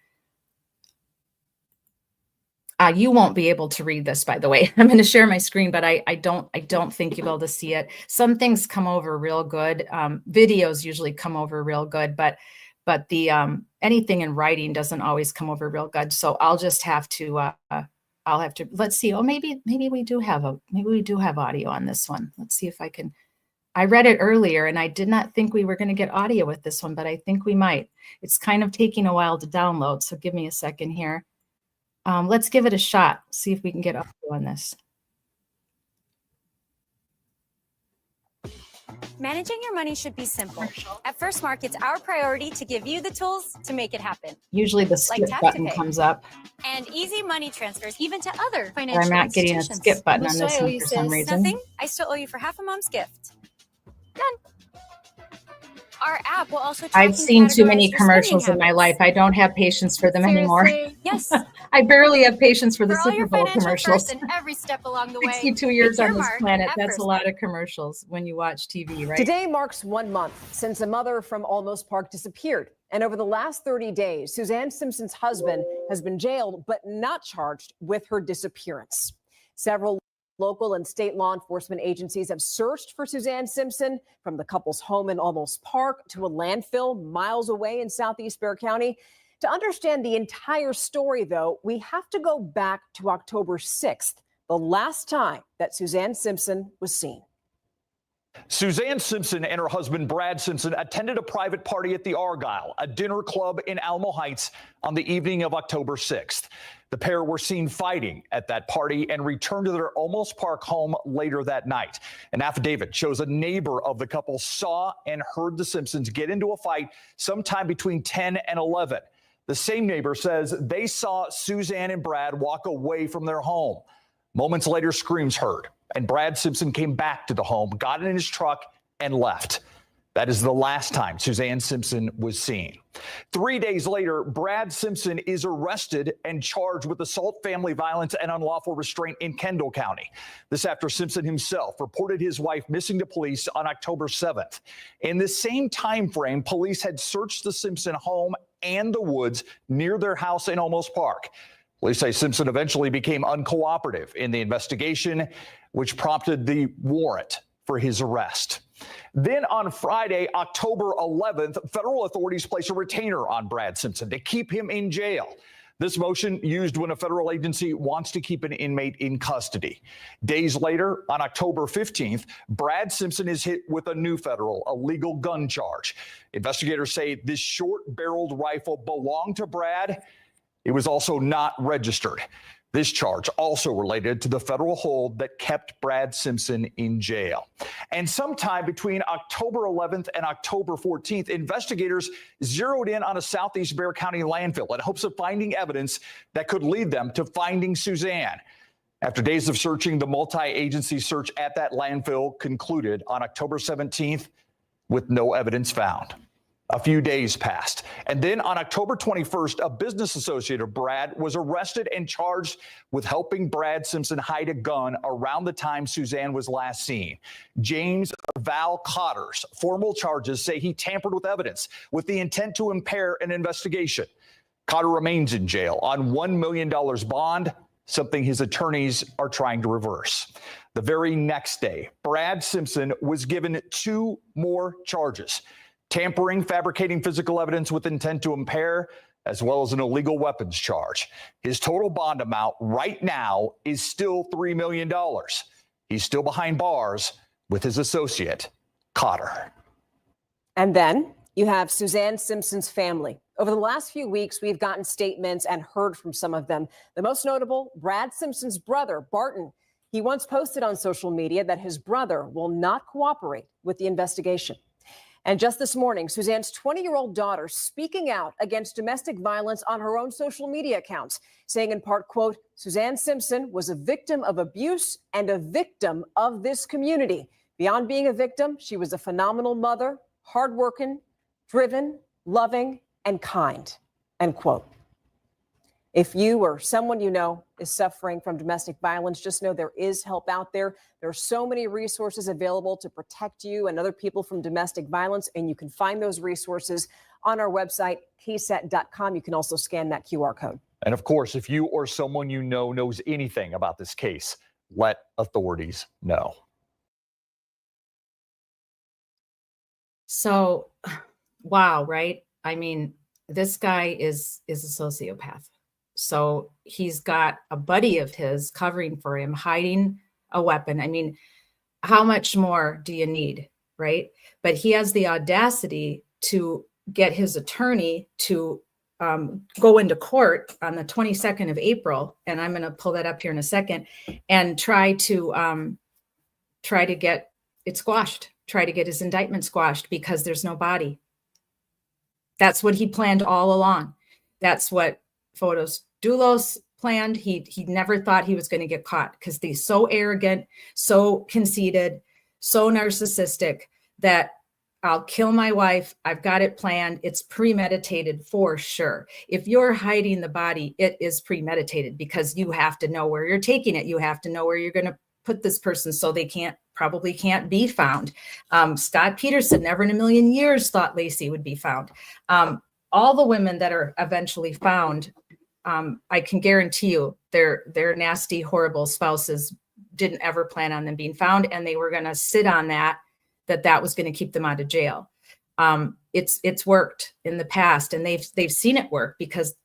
You won't be able to read this, by the way. I'm going to share my screen, but I don't think you'll be able to see it. Some things come over real good. Videos usually come over real good, but the anything in writing doesn't always come over real good. So I'll just have to. I'll have to. Let's see. Oh, maybe we do have audio on this one. Let's see if I can. I read it earlier, and I did not think we were going to get audio with this one, but I think we might. It's kind of taking a while to download, so give me a second here. Let's give it a shot. See if we can get audio on this. Managing your money should be simple. At First Mark, it's our priority to give you the tools to make it happen. Usually the skip button comes up. And easy money transfers, even to other I'm financial not getting a institutions. skip button on this one for some reason. Nothing. I still owe you for half a mom's gift. Done. Our app will also track I've and seen too categorize many your commercials in spending my life. I don't have patience for them anymore. Yes. I barely have patience for the For all Super your Bowl financial commercials. first and every step along the way. 62 years Make on your this mark planet. at That's First a lot of commercials when you watch TV, right? Today marks 1 month since a mother from Almost Park disappeared. And over the last 30 days, Suzanne Simpson's husband has been jailed, but not charged with her disappearance. Several local and state law enforcement agencies have searched for Suzanne Simpson, from the couple's home in Almost Park to a landfill miles away in Southeast Bexar County. To understand the entire story, though, we have to go back to October 6th, the last time that Suzanne Simpson was seen. Suzanne Simpson and her husband, Brad Simpson, attended a private party at the Argyle, a dinner club in Alamo Heights, on the evening of October 6th. The pair were seen fighting at that party and returned to their Almost Park home later that night. An affidavit shows a neighbor of the couple saw and heard the Simpsons get into a fight sometime between 10 and 11. The same neighbor says they saw Suzanne and Brad walk away from their home. Moments later, screams heard, and Brad Simpson came back to the home, got in his truck, and left. That is the last time Suzanne Simpson was seen. 3 days later, Brad Simpson is arrested and charged with assault, family violence, and unlawful restraint in Kendall County. This after Simpson himself reported his wife missing to police on October 7th. In the same time frame, police had searched the Simpson home and the woods near their house in Almost Park. Police say Simpson eventually became uncooperative in the investigation, which prompted the warrant for his arrest. Then on Friday, October 11th, federal authorities placed a retainer on Brad Simpson to keep him in jail. This motion used when a federal agency wants to keep an inmate in custody. Days later, on October 15th, Brad Simpson is hit with a new federal illegal gun charge. Investigators say this short-barreled rifle belonged to Brad. It was also not registered. This charge also related to the federal hold that kept Brad Simpson in jail. And sometime between October 11th and October 14th, investigators zeroed in on a Southeast Bexar County landfill in hopes of finding evidence that could lead them to finding Suzanne. After days of searching, the multi-agency search at that landfill concluded on October 17th with no evidence found. A few days passed, and then on October 21st, a business associate of Brad was arrested and charged with helping Brad Simpson hide a gun around the time Suzanne was last seen. James Val Cotter's formal charges say he tampered with evidence with the intent to impair an investigation. Cotter remains in jail on $1 million bond, something his attorneys are trying to reverse. The very next day, Brad Simpson was given 2 more charges: tampering, fabricating physical evidence with intent to impair, as well as an illegal weapons charge. His total bond amount right now is still $3 million. He's still behind bars with his associate, Cotter. And then you have Suzanne Simpson's family. Over the last few weeks, we've gotten statements and heard from some of them. The most notable, Brad Simpson's brother, Barton. He once posted on social media that his brother will not cooperate with the investigation. And just this morning, Suzanne's 20-year-old daughter speaking out against domestic violence on her own social media accounts, saying in part, quote, Suzanne Simpson was a victim of abuse and a victim of this community. Beyond being a victim, she was a phenomenal mother, hardworking, driven, loving, and kind, end quote. If you or someone you know is suffering from domestic violence, just know there is help out there. There are so many resources available to protect you and other people from domestic violence, and you can find those resources on our website, ksat.com. You can also scan that QR code. And of course, if you or someone you know knows anything about this case, let authorities know. So, wow, right? I mean, this guy is a sociopath. So he's got a buddy of his covering for him, hiding a weapon. I mean, how much more do you need, right? But he has the audacity to get his attorney to go into court on the 22nd of April, and I'm going to pull that up here in a second, and try to get it squashed, try to get his indictment squashed because there's no body. That's what he planned all along. That's what Fotis Dulos planned. He never thought he was going to get caught because he's so arrogant, so conceited, so narcissistic that I'll kill my wife. I've got it planned. It's premeditated for sure. If you're hiding the body, it is premeditated because you have to know where you're taking it. You have to know where you're going to put this person so they probably can't be found. Scott Peterson never in a million years thought Laci would be found. All the women that are eventually found, I can guarantee you their nasty, horrible spouses didn't ever plan on them being found, and they were going to sit on that was going to keep them out of jail. It's worked in the past, and they've seen it work because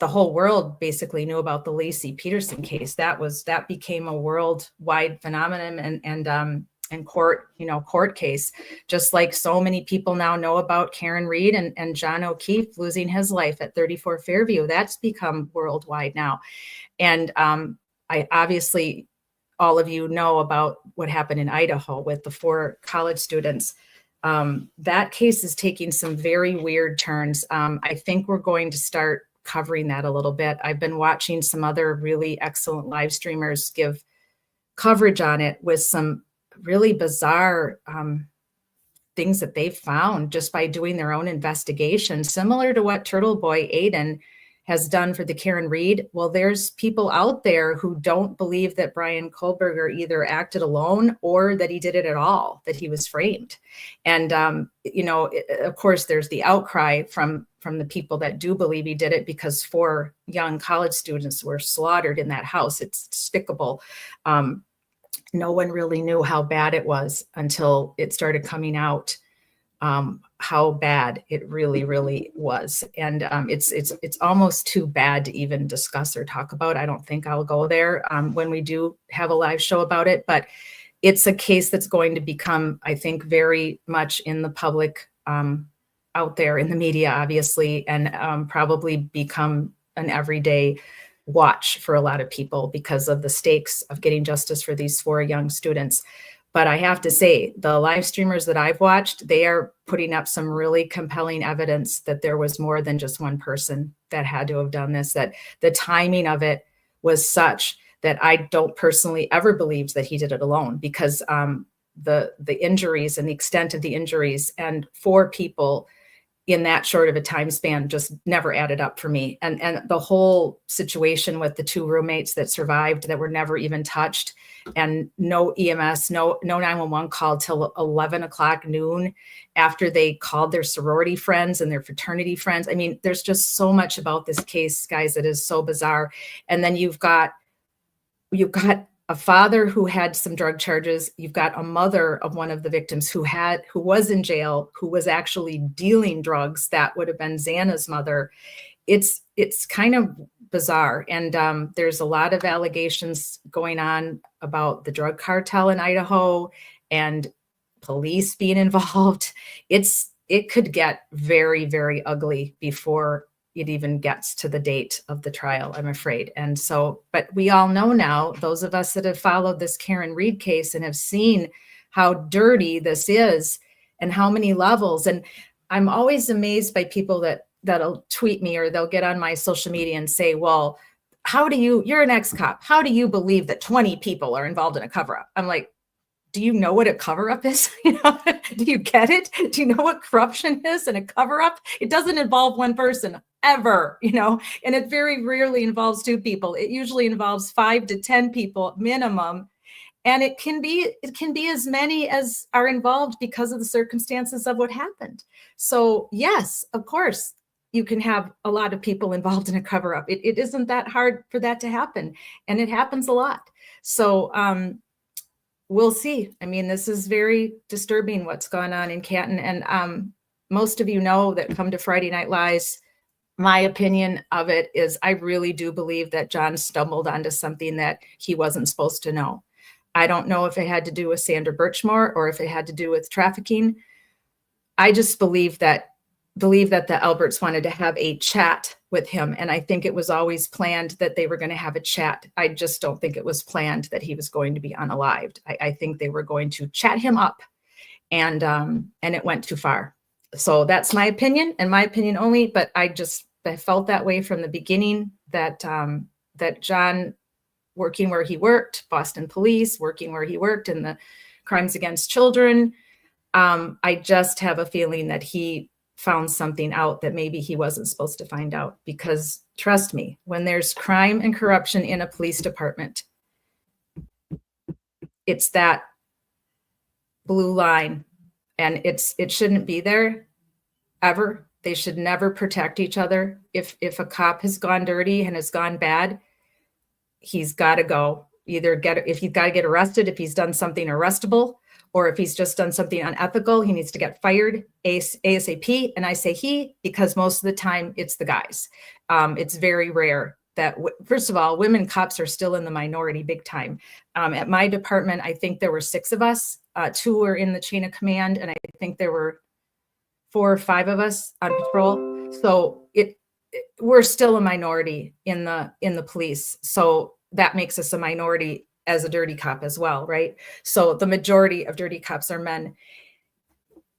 the whole world basically knew about the Laci Peterson case. That became a worldwide phenomenon and court case, just like so many people now know about Karen Reed and John O'Keefe losing his life at 34 Fairview. That's become worldwide now. And I obviously, all of you know about what happened in Idaho with the 4 college students. That case is taking some very weird turns. I think we're going to start covering that a little bit. I've been watching some other really excellent live streamers give coverage on it with some really bizarre things that they've found just by doing their own investigation, similar to what Turtle Boy Aiden has done for the Karen Reed. Well, there's people out there who don't believe that Brian Kohlberger either acted alone or that he did it at all, that he was framed. And, of course, there's the outcry from the people that do believe he did it because 4 young college students were slaughtered in that house. It's despicable. No one really knew how bad it was until it started coming out, how bad it really, really was. And it's almost too bad to even discuss or talk about. I don't think I'll go there when we do have a live show about it, but it's a case that's going to become, I think, very much in the public out there in the media, obviously, and probably become an everyday watch for a lot of people because of the stakes of getting justice for these 4 young students. But I have to say, the live streamers that I've watched, they are putting up some really compelling evidence that there was more than just one person that had to have done this, that the timing of it was such that I don't personally ever believed that he did it alone because the injuries and the extent of the injuries and 4 people in that short of a time span just never added up for me. And the whole situation with the 2 roommates that survived that were never even touched, and no EMS, no 911 call till 11 o'clock noon after they called their sorority friends and their fraternity friends. I mean, there's just so much about this case, guys, that is so bizarre. And then you've got a father who had some drug charges. You've got a mother of one of the victims who was in jail, who was actually dealing drugs. That would have been Xana's mother. It's kind of bizarre. And there's a lot of allegations going on about the drug cartel in Idaho and police being involved. It could get very, very ugly before it even gets to the date of the trial, I'm afraid. And so, but we all know now, those of us that have followed this Karen Reed case and have seen how dirty this is and how many levels. And I'm always amazed by people that'll tweet me or they'll get on my social media and say, well, you're an ex-cop. How do you believe that 20 people are involved in a cover-up? I'm like, do you know what a cover-up is? Do you get it? Do you know what corruption is and a cover-up? It doesn't involve one person. ever, and it very rarely involves 2 people. It usually involves 5 to 10 people minimum. And it can be as many as are involved because of the circumstances of what happened. So yes, of course, you can have a lot of people involved in a cover up. It isn't that hard for that to happen. And it happens a lot. So we'll see. I mean, this is very disturbing what's going on in Canton. And most of you know that come to Friday Night Lies, my opinion of it is I really do believe that John stumbled onto something that he wasn't supposed to know. I don't know if it had to do with Sandra Birchmore or if it had to do with trafficking. I just believe that the Alberts wanted to have a chat with him. And I think it was always planned that they were going to have a chat. I just don't think it was planned that he was going to be unalived. I think they were going to chat him up, and it went too far. So that's my opinion and my opinion only. But I felt that way from the beginning, that John, working where he worked, Boston police, working where he worked in the crimes against children, I just have a feeling that he found something out that maybe he wasn't supposed to find out. Because trust me, when there's crime and corruption in a police department, it's that blue line, and it shouldn't be there ever. They should never protect each other. If a cop has gone dirty and has gone bad, he's got to go. If he's got to get arrested, if he's done something arrestable, or if he's just done something unethical, he needs to get fired ASAP. And I say he, because most of the time it's the guys. It's very rare that, first of all, women cops are still in the minority big time. At my department, I think there were 6 of us. 2 were in the chain of command, and I think there were 4 or 5 of us on patrol. So we're still a minority in the police. So that makes us a minority as a dirty cop as well, right? So the majority of dirty cops are men.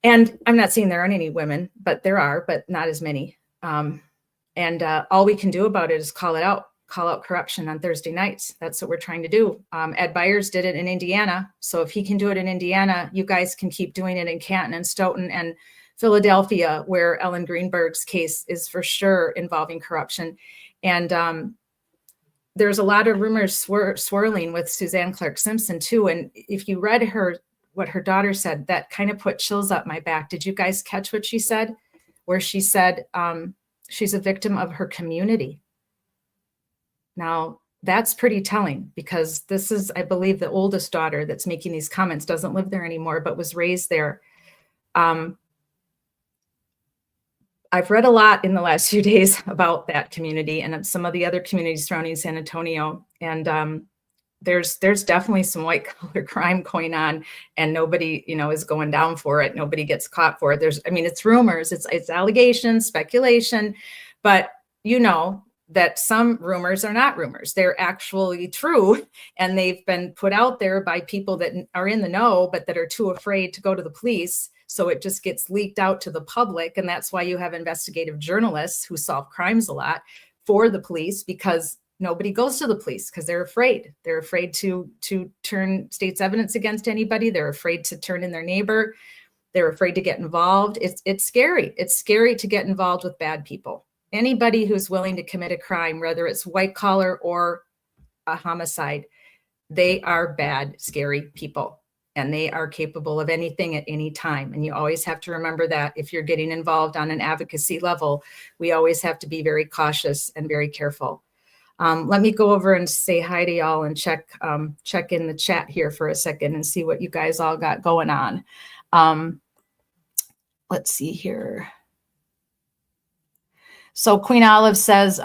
And I'm not saying there aren't any women, but there are, but not as many. And all we can do about it is call out corruption on Thursday nights. That's what we're trying to do. Ed Byers did it in Indiana. So if he can do it in Indiana, you guys can keep doing it in Canton and Stoughton and Philadelphia, where Ellen Greenberg's case is for sure involving corruption. And there's a lot of rumors swirling with Suzanne Clark Simpson too. And if you read what her daughter said, that kind of put chills up my back. Did you guys catch what she said? Where she said she's a victim of her community. Now, that's pretty telling, because this is, I believe, the oldest daughter that's making these comments, doesn't live there anymore, but was raised there. I've read a lot in the last few days about that community and some of the other communities surrounding San Antonio. And there's definitely some white collar crime going on, and nobody, is going down for it. Nobody gets caught for it. It's rumors, it's allegations, speculation, but that some rumors are not rumors. They're actually true, and they've been put out there by people that are in the know, but that are too afraid to go to the police. So it just gets leaked out to the public. And that's why you have investigative journalists who solve crimes a lot for the police, because nobody goes to the police because they're afraid. They're afraid to turn state's evidence against anybody. They're afraid to turn in their neighbor. They're afraid to get involved. It's scary. It's scary to get involved with bad people. Anybody who's willing to commit a crime, whether it's white collar or a homicide, they are bad, scary people, and they are capable of anything at any time. And you always have to remember that if you're getting involved on an advocacy level, we always have to be very cautious and very careful. Let me go over and say hi to y'all and check in the chat here for a second and see what you guys all got going on. Let's see here. So Queen Olive says,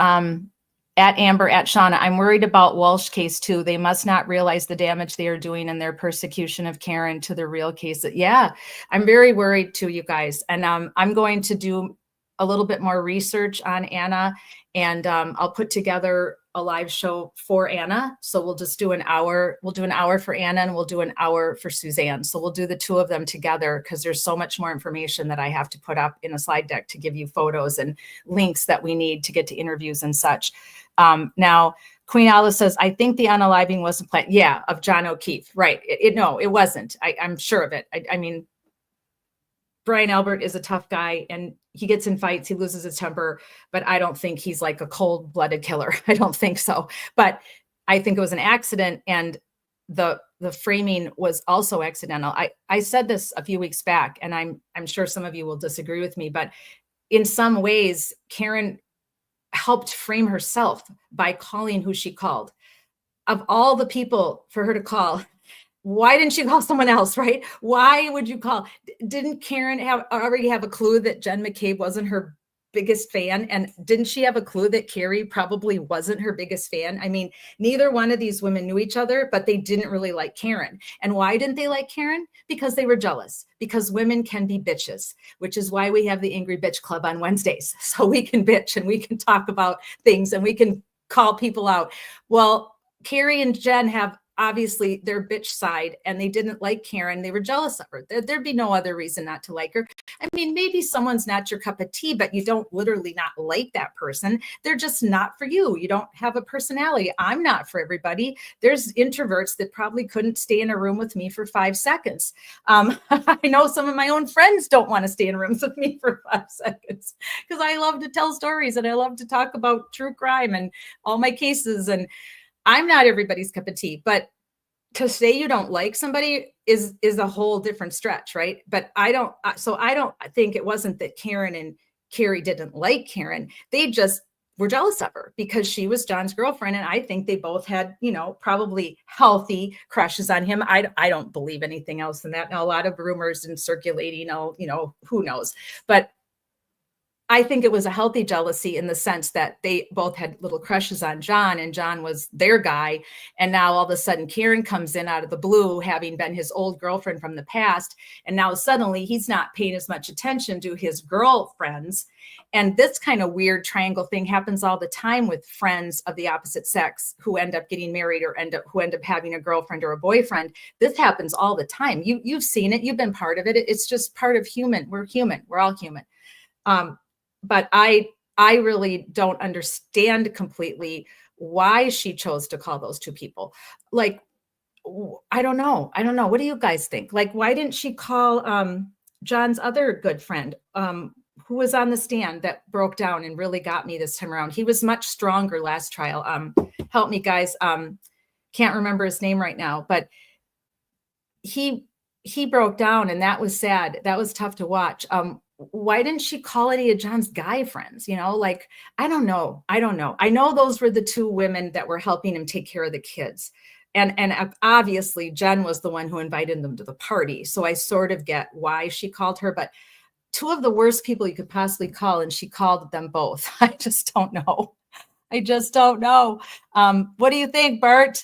at Amber, at Shauna, I'm worried about Walsh case too. They must not realize the damage they are doing in their persecution of Karen to the real case. Yeah, I'm very worried too, you guys. And I'm going to do a little bit more research on Anna, and I'll put together a live show for Anna. So we'll just do an hour. We'll do an hour for Anna, and we'll do an hour for Suzanne. So we'll do the 2 of them together, because there's so much more information that I have to put up in a slide deck to give you photos and links that we need to get to interviews and such. Now, Queen Alice says, I think the unaliving wasn't planned. Yeah, of John O'Keefe. Right. No, it wasn't. I'm sure of it. I mean, Brian Albert is a tough guy and he gets in fights, he loses his temper, but I don't think he's like a cold-blooded killer. I don't think so. But I think it was an accident, and the framing was also accidental. I said this a few weeks back, and I'm sure some of you will disagree with me, but in some ways, Karen helped frame herself by calling who she called. Of all the people for her to call, why didn't she call someone else, right? Why would you call? Didn't Karen already have a clue that Jen McCabe wasn't her biggest fan? And didn't she have a clue that Carrie probably wasn't her biggest fan? I mean, neither one of these women knew each other, but they didn't really like Karen. And why didn't they like Karen? Because they were jealous, because women can be bitches, which is why we have the Angry Bitch Club on Wednesdays. So we can bitch and we can talk about things and we can call people out. Well, Carrie and Jen have obviously their bitch side, and they didn't like Karen. They were jealous of her. There'd be no other reason not to like her. I mean, maybe someone's not your cup of tea, but you don't literally not like that person. They're just not for you. You don't have a personality. I'm not for everybody. There's introverts that probably couldn't stay in a room with me for 5 seconds. I know some of my own friends don't want to stay in rooms with me for 5 seconds because I love to tell stories and I love to talk about true crime and all my cases. And I'm not everybody's cup of tea, but to say you don't like somebody is a whole different stretch, right? But I don't think it wasn't that Karen and Carrie didn't like Karen. They just were jealous of her because she was John's girlfriend. And I think they both had, probably healthy crushes on him. I don't believe anything else than that. Now, a lot of rumors and circulating, who knows? But I think it was a healthy jealousy in the sense that they both had little crushes on John, and John was their guy. And now all of a sudden Karen comes in out of the blue, having been his old girlfriend from the past. And now suddenly he's not paying as much attention to his girlfriends. And this kind of weird triangle thing happens all the time with friends of the opposite sex who end up getting married or who end up having a girlfriend or a boyfriend. This happens all the time. You've seen it. You've been part of it. It's just part of human. We're human. We're all human. But I really don't understand completely why she chose to call those two people. Like, I don't know. What do you guys think? Like, why didn't she call John's other good friend who was on the stand that broke down and really got me this time around? He was much stronger last trial. Help me, guys. Can't remember his name right now, but he broke down, and that was sad. That was tough to watch. Why didn't she call any of John's guy friends? I don't know. I know those were the two women that were helping him take care of the kids. And obviously Jen was the one who invited them to the party. So I sort of get why she called her, but two of the worst people you could possibly call, and she called them both. I just don't know. What do you think, Bert?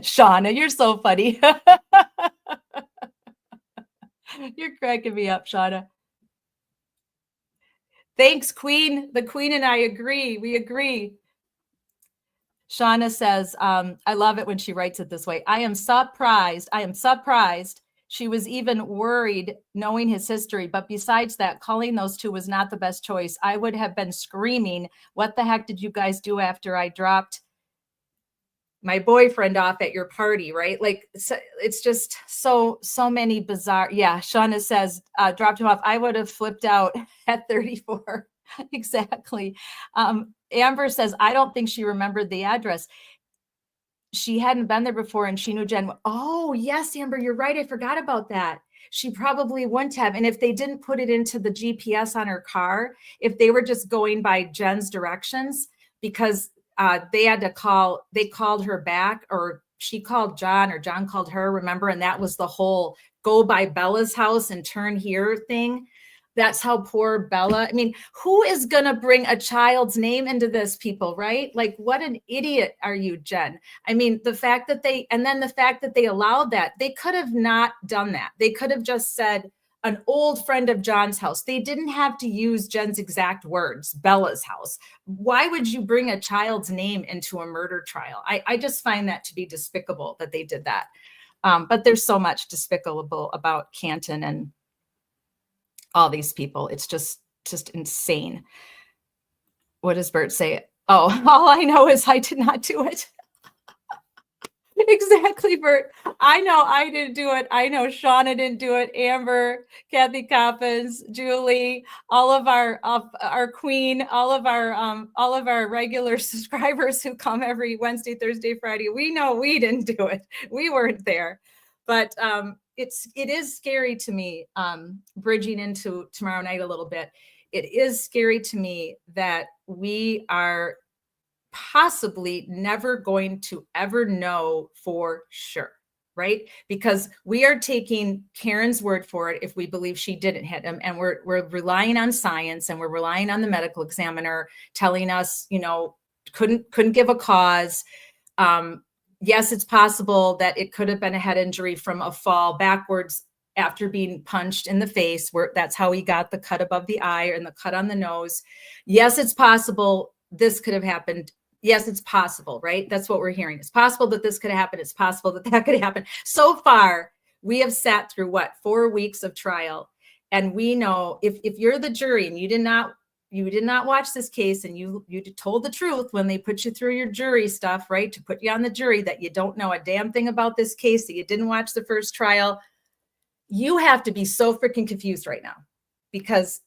Shauna, you're so funny. You're cracking me up, Shauna. Thanks, Queen. The Queen and I agree. We agree. Shauna says, I love it when she writes it this way. I am surprised. She was even worried knowing his history. But besides that, calling those two was not the best choice. I would have been screaming, what the heck did you guys do after I dropped my boyfriend off at your party, right? Like, so it's just so many bizarre. Yeah, Shauna says, dropped him off. I would have flipped out at 34. Exactly. Amber says, I don't think she remembered the address. She hadn't been there before, and she knew Jen. Oh, yes, Amber, you're right. I forgot about that. She probably wouldn't have. And if they didn't put it into the GPS on her car, if they were just going by Jen's directions, because they called her back, or she called John, or John called her, remember? And that was the whole go by Bella's house and turn here thing. That's how poor Bella, I mean, who is going to bring a child's name into this, people, right? Like, what an idiot are you, Jen? I mean, the fact that they allowed that, they could have not done that. They could have just said an old friend of John's house. They didn't have to use Jen's exact words, Bella's house. Why would you bring a child's name into a murder trial? I just find that to be despicable that they did that. But there's so much despicable about Canton and all these people. It's just insane. What does Bert say? Oh, all I know is I did not do it. Exactly, Bert. I know I didn't do it. I know Shauna didn't do it. Amber, Kathy Coppins, Julie, all of our queen, all of our regular subscribers who come every Wednesday, Thursday, Friday. We know we didn't do it. We weren't there, but it is scary to me. Bridging into tomorrow night a little bit, it is scary to me that we are possibly never going to ever know for sure, right? Because we are taking Karen's word for it if we believe she didn't hit him, and we're relying on science, and we're relying on the medical examiner telling us, couldn't give a cause. Yes, it's possible that it could have been a head injury from a fall backwards after being punched in the face, where that's how he got the cut above the eye and the cut on the nose. Yes, it's possible this could have happened. Yes, it's possible, right? That's what we're hearing. It's possible that this could happen. It's possible that that could happen. So far, we have sat through 4 weeks of trial. And we know if you're the jury and you did not watch this case, and you told the truth when they put you through your jury stuff, right? To put you on the jury, that you don't know a damn thing about this case, that you didn't watch the first trial, you have to be so freaking confused right now, because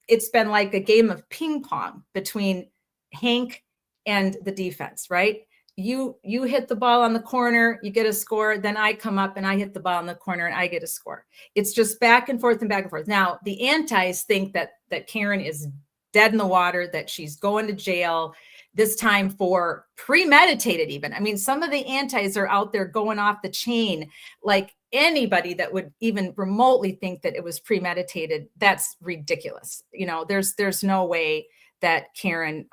it's been like a game of ping pong between Hank and the defense, right? You hit the ball on the corner, you get a score. Then I come up and I hit the ball in the corner and I get a score. It's just back and forth and back and forth. Now, the antis think that Karen is dead in the water, that she's going to jail, this time for premeditated even. I mean, some of the antis are out there going off the chain. Like, anybody that would even remotely think that it was premeditated, that's ridiculous. There's no way that Karen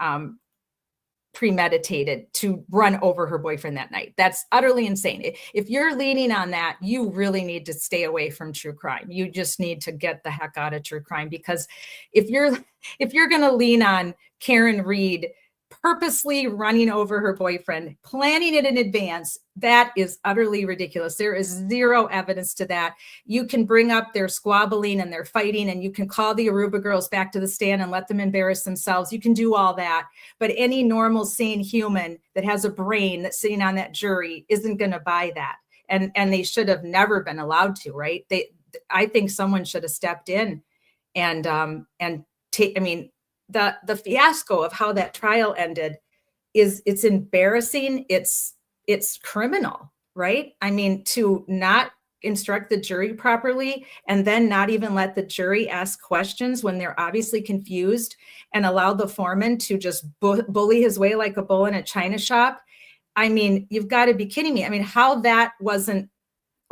premeditated to run over her boyfriend that night. That's utterly insane. If you're leaning on that, you really need to stay away from true crime. You just need to get the heck out of true crime, because if you're going to lean on Karen Reed purposely running over her boyfriend, planning it in advance, that is utterly ridiculous. There is zero evidence to that. You can bring up their squabbling and their fighting, and you can call the Aruba girls back to the stand and let them embarrass themselves. You can do all that. But any normal, sane human that has a brain that's sitting on that jury isn't going to buy that. And they should have never been allowed to, right? I think someone should have stepped in and take, the fiasco of how that trial ended it's embarrassing. It's criminal, right? To not instruct the jury properly and then not even let the jury ask questions when they're obviously confused, and allow the foreman to just bully his way like a bull in a china shop. You've got to be kidding me. How that wasn't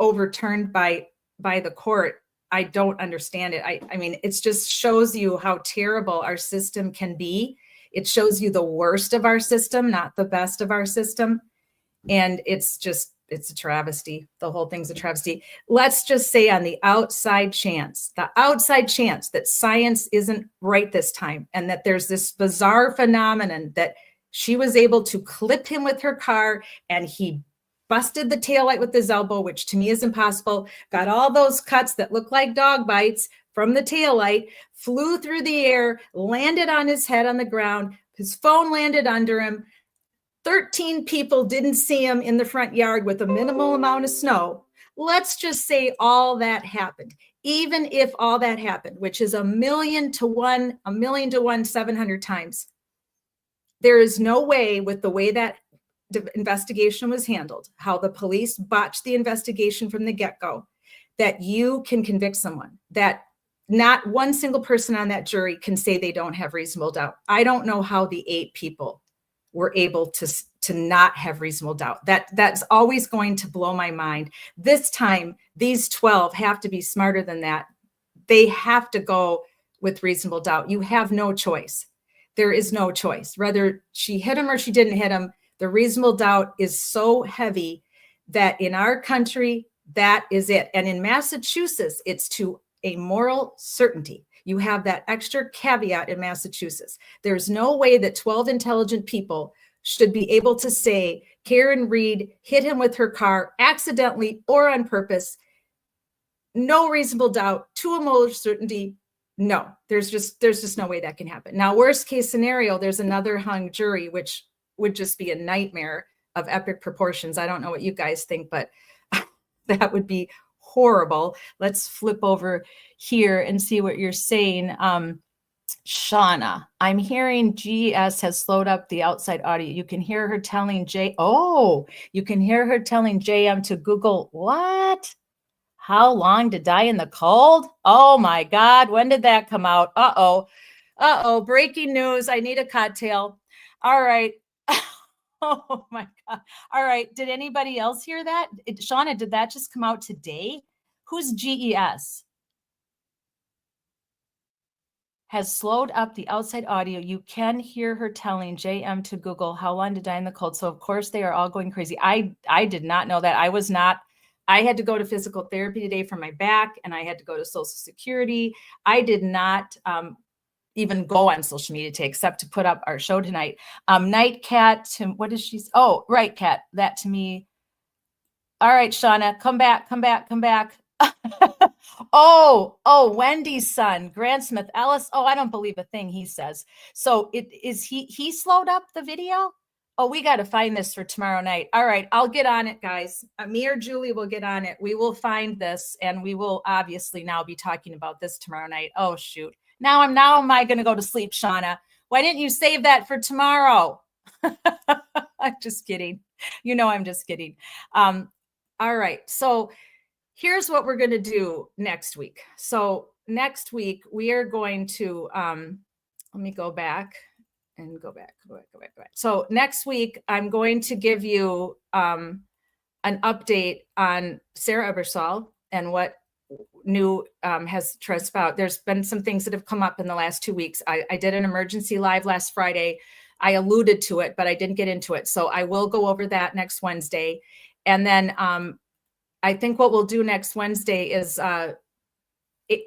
overturned by the court, I don't understand it. It just shows you how terrible our system can be. It shows you the worst of our system, not the best of our system. And it's a travesty. The whole thing's a travesty. Let's just say, on the outside chance that science isn't right this time, and that there's this bizarre phenomenon that she was able to clip him with her car, and he busted the taillight with his elbow, which to me is impossible, got all those cuts that look like dog bites from the taillight, flew through the air, landed on his head on the ground, his phone landed under him. 13 people didn't see him in the front yard with a minimal amount of snow. Let's just say all that happened. Even if all that happened, which is 1,000,000 to 1, 700 times, there is no way, with the way that the investigation was handled, how the police botched the investigation from the get-go, that you can convict someone, that not one single person on that jury can say they don't have reasonable doubt. I don't know how the 8 people were able to not have reasonable doubt. That's always going to blow my mind. This time, these 12 have to be smarter than that. They have to go with reasonable doubt. You have no choice. There is no choice. Whether she hit him or she didn't hit him, the reasonable doubt is so heavy that in our country, that is it. And in Massachusetts, it's to a moral certainty. You have that extra caveat in Massachusetts. There's no way that 12 intelligent people should be able to say Karen Reed hit him with her car accidentally or on purpose. No reasonable doubt, to a moral certainty. No, there's just no way that can happen. Now, worst case scenario, there's another hung jury, which would just be a nightmare of epic proportions. I don't know what you guys think, but that would be horrible. Let's flip over here and see what you're saying. Shauna, I'm hearing GS has slowed up the outside audio. You can hear her telling you can hear her telling JM to Google what? How long to die in the cold? Oh my God, when did that come out? Uh-oh, breaking news. I need a cocktail. All right. Oh my God. All right. Did anybody else hear that? Shauna, did that just come out today? Who's GES? Has slowed up the outside audio. You can hear her telling JM to Google how long to die in the cold. So of course they are all going crazy. I did not know that. I had to go to physical therapy today for my back, and I had to go to Social Security. I did not even go on social media today except to put up our show tonight. Night Cat, what is she? Oh, right, Cat, that to me. All right, Shauna, come back. Oh, Wendy's son, Grant Smith Ellis. Oh, I don't believe a thing he says. So he slowed up the video? Oh, we got to find this for tomorrow night. All right, I'll get on it, guys. Me or Julie will get on it. We will find this, and we will obviously now be talking about this tomorrow night. Oh, shoot. Now am I going to go to sleep, Shauna? Why didn't you save that for tomorrow? I'm just kidding. You know I'm just kidding. All right, so here's what we're going to do next week. So next week, we are going to, let me go back. So next week, I'm going to give you an update on Sarah Ebersol and what new has transpired. There's been some things that have come up in the last 2 weeks. I did an emergency live last Friday. I alluded to it, but I didn't get into it. So I will go over that next Wednesday. And then I think what we'll do next Wednesday is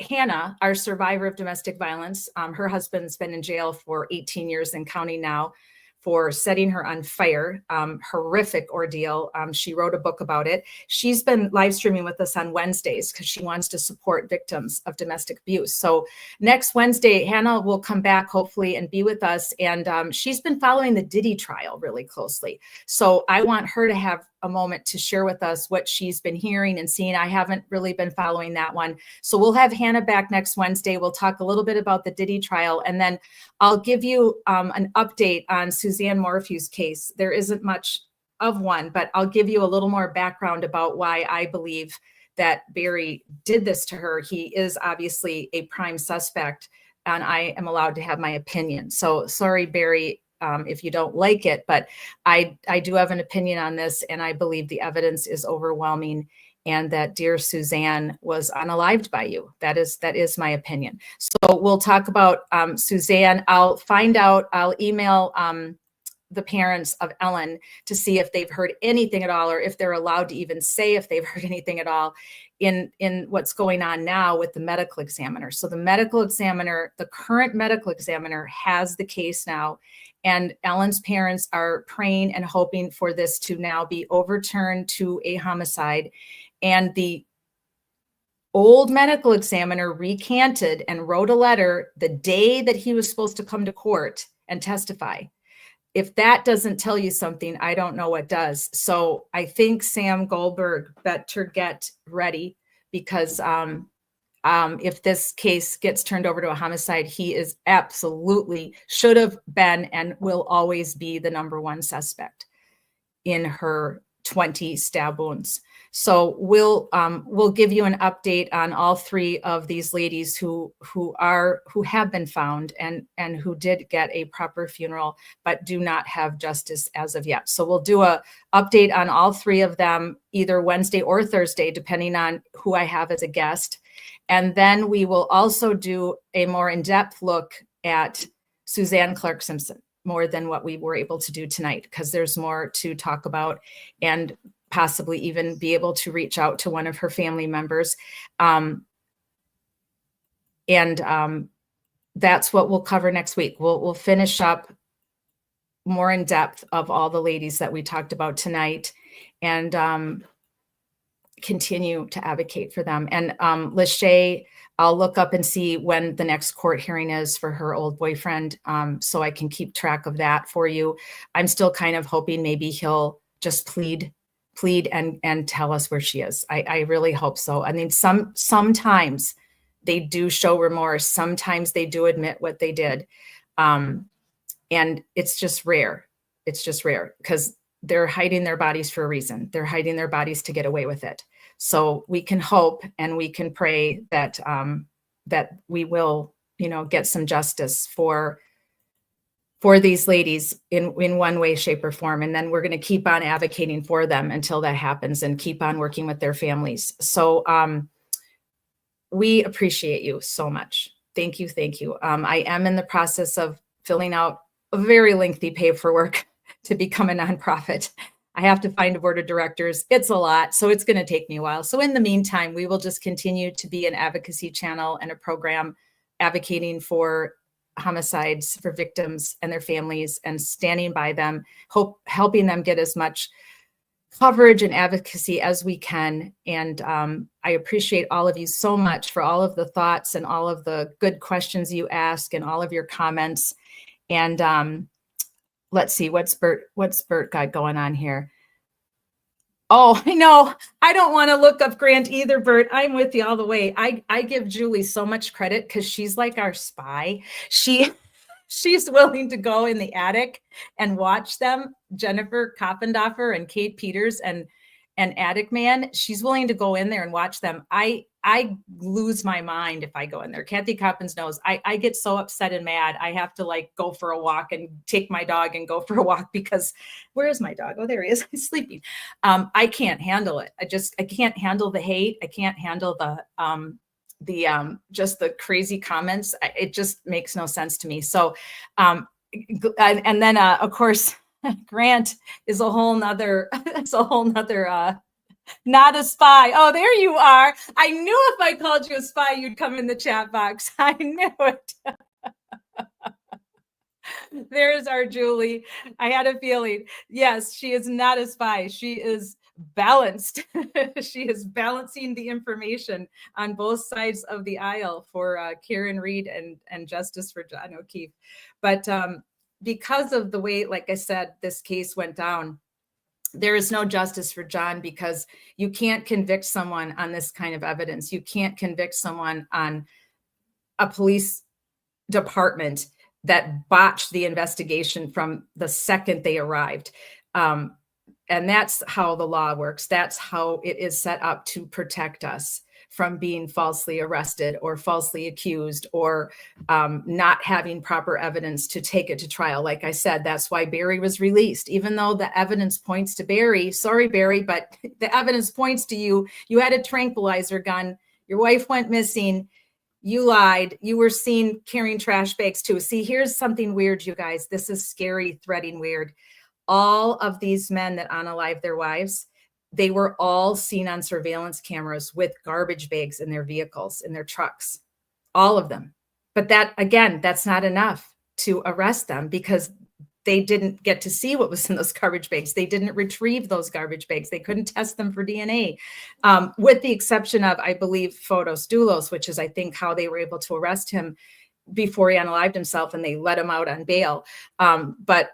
Hannah, our survivor of domestic violence, her husband's been in jail for 18 years and counting now for setting her on fire. Horrific ordeal. She wrote a book about it. She's been live streaming with us on Wednesdays because she wants to support victims of domestic abuse. So next Wednesday, Hannah will come back hopefully and be with us. And she's been following the Diddy trial really closely. So I want her to have a moment to share with us what she's been hearing and seeing. I haven't really been following that one. So we'll have Hannah back next Wednesday. We'll talk a little bit about the Diddy trial, and then I'll give you an update on Suzanne Morphew's case. There isn't much of one, but I'll give you a little more background about why I believe that Barry did this to her. He is obviously a prime suspect, and I am allowed to have my opinion. So sorry, Barry, if you don't like it, but I do have an opinion on this, and I believe the evidence is overwhelming and that dear Suzanne was unalived by you. That is my opinion. So we'll talk about Suzanne. I'll email the parents of Ellen to see if they've heard anything at all, or if they're allowed to even say if they've heard anything at all in what's going on now with the medical examiner. So the current medical examiner has the case now, and Ellen's parents are praying and hoping for this to now be overturned to a homicide. And the old medical examiner recanted and wrote a letter the day that he was supposed to come to court and testify. If that doesn't tell you something, I don't know what does. So I think Sam Goldberg better get ready, because if this case gets turned over to a homicide, he is absolutely should have been and will always be the number one suspect in her 20 stab wounds. So we'll give you an update on all three of these ladies who have been found and who did get a proper funeral, but do not have justice as of yet. So we'll do a update on all three of them either Wednesday or Thursday, depending on who I have as a guest. And then we will also do a more in-depth look at Suzanne Clark Simpson, more than what we were able to do tonight, because there's more to talk about, and possibly even be able to reach out to one of her family members. That's what we'll cover next week. We'll finish up more in depth of all the ladies that we talked about tonight, and continue to advocate for them. And Laci, I'll look up and see when the next court hearing is for her old boyfriend, so I can keep track of that for you. I'm still kind of hoping maybe he'll just plead and tell us where she is. I really hope so. I mean, sometimes they do show remorse. Sometimes they do admit what they did. And it's just rare. It's just rare because they're hiding their bodies for a reason. They're hiding their bodies to get away with it. So we can hope and we can pray that that we will, get some justice for these ladies in one way, shape, or form. And then we're going to keep on advocating for them until that happens and keep on working with their families. So we appreciate you so much. Thank you. Thank you. I am in the process of filling out a very lengthy paperwork to become a nonprofit. I have to find a board of directors. It's a lot, so it's going to take me a while. So in the meantime, we will just continue to be an advocacy channel and a program advocating for homicides, for victims and their families, and standing by them, helping them get as much coverage and advocacy as we can. And I appreciate all of you so much for all of the thoughts and all of the good questions you ask and all of your comments. And let's see, what's Bert got going on here? Oh, I know. I don't want to look up Grant either, Bert. I'm with you all the way. I give Julie so much credit because she's like our spy. She's willing to go in the attic and watch them, Jennifer Koppendorfer and Kate Peters and Attic Man. She's willing to go in there and watch them. I lose my mind if I go in there. Kathy Coppens knows I get so upset and mad. I have to go for a walk and take my dog and go for a walk because where is my dog? Oh, there he is. He's sleeping. I can't handle it. I can't handle the hate. I can't handle the just the crazy comments. It just makes no sense to me. So, and then of course, Grant is a whole nother, not a spy. Oh, there you are. I knew if I called you a spy, you'd come in the chat box. I knew it. There's our Julie. I had a feeling. Yes, she is not a spy. She is balanced. She is balancing the information on both sides of the aisle for Karen Reed and justice for John O'Keefe. But because of the way, like I said, this case went down, there is no justice for John because you can't convict someone on this kind of evidence. You can't convict someone on a police department that botched the investigation from the second they arrived. And that's how the law works. That's how it is set up to protect us from being falsely arrested or falsely accused or not having proper evidence to take it to trial. Like I said, that's why Barry was released, even though the evidence points to Barry. Sorry, Barry, but the evidence points to you. You had a tranquilizer gun. Your wife went missing. You lied. You were seen carrying trash bags too. See, here's something weird, you guys. This is scary, threading weird. All of these men that unalived their wives, they were all seen on surveillance cameras with garbage bags in their vehicles, in their trucks, all of them. But that, again, that's not enough to arrest them because they didn't get to see what was in those garbage bags. They didn't retrieve those garbage bags. They couldn't test them for DNA, with the exception of, I believe, Photos Doulos, which is, I think, how they were able to arrest him before he unalived himself and they let him out on bail. But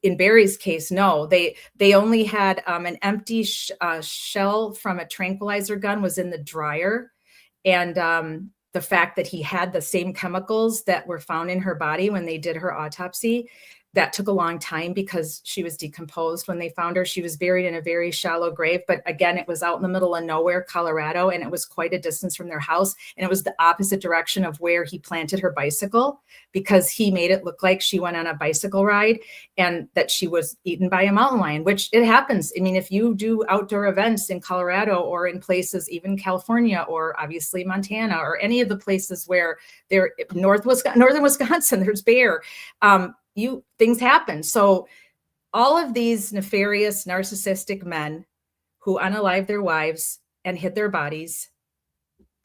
in Barry's case, no, they only had an empty shell from a tranquilizer gun was in the dryer. And the fact that he had the same chemicals that were found in her body when they did her autopsy, that took a long time because she was decomposed when they found her. She was buried in a very shallow grave. But again, it was out in the middle of nowhere, Colorado, and it was quite a distance from their house. And it was the opposite direction of where he planted her bicycle because he made it look like she went on a bicycle ride and that she was eaten by a mountain lion, which it happens. I mean, if you do outdoor events in Colorado or in places, even California or obviously Montana or any of the places where they're northern Wisconsin, there's bear. Things happen. So all of these nefarious, narcissistic men who unalived their wives and hid their bodies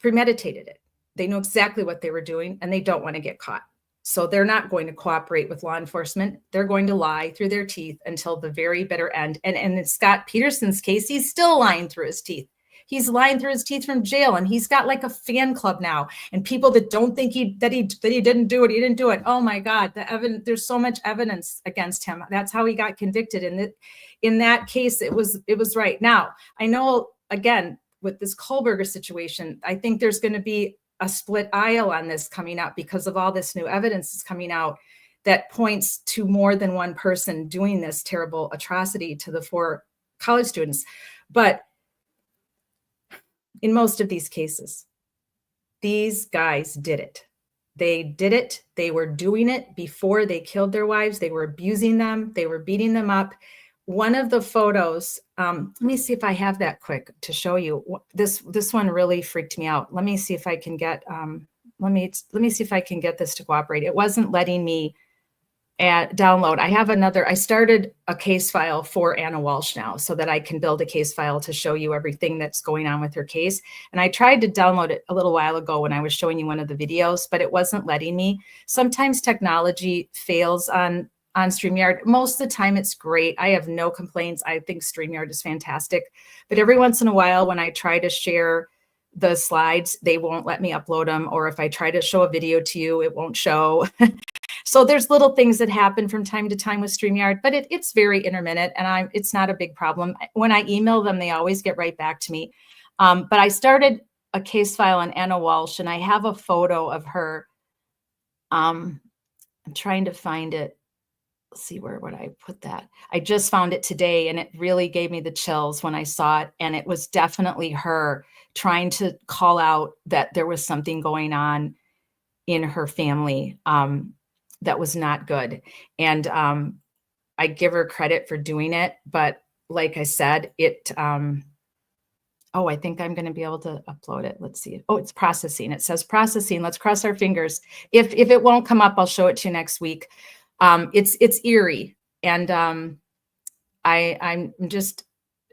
premeditated it. They know exactly what they were doing and they don't want to get caught. So they're not going to cooperate with law enforcement. They're going to lie through their teeth until the very bitter end. And in Scott Peterson's case, he's still lying through his teeth. He's lying through his teeth from jail, and he's got like a fan club now. And people that don't think he didn't do it, he didn't do it. Oh my God, there's so much evidence against him. That's how he got convicted. And in that case, it was right. Now, I know, again, with this Kohlberger situation, I think there's going to be a split aisle on this coming out because of all this new evidence that's coming out that points to more than one person doing this terrible atrocity to the 4 college students. But in most of these cases, these guys did it. They did it. They were doing it before they killed their wives. They were abusing them. They were beating them up. One of the photos, let me see if I have that quick to show you. This one really freaked me out. Let me see if I can get, let me see if I can get this to cooperate. It wasn't letting me download. I started a case file for Anna Walsh now so that I can build a case file to show you everything that's going on with her case. And I tried to download it a little while ago when I was showing you one of the videos, but it wasn't letting me. Sometimes technology fails on StreamYard. Most of the time it's great. I have no complaints. I think StreamYard is fantastic. But every once in a while when I try to share the slides, they won't let me upload them. Or if I try to show a video to you, it won't show. So there's little things that happen from time to time with StreamYard, but it's very intermittent and it's not a big problem. When I email them, they always get right back to me. But I started a case file on Anna Walsh and I have a photo of her. I'm trying to find it. Let's see, where would I put that? I just found it today and it really gave me the chills when I saw it. And it was definitely her trying to call out that there was something going on in her family that was not good. And I give her credit for doing it. But like I said, I think I'm going to be able to upload it. Let's see. Oh, it's processing. It says processing. Let's cross our fingers. If it won't come up, I'll show it to you next week. It's eerie. And I'm just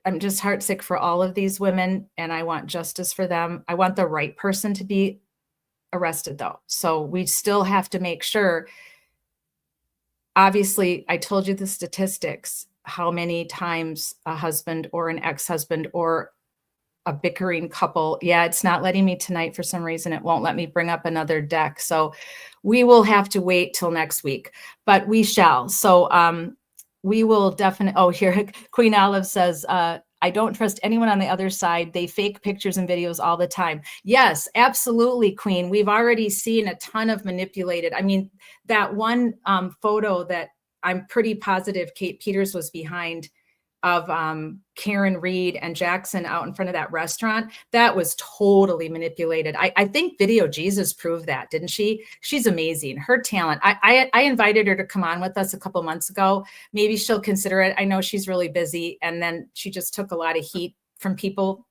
heartsick for all of these women and I want justice for them. I want the right person to be arrested though. So we still have to make sure. Obviously, I told you the statistics, how many times a husband or an ex-husband or a bickering couple. Yeah, it's not letting me tonight for some reason. It won't let me bring up another deck. So we will have to wait till next week, but we shall. So we will definitely, oh, here, Queen Olive says, I don't trust anyone on the other side. They fake pictures and videos all the time. Yes, absolutely, Queen. We've already seen a ton of manipulated. I mean, that one photo that I'm pretty positive Kate Peters was behind of Karen Reed and Jackson out in front of that restaurant, that was totally manipulated. I think Video Jesus proved that, didn't she? She's amazing. Her talent. I invited her to come on with us a couple months ago. Maybe she'll consider it. I know she's really busy. And then she just took a lot of heat from people,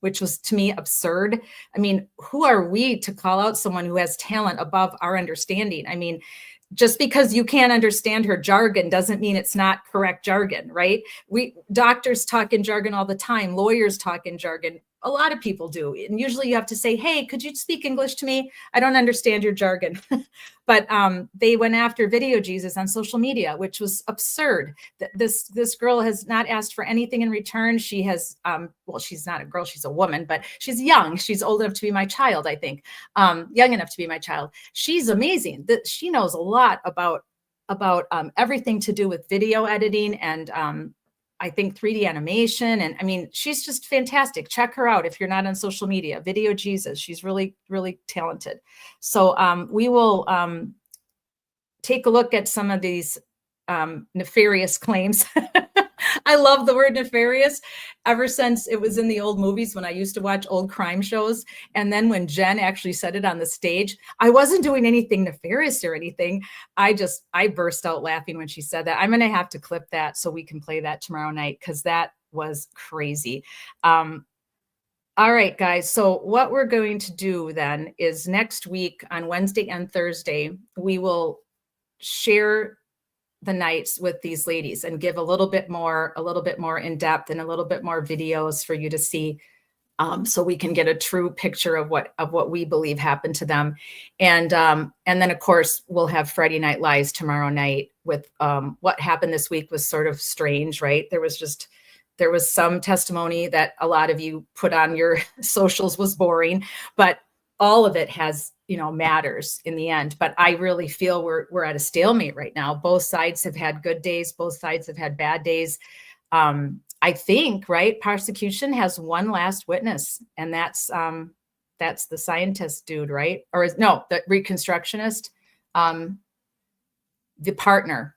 which was to me absurd. I mean, who are we to call out someone who has talent above our understanding? I mean, just because you can't understand her jargon doesn't mean it's not correct jargon, right? Doctors talk in jargon all the time. Lawyers talk in jargon. A lot of people do. And usually you have to say, hey, could you speak English to me? I don't understand your jargon. But they went after Video Jesus on social media, which was absurd. This girl has not asked for anything in return. She has, well, she's not a girl, she's a woman, but she's young. She's old enough to be my child, I think. Young enough to be my child. She's amazing. She knows a lot about everything to do with video editing and I think 3D animation. And I mean, she's just fantastic. Check her out if you're not on social media. Video Jesus. She's really, really talented. So we will take a look at some of these nefarious claims. I love the word nefarious ever since it was in the old movies when I used to watch old crime shows. And then when Jen actually said it on the stage, I wasn't doing anything nefarious or anything. I burst out laughing when she said that. I'm going to have to clip that so we can play that tomorrow night because that was crazy. All right, guys. So what we're going to do then is next week on Wednesday and Thursday, we will share the nights with these ladies and give a little bit more in depth and a little bit more videos for you to see, so we can get a true picture of what we believe happened to them. And then of course we'll have Friday Night Lies tomorrow night with what happened this week was sort of strange, right? There was just There was some testimony that a lot of you put on your socials was boring, but all of it has, matters in the end. But I really feel we're at a stalemate right now. Both sides have had good days. Both sides have had bad days. I think, right, prosecution has one last witness, and that's the scientist dude, right? Or no, the reconstructionist, the partner,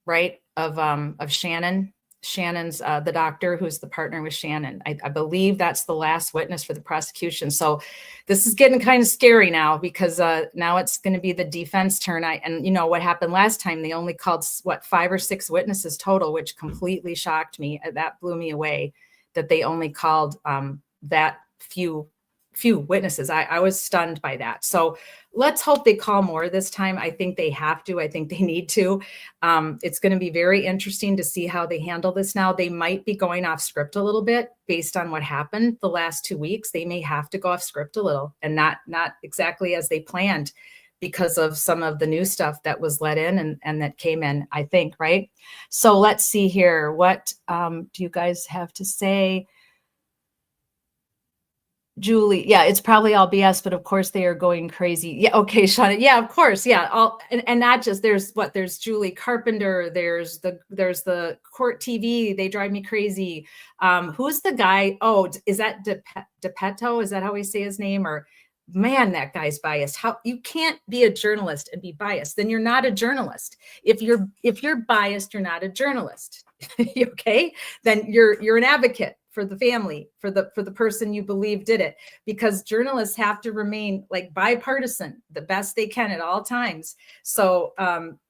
right, of Shannon. Shannon's the doctor who's the partner with Shannon. I believe that's the last witness for the prosecution. So this is getting kind of scary now, because now it's going to be the defense turn. And what happened last time, they only called 5 or 6 witnesses total, which completely shocked me. That blew me away, that they only called that few witnesses. I was stunned by that. So let's hope they call more this time. I think they have to. I think they need to. It's going to be very interesting to see how they handle this now. They might be going off script a little bit based on what happened the last 2 weeks. They may have to go off script a little, and not exactly as they planned, because of some of the new stuff that was let in and that came in, I think, right? So let's see here. What do you guys have to say? Julie, yeah, it's probably all BS, but of course they are going crazy. Yeah, okay, Shauna. Yeah, of course, yeah. And not just there's Julie Carpenter, there's the court TV, they drive me crazy. Who's the guy? Oh, is that DePetto? Is that how we say his name? Or man, that guy's biased. How you can't be a journalist and be biased? Then you're not a journalist. If you're biased, you're not a journalist. Okay, then you're an advocate for the family, for the person you believe did it, because journalists have to remain like bipartisan the best they can at all times. So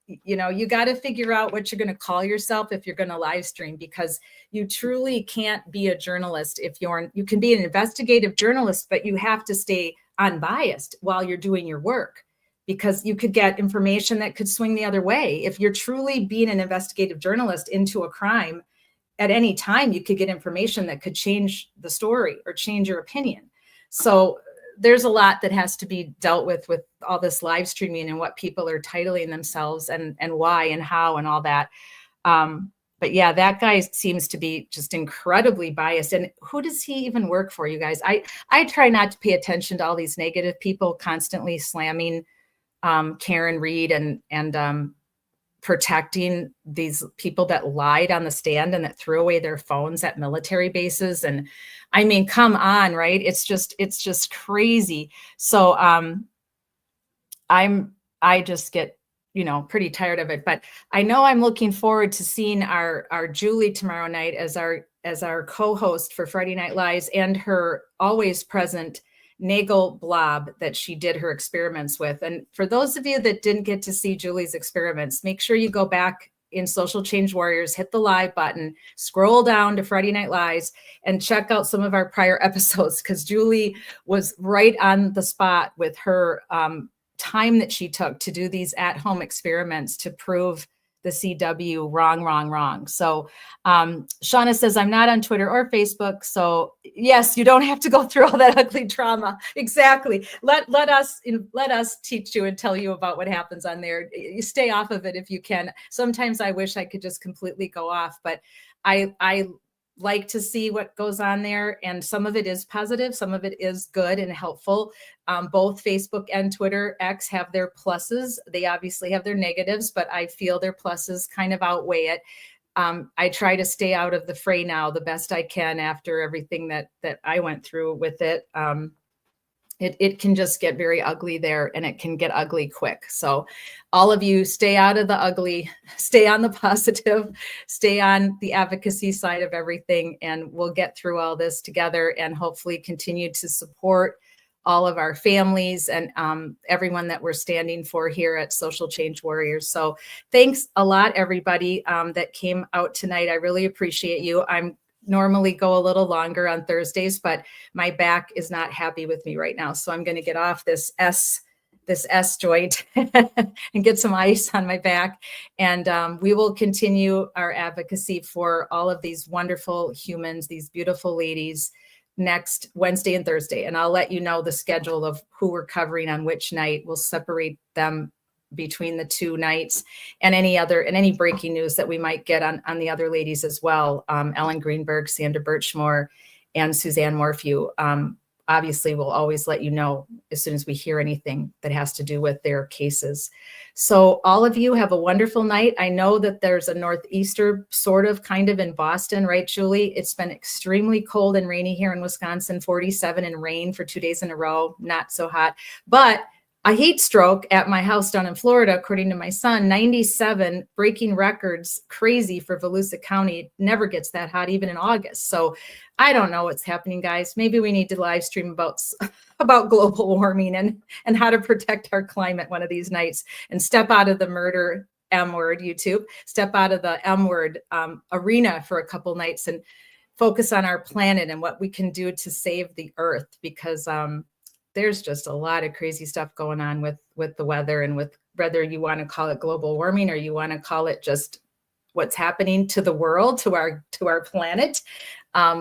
you got to figure out what you're going to call yourself if you're going to live stream, because you truly can't be a journalist. You can be an investigative journalist, but you have to stay unbiased while you're doing your work, because you could get information that could swing the other way. If you're truly being an investigative journalist into a crime, at any time, you could get information that could change the story or change your opinion. So there's a lot that has to be dealt with all this live streaming and what people are titling themselves and why and how and all that. But yeah, that guy seems to be just incredibly biased. And who does he even work for, you guys? I try not to pay attention to all these negative people constantly slamming Karen Reed and protecting these people that lied on the stand and that threw away their phones at military bases. And I mean, come on, right? It's just crazy. So I just get, pretty tired of it, but I know I'm looking forward to seeing our Julie tomorrow night as our co-host for Friday Night Lives, and her always present Nagel blob that she did her experiments with. And for those of you that didn't get to see Julie's experiments, make sure you go back in Social Change Warriors, hit the live button, scroll down to Friday Night Lives, and check out some of our prior episodes, because Julie was right on the spot with her time that she took to do these at-home experiments to prove the CW wrong. So Shauna says, I'm not on Twitter or Facebook. So yes, you don't have to go through all that ugly drama. Exactly. Let us teach you and tell you about what happens on there. You stay off of it if you can. Sometimes I wish I could just completely go off, but I like to see what goes on there. And some of it is positive. Some of it is good and helpful. Both Facebook and Twitter X have their pluses. They obviously have their negatives, but I feel their pluses kind of outweigh it. I try to stay out of the fray now the best I can after everything that I went through with it. It can just get very ugly there, and it can get ugly quick. So all of you, stay out of the ugly, stay on the positive, stay on the advocacy side of everything, and we'll get through all this together and hopefully continue to support all of our families and everyone that we're standing for here at Social Change Warriors. So thanks a lot, everybody that came out tonight. I really appreciate you. I'm normally go a little longer on Thursdays, but my back is not happy with me right now. So I'm going to get off this S joint and get some ice on my back. And we will continue our advocacy for all of these wonderful humans, these beautiful ladies, next Wednesday and Thursday. And I'll let you know the schedule of who we're covering on which night. We'll separate them between the two nights, and any breaking news that we might get on the other ladies as well. Ellen Greenberg, Sandra Birchmore, and Suzanne Morphew. Obviously, we'll always let you know as soon as we hear anything that has to do with their cases. So all of you have a wonderful night. I know that there's a northeaster kind of in Boston, right, Julie? It's been extremely cold and rainy here in Wisconsin, 47 and rain for 2 days in a row, not so hot. But a heat stroke at my house down in Florida, according to my son, 97, breaking records, crazy for Volusia County. It never gets that hot, even in August. So I don't know what's happening, guys. Maybe we need to live stream about global warming and how to protect our climate one of these nights, and step out of the murder M word, YouTube, step out of the M word arena for a couple nights and focus on our planet and what we can do to save the earth, because there's just a lot of crazy stuff going on with the weather, and with whether you want to call it global warming or you want to call it just what's happening to the world, to our planet.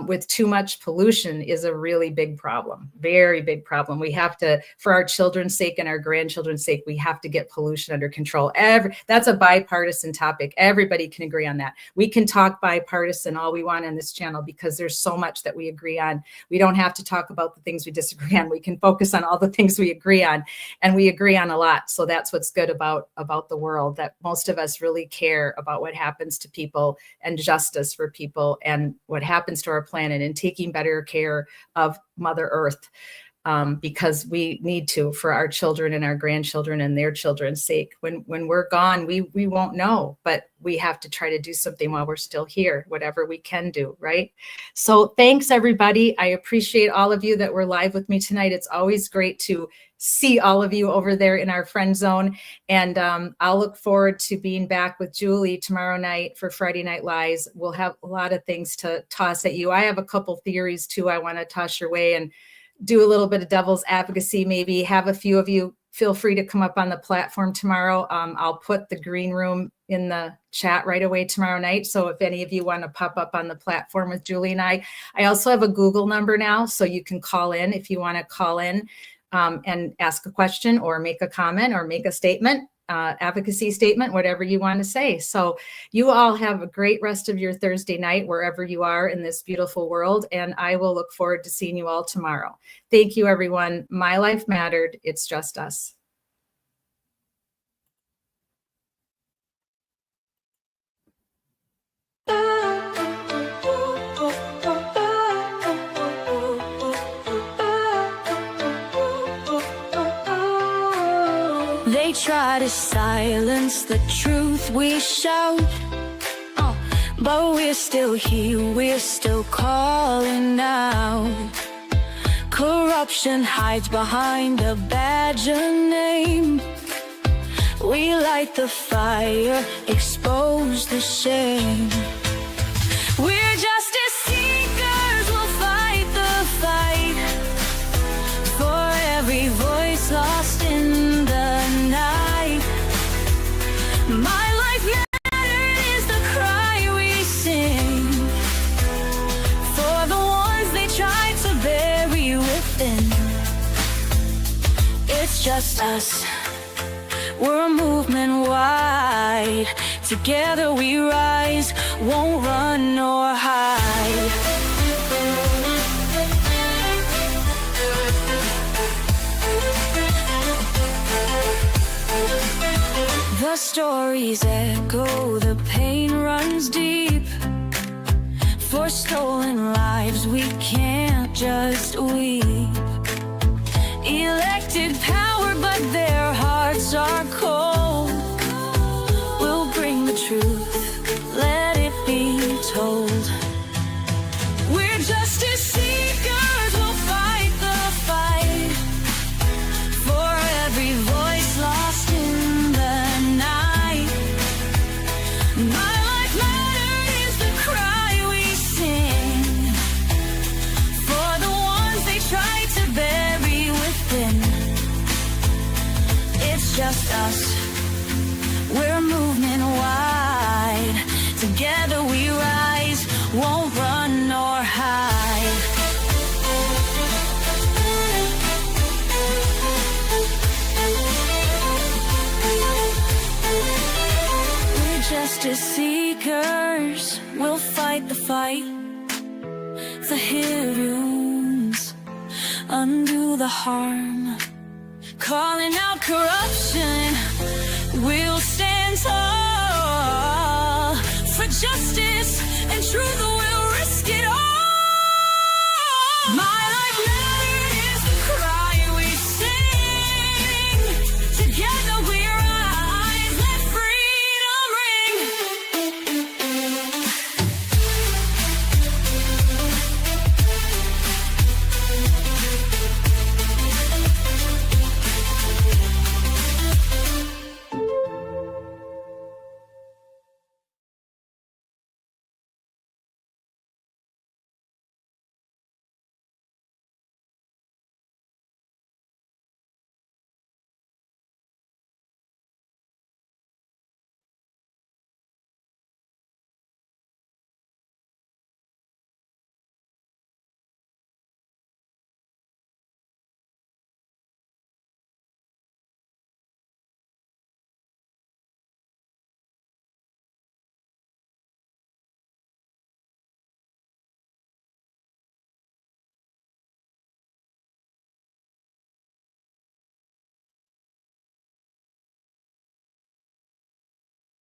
With too much pollution is a really big problem, very big problem. We have to, for our children's sake and our grandchildren's sake, we have to get pollution under control. That's a bipartisan topic. Everybody can agree on that. We can talk bipartisan all we want on this channel because there's so much that we agree on. We don't have to talk about the things we disagree on. We can focus on all the things we agree on, and we agree on a lot. So that's what's good about the world, that most of us really care about what happens to people and justice for people and what happens to our planet, and taking better care of Mother Earth, because we need to, for our children and our grandchildren and their children's sake. When we're gone, we won't know, but we have to try to do something while we're still here, whatever we can do, right? So thanks, everybody. I appreciate all of you that were live with me tonight. It's always great to see all of you over there in our friend zone. And I'll look forward to being back with Julie tomorrow night for Friday Night Lies. We'll have a lot of things to toss at you. I have a couple theories too I want to toss your way, and do a little bit of devil's advocacy, maybe have a few of you feel free to come up on the platform tomorrow. I'll put the green room in the chat right away tomorrow night. So if any of you want to pop up on the platform with Julie and I also have a Google number now, so you can call in if you want to call in and ask a question or make a comment or make a statement, advocacy statement, whatever you want to say. So you all have a great rest of your Thursday night, wherever you are in this beautiful world. And I will look forward to seeing you all tomorrow. Thank you, everyone. My life mattered. It's just us. They try to silence the truth we shout, but we're still here, we're still calling out. Corruption hides behind a badge of name. We light the fire, expose the shame. We're justice seekers, we'll fight the fight for every voice lost in the night. My life mattered is the cry we sing for the ones they tried to bury within. It's just us, we're a movement wide. Together we rise, won't run nor hide. The stories echo, the pain runs deep. For stolen lives we can't just weep. Elected power, but their hearts are cold. We'll bring the truth, let it be told. We're justice seekers, we'll fight the fight for every voice lost in the night. My life mattered is the cry we sing for the ones they tried to bury within. It's just us, we're a movement wide. Together we rise, won't run nor hide. justice seekers will fight the fight. The heroes undo the harm. Calling out corruption, we'll stand tall for justice and truth.